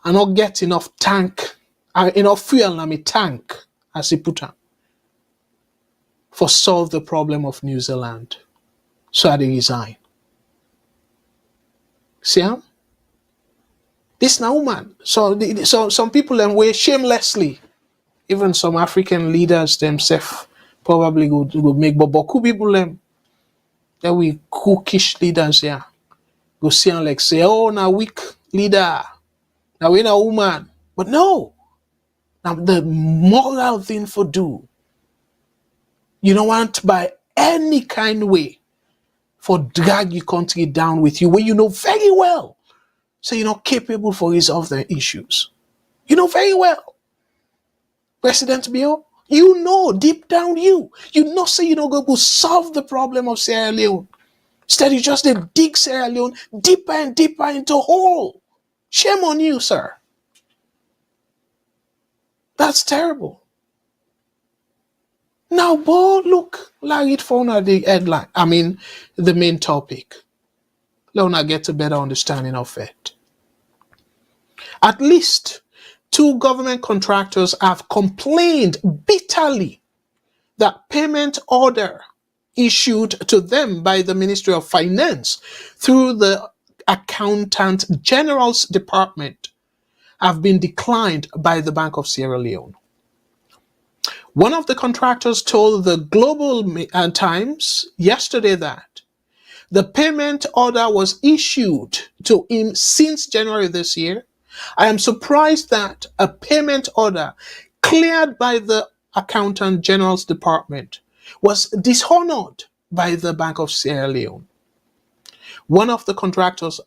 I not get enough fuel in my tank, as he put on, for solve the problem of New Zealand. So I resign. See how? This now woman. So some people them way shamelessly, even some African leaders themselves probably would make, but Boku people them that we cookish leaders here go see and like say, oh, now weak leader, now we a woman. But no, now the moral thing for do, you don't want by any kind way for drag your country down with you when you know very well, so you're not capable for resolve the issues. You know very well, President Bio, you know deep down you know say you don't go to solve the problem of Sierra Leone. Instead, you just dig Sierra Leone deeper and deeper into a hole. Shame on you, sir. That's terrible. Now, boy, look, like it for the headline. I mean, the main topic. Let us get a better understanding of it. At least 2 government contractors have complained bitterly that payment order issued to them by the Ministry of Finance through the Accountant General's Department have been declined by the Bank of Sierra Leone. One of the contractors told the Global Times yesterday that the payment order was issued to him since January this year. I am surprised that a payment order cleared by the Accountant General's Department was dishonored by the Bank of Sierra Leone. One of the contractors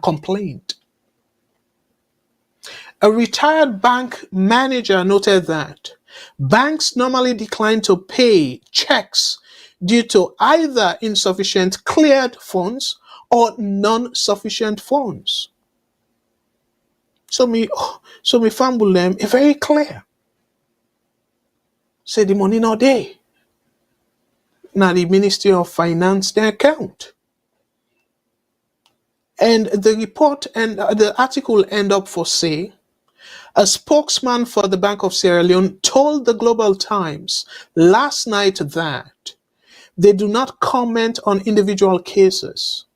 complained. A retired bank manager noted that banks normally decline to pay checks due to either insufficient cleared funds or non-sufficient funds. So me fumble them, it's very clear. Say the money not there. Now the Ministry of Finance, their account. And the report and the article end up for say, a spokesman for the Bank of Sierra Leone told the Global Times last night that they do not comment on individual cases.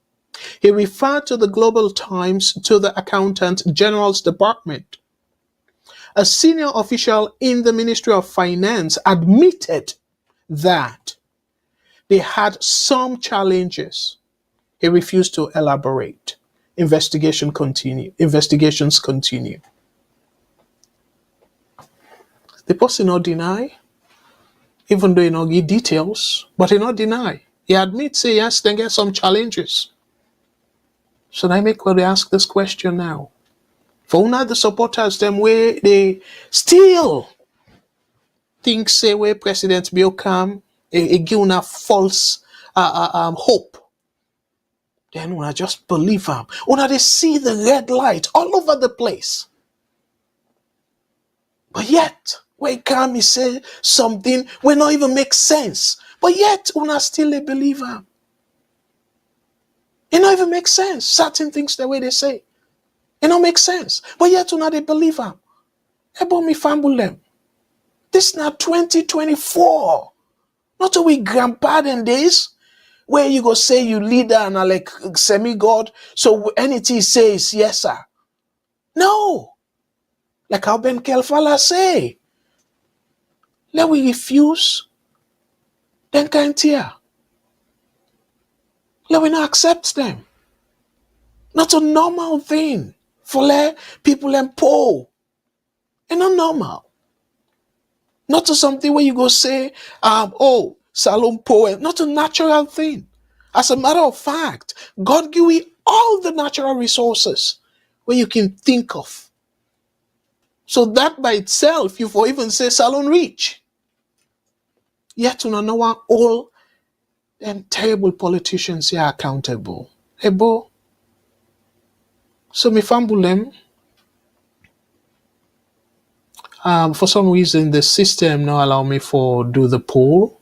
He referred to the Global Times to the Accountant General's Department. A senior official in the Ministry of Finance admitted that they had some challenges. He refused to elaborate. Investigations continue. The person not deny, even though he not give details, but he not deny. He admits, say yes, they get some challenges. So I make they ask this question now. For one of the supporters, them where they still think say where President Bill come, give una false hope. Then when I just believe him, when they see the red light all over the place. But yet, when he come, he say something will not even make sense. But yet, when I still believe him. It not even make sense. Certain things the way they say. It don't make sense. But yet, when they believe him. About me fumble them. This is not 2024. Not a we grandparent days. Where you go say you leader and like semi-God. So anything he says, yes, sir. No. Like how Ben Kelfala say. Let we refuse. Then can't hear. Let we not accept them. Not a normal thing for let people and poor. It's not normal. Not to something where you go say, oh, Salon poor. Not a natural thing. As a matter of fact, God give you all the natural resources where you can think of. So that by itself, you for even say Salon rich. Yet to know one all them terrible politicians here accountable. Ebo. So me fumble them. For some reason the system not allow me for do the poll.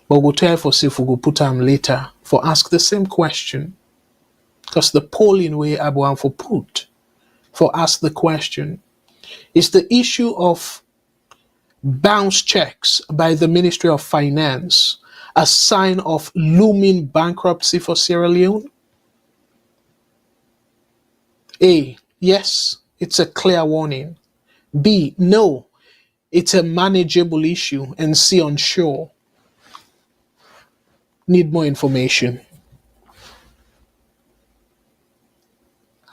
But we'll try for see if we go put them later for ask the same question. Because the polling way I want for put for ask the question is the issue of bounce checks by the Ministry of Finance a sign of looming bankruptcy for Sierra Leone? A, yes, it's a clear warning. B, no, it's a manageable issue. And C, unsure. Need more information.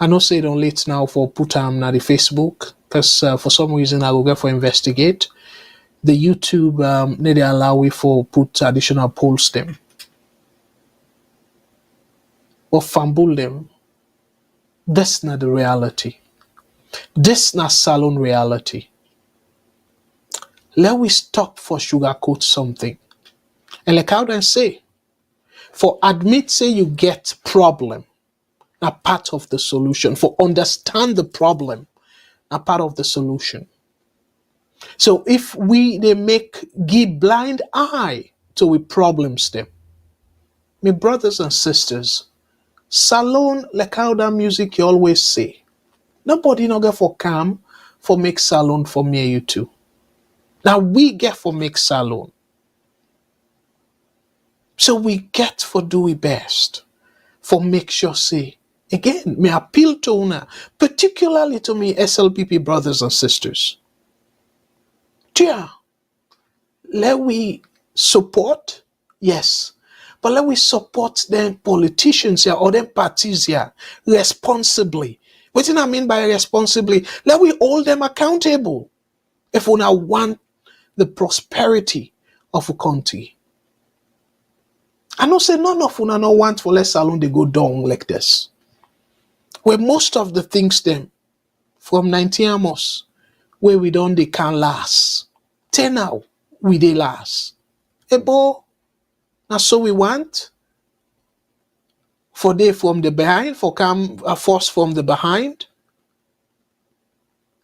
I know say it on late now for put na the Facebook because for some reason I will go for investigate. The YouTube need to allow we for put additional polls them or fumble them. That's not the reality. This not Salon reality. Let we stop for sugarcoat something. And like how then say, for admit say you get problem, a part of the solution. For understand the problem, a part of the solution. So if they give blind eye to we problems them, my brothers and sisters, Salon like how that music you always say. Nobody no get for come for make Salon for me and you too. Now we get for make Salon. So we get for do we best. For make sure say, again, may appeal to una, particularly to me SLPP brothers and sisters. Yeah, let we support, yes, but let we support them politicians here or them parties here responsibly. What do I mean by responsibly? Let we hold them accountable if we now want the prosperity of a country. I know say none of una no want for let Salon they go down like this. Where most of the things them from 19 Amos, where we don't they can last. Till now, we they last. Ebo, now so we want for they from the behind, for come a force from the behind.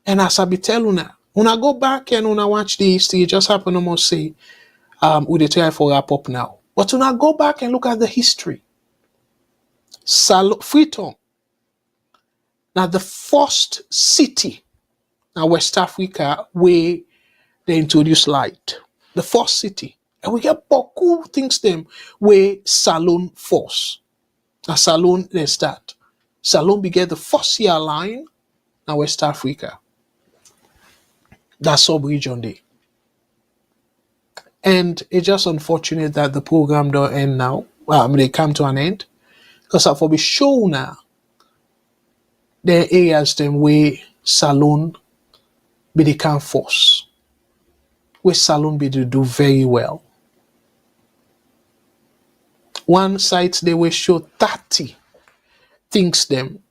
And as I be tell una go back and una watch the history, it just happen almost say, we they try for wrap up now. But una go back and look at the history. Freetown. Now the first city in West Africa where they introduce light. The first city. And we get cool things them where Salon force. Now Salon they start. Salon began the first year line in West Africa. That's sub-region day. And it's just unfortunate that the program don't end now. They come to an end. Because I for be show now there are areas them where Salon be they can force. Where Salon be to do very well. One site they will show 30 things them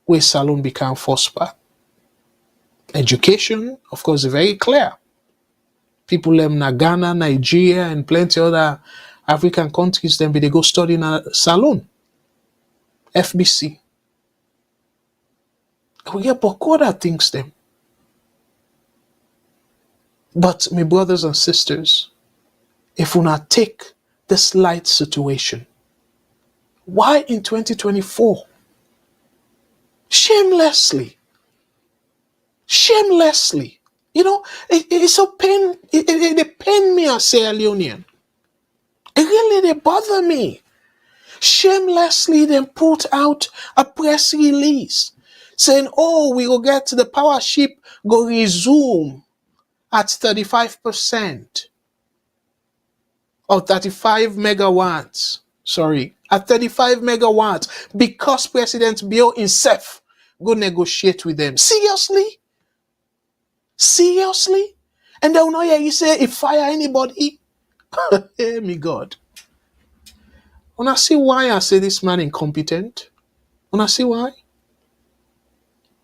where Salon become prosper. Education, of course, is very clear. People them na Ghana, Nigeria, and plenty other African countries then be they go study in a Salon. FBC. We get other things them. But my brothers and sisters, if we not take this light situation, why in 2024? Shamelessly, you know, it's so pain. It pain me as Sierra Leonean. It really they bother me. Shamelessly, then put out a press release saying, "Oh, we will get the power ship go resume at 35% or 35 megawatts." Sorry, at 35 megawatts because President Bill himself go negotiate with them. Seriously? Seriously? And then now you say if fire anybody? Hey me God. When I see why I say this man incompetent, when I see why,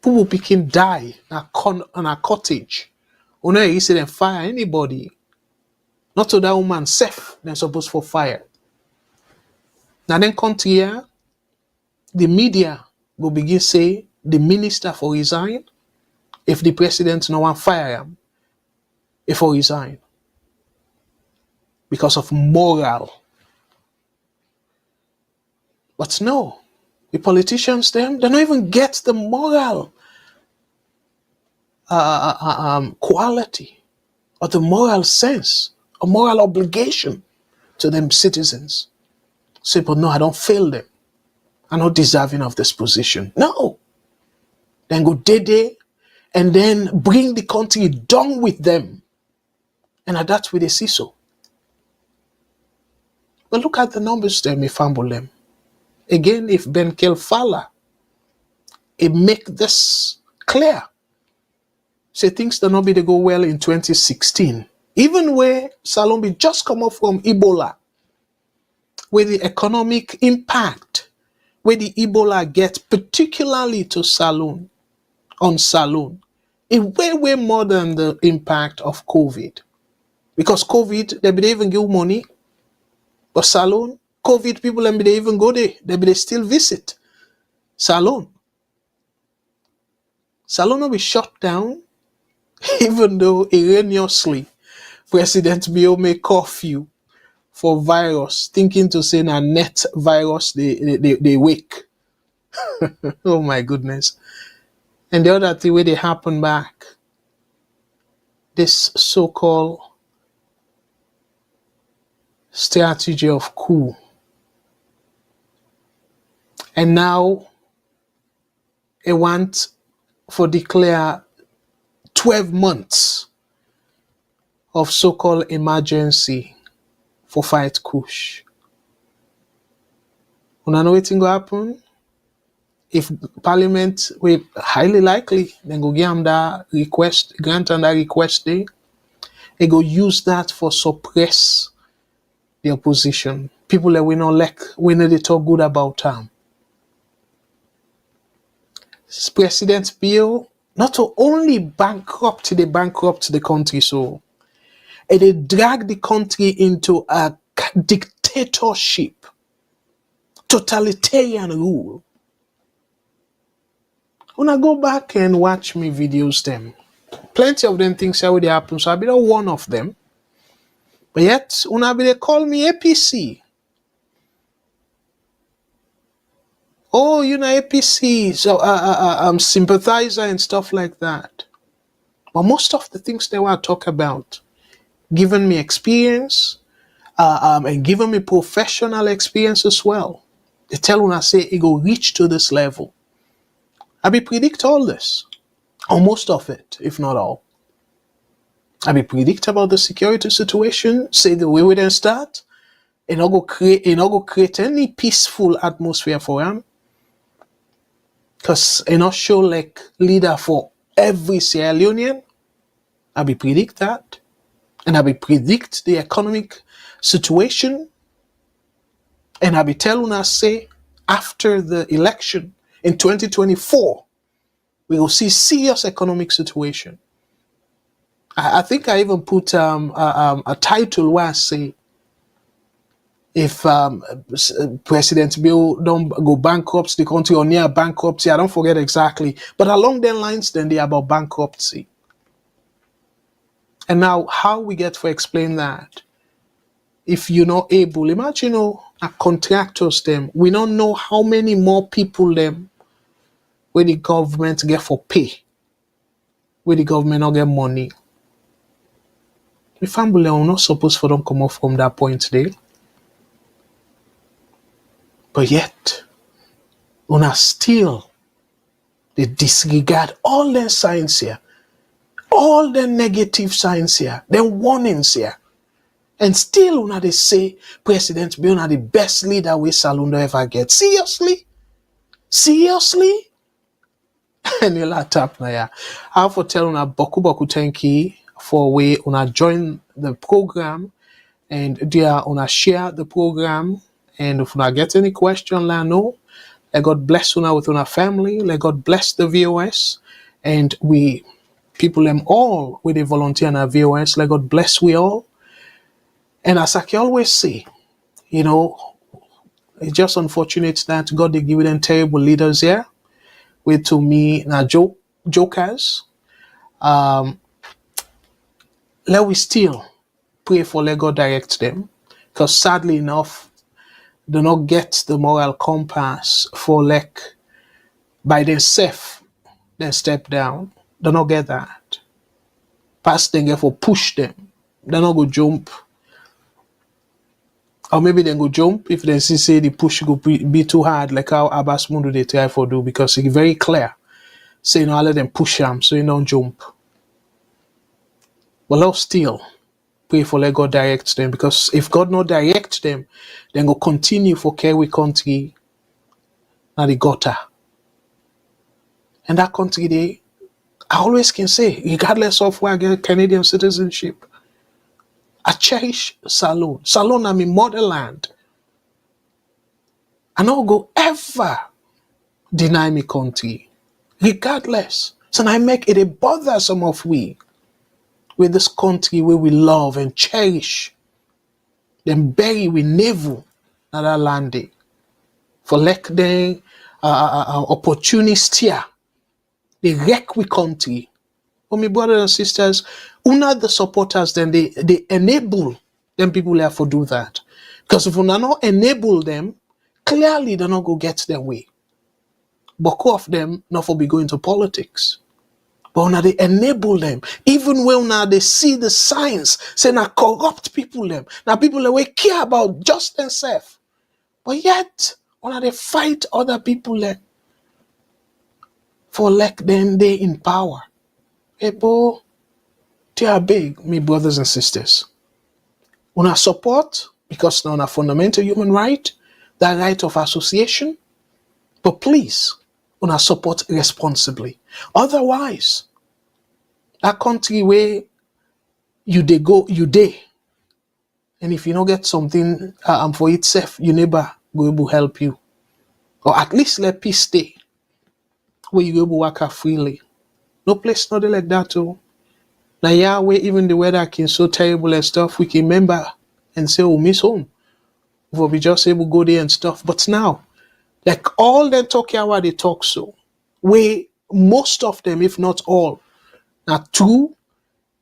people picking die on a cottage. When you say them fire anybody, not to that woman safe, they're supposed for fire. Now then country here, the media will begin say the minister for resign if the president no one fire him, if he resign. Because of moral. But no, the politicians them, they don't even get the moral quality or the moral sense or moral obligation to them citizens. Say, but no, I don't fail them. I'm not deserving of this position. No. Then go day and then bring the country down with them. And that's where they see so. But look at the numbers there, me fumble them. Again, if Ben Kelfala, it make this clear. Say things do not be to go well in 2016. Even where Salombi just come up from Ebola, where the economic impact, where the Ebola gets particularly to Salone, on Salone, is way more than the impact of COVID. Because COVID, they be even give money. But Salone, COVID people, they even go there. They still visit. Salone will be shut down, even though erroneously President Bill may curfew for virus, thinking to say a net virus they wake. Oh my goodness. And the other thing where they happen back, this so-called strategy of coup. And now they want for declare 12 months of so-called emergency for fight kush. When I know what's going to happen, if Parliament will highly likely, then go give them that request, grant them that request day, they go use that for suppress the opposition. People that we not like, we know they talk good about them. President Bill not to only bankrupt the country, so they drag the country into a dictatorship, totalitarian rule. When I go back and watch me videos them, plenty of them things how they happen, so I be one of them. But yet, when they call me APC. Oh, you know APC, so I'm sympathizer and stuff like that. But most of the things they want to talk about, given me experience, and given me professional experience as well. They tell when I say it go reach to this level. I be predict all this, or most of it, if not all. I be predict about the security situation, say the way we then start, and not go create any peaceful atmosphere for them. Because it not show like leader for every Sierra Leonean. I be predict that. And I be predict the economic situation. And I be telling us say after the election in 2024, we will see serious economic situation. I think I even put a title where I say if President Bill don't go bankrupt the country or near bankruptcy, I don't forget exactly, but along their lines, then they are about bankruptcy. And now, how we get to explain that? If you're not able, imagine, a contractors them, we don't know how many more people them where the government get for pay, where the government not get money. The family are not supposed for them come up from that point there. But yet, una still they disregard all the signs here, all the negative signs here, the warnings here. And still una they say President be una the best leader we Saloon ever get. Seriously? Seriously? And you la tap na ya. I have to tell una boku thank you for way una join the program and there una share the program. And if una get any question, let know. Let God bless una with una family. Let God bless the VOS. And we people them all with the volunteer and our VOS. Let God bless we all. And as I can always say, it's just unfortunate that God they give them terrible leaders here. With to me now jokers. Let we still pray for let God direct them. Because sadly enough, do not get the moral compass for like by themselves, then step down. They not get that. Pass them get for push them. They not go jump. Or maybe they go jump if they see say the push go be too hard, like how Abbas Mundu they try for do, because it's very clear. Say no, let them push them so you don't jump. But let's still pray for let God direct them, because if God not direct them, then go continue for carry country now the gutter. And that country they I always can say, regardless of where I get Canadian citizenship, I cherish Saloon. Saloon is my motherland. I don't go ever deny me country, regardless. So I make it a bother some of we with this country where we love and cherish, then bury we navel another land day. For like the opportunist here, they wreck we country. For my brothers and sisters, una the supporters, then they enable them people there for do that. Because if we not enable them, clearly they not go get their way. But two of them not for be going to politics. But now they enable them. Even when now they see the signs, say now corrupt people them. Now people that we care about just themselves. But yet, when they fight other people them for like them they in power. People, they are big, me brothers and sisters. Una support, because now a fundamental human right, the right of association. But please, una support responsibly. Otherwise, that country where you dey go, you dey. And if you don't get something for itself, you never go able to help you. Or at least let peace stay. Where you able to work out freely. No place not like that too. Now yeah, where even the weather can so terrible and stuff, we can remember and say, oh, miss home. We'll be just able to go there and stuff. But now, like all them talking about they talk so, where most of them, if not all, are true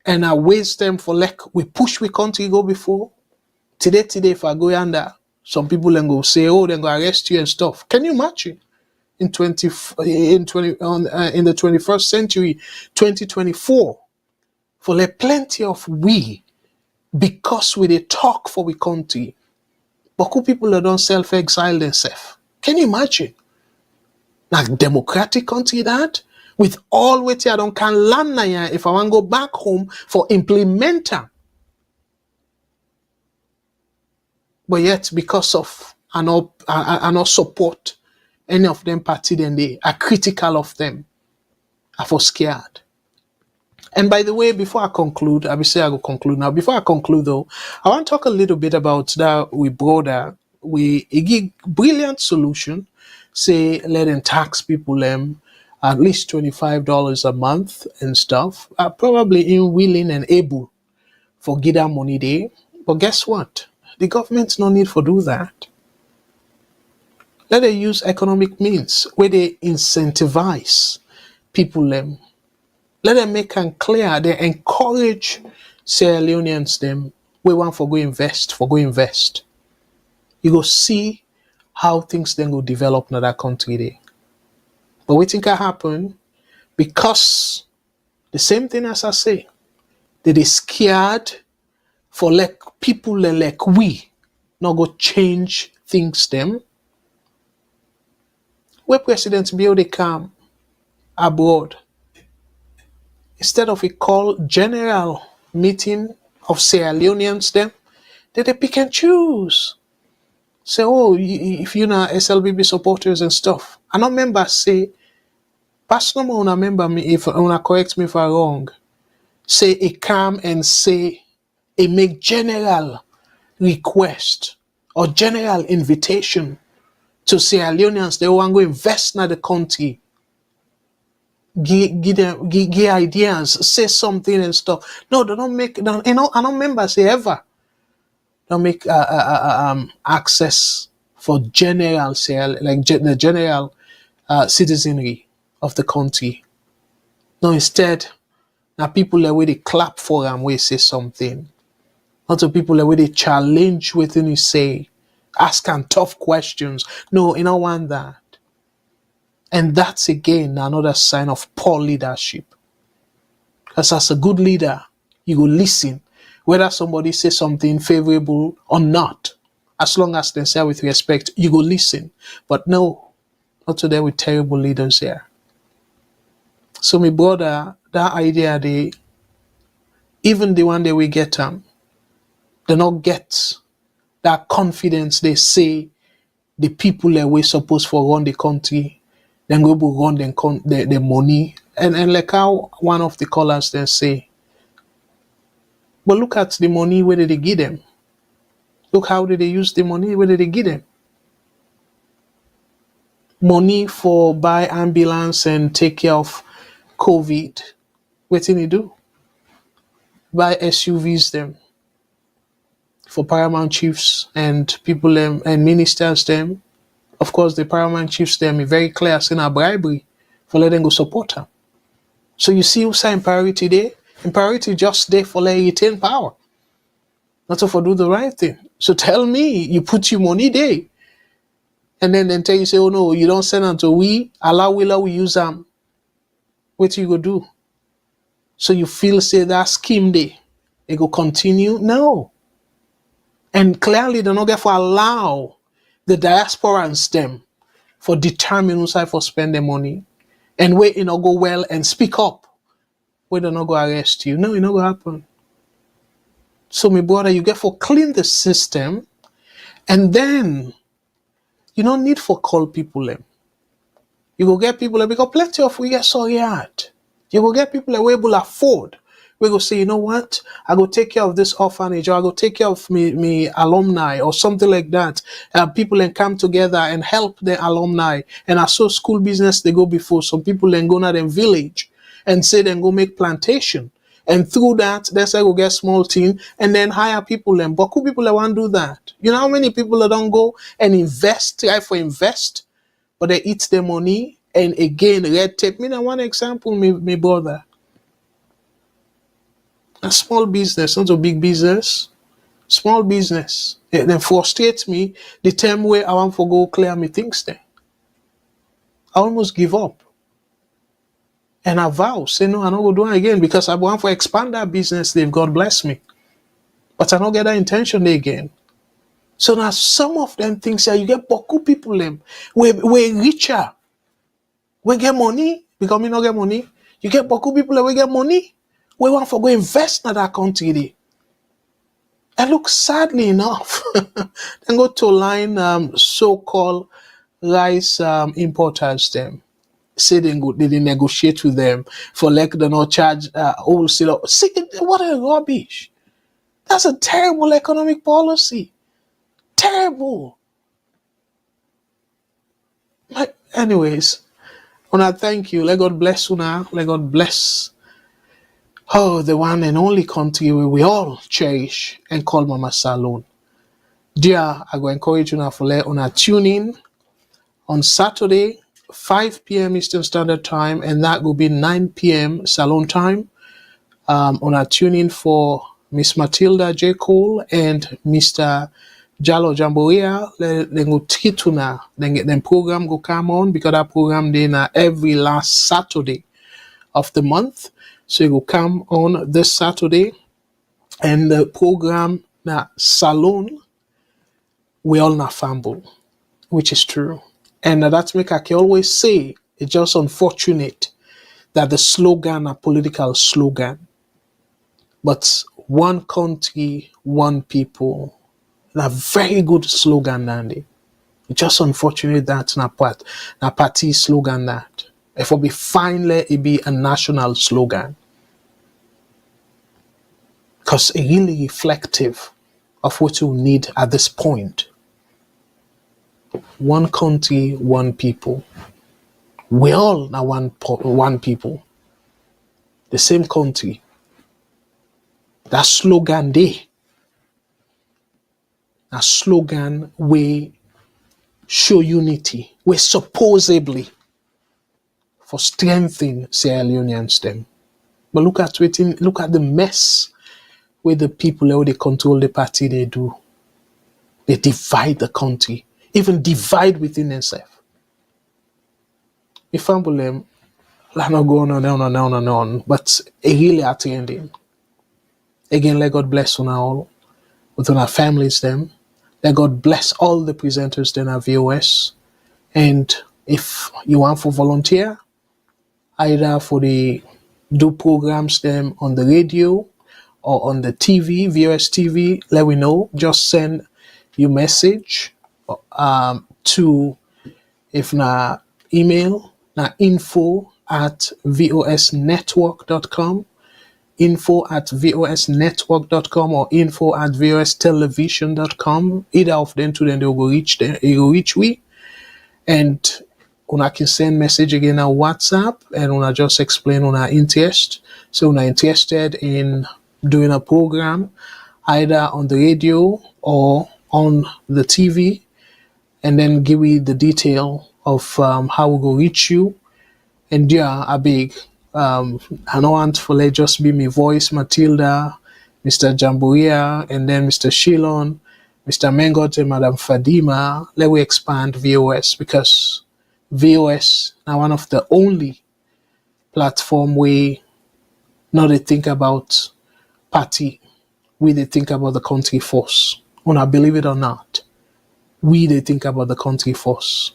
and I waste them for like we push we country go before. Today, if I go yonder, some people then go say, oh, then go arrest you and stuff. Can you imagine? In the 21st century, 2024, for like plenty of we, because we they talk for we country, but who people that don't self-exile themselves. Can you imagine? Like democratic country that, with all what I don't can land now if I want to go back home for implementer. But yet, because of I not support any of them party, then they are critical of them. I for scared. And by the way, before I conclude, I will say I will conclude now. Before I conclude though, I want to talk a little bit about that we brother. We give brilliant solution. Say let them tax people them at least $25 a month and stuff. Probably willing and able for get that money there. But guess what? The government's no need for do that. Let them use economic means where they incentivize people them. Let them make them clear. They encourage Sierra Leone'S them. We want for go invest. You go see how things then go develop in that country there. But we think can happen because the same thing as I say, they scared for like people like we not go change things them. Where President Bill they come abroad, instead of a call general meeting of Sierra Leone'S them, They pick and choose. Say, oh, if you know SLBB supporters and stuff. I don't remember say, personally, I remember me if I correct me if I'm wrong. Say it come and say it make general request or general invitation to Sierra Leoneans they want to invest in the country. Give ideas, say something and stuff. No, they don't make. I don't remember say ever. Don't make access for general Sierra the general citizenry of the country. No, instead, now people that way they clap for them, we say something. Not to people that way they challenge within you say, asking tough questions. No, you don't want that. And that's again another sign of poor leadership. Because as a good leader, you will listen, whether somebody says something favorable or not. As long as they say with respect, you will listen. But no, not today with terrible leaders here. So my brother, that idea even the one that we get they not get that confidence they say the people that we supposed for run the country, then go run the money. And like how one of the callers then say, but look at the money where did they give them? Look how did they use the money, where did they give them? Money for buy ambulance and take care of COVID. What did they do? Buy SUVs them for paramount chiefs and people them and ministers them. Of course, the paramount chiefs them is very clear in a bribery for letting go support them. So you see who's in priority there? In priority just there for letting retain power. Not to for do the right thing. So tell me, you put your money there. And then tell you say, oh no, you don't send them to we use them. What you go do? So you feel say that scheme there, it go continue? No. And clearly they're not going to allow the diaspora and STEM for determine who's for spend their money and where it not go well and speak up. Where they not go arrest you. No, it not going to happen. So my brother, you get for clean the system and then you don't need for call people them. You go get people that because plenty of we get sorry at. You go get people that we able afford. We go say, you know what? I go take care of this orphanage, or I go take care of me alumni, or something like that. People then come together and help the alumni. And I saw school business they go before. Some people then go to them village and say then go make plantation. And through that, that's how we get small team and then hire people then. But who people that want to do that? You know how many people that don't go and try for invest, but they eat their money and again red tape. Me now one example, me brother. A small business, not a big business. Small business. It then frustrates me the time where I want to go clear me things there. I almost give up. And I vow, say no, I'm not going to do it again because I want to expand that business. They've God bless me. But I don't get that intention there again. So now some of them things that you get boku people them. We richer. We get money because we not get money. You get boku people that we get money. We want to go invest in that country there. And look, sadly enough, then go to line so-called rice importers them. Say they negotiate with them for like they not charge wholesale. See, what a rubbish. That's a terrible economic policy. Terrible. But anyways, Una thank you. Let God bless Una. Let God bless the one and only country where we all cherish and call Mama Salon. Dear, I go encourage Una for let Una tune in on Saturday, 5 p.m. Eastern Standard Time, and that will be 9 p.m. Salon time. Una tune in for Miss Matilda J. Cole and Mr. Jalo Jamboria. Then go tituna. Then get them program go come on because that program then every last Saturday of the month. So it will come on this Saturday, and the program na Salon we all na fumble, which is true. And that's make I can always say it's just unfortunate that the slogan a political slogan. But one country, one people, A very good slogan, Nandi. It's just unfortunate that na party slogan that. If it be fine, let it be a national slogan. Because it's really reflective of what you need at this point. One country, one people. We all are one people. The same country. That slogan there. A slogan we show unity. We supposedly for strengthening Sierra Leone'S them. But look at the mess where the people how they control the party they do. They divide the country, even divide within themselves. If I'm them, I'm not going on, but it really attending. Again, let God bless on all, with our families them. Let God bless all the presenters then at VOS. And if you want to volunteer, either for the do programs them on the radio or on the TV, VOS TV, let me know. Just send your message to, if na email, na info@vosnetwork.com, info@vosnetwork.com or info@vostelevision.com. Either of them two, then they'll go reach them, it will reach we. And una can send message again on WhatsApp and una just explain una interest. So una interested in doing a program either on the radio or on the TV, and then give me the detail of how we go reach you. And yeah, I beg. I don't want for let just be my voice, Matilda, Mr. Jamburia, and then Mr. Shilon, Mr. Mengot, and Madam Fadima. Let we expand VOS, because VOS now one of the only platform where not they think about party, we they think about the country force. Wanna believe it or not, we they think about the country force.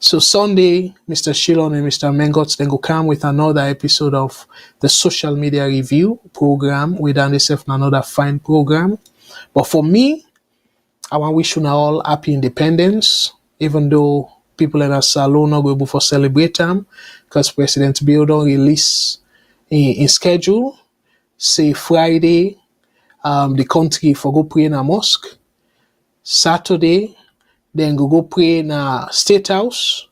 So Sunday, Mr. Shilon and Mr. Mengot then go come with another episode of the social media review program. We done this another fine program. But for me, I want to wish you all happy independence, even though people in a salon not go able to celebrate them, because President Bill don't release in schedule. Say Friday, the country for go pray in a mosque. Saturday, then go pray in a state house.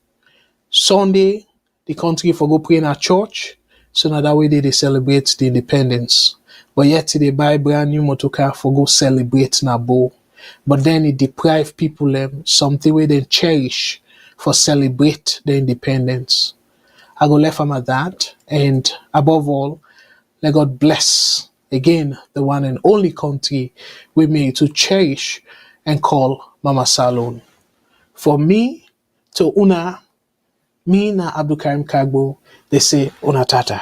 Sunday, the country for go pray in a church. So now that way they celebrate the independence. But yet they buy brand new motor car for go celebrate na bow. But then it deprive people something where they cherish for celebrate the independence. I go left them at that. And above all, let God bless again the one and only country we made to cherish and call Mama Salon. For me, to una, me na Abdul Karim Kagbo, they say una tata.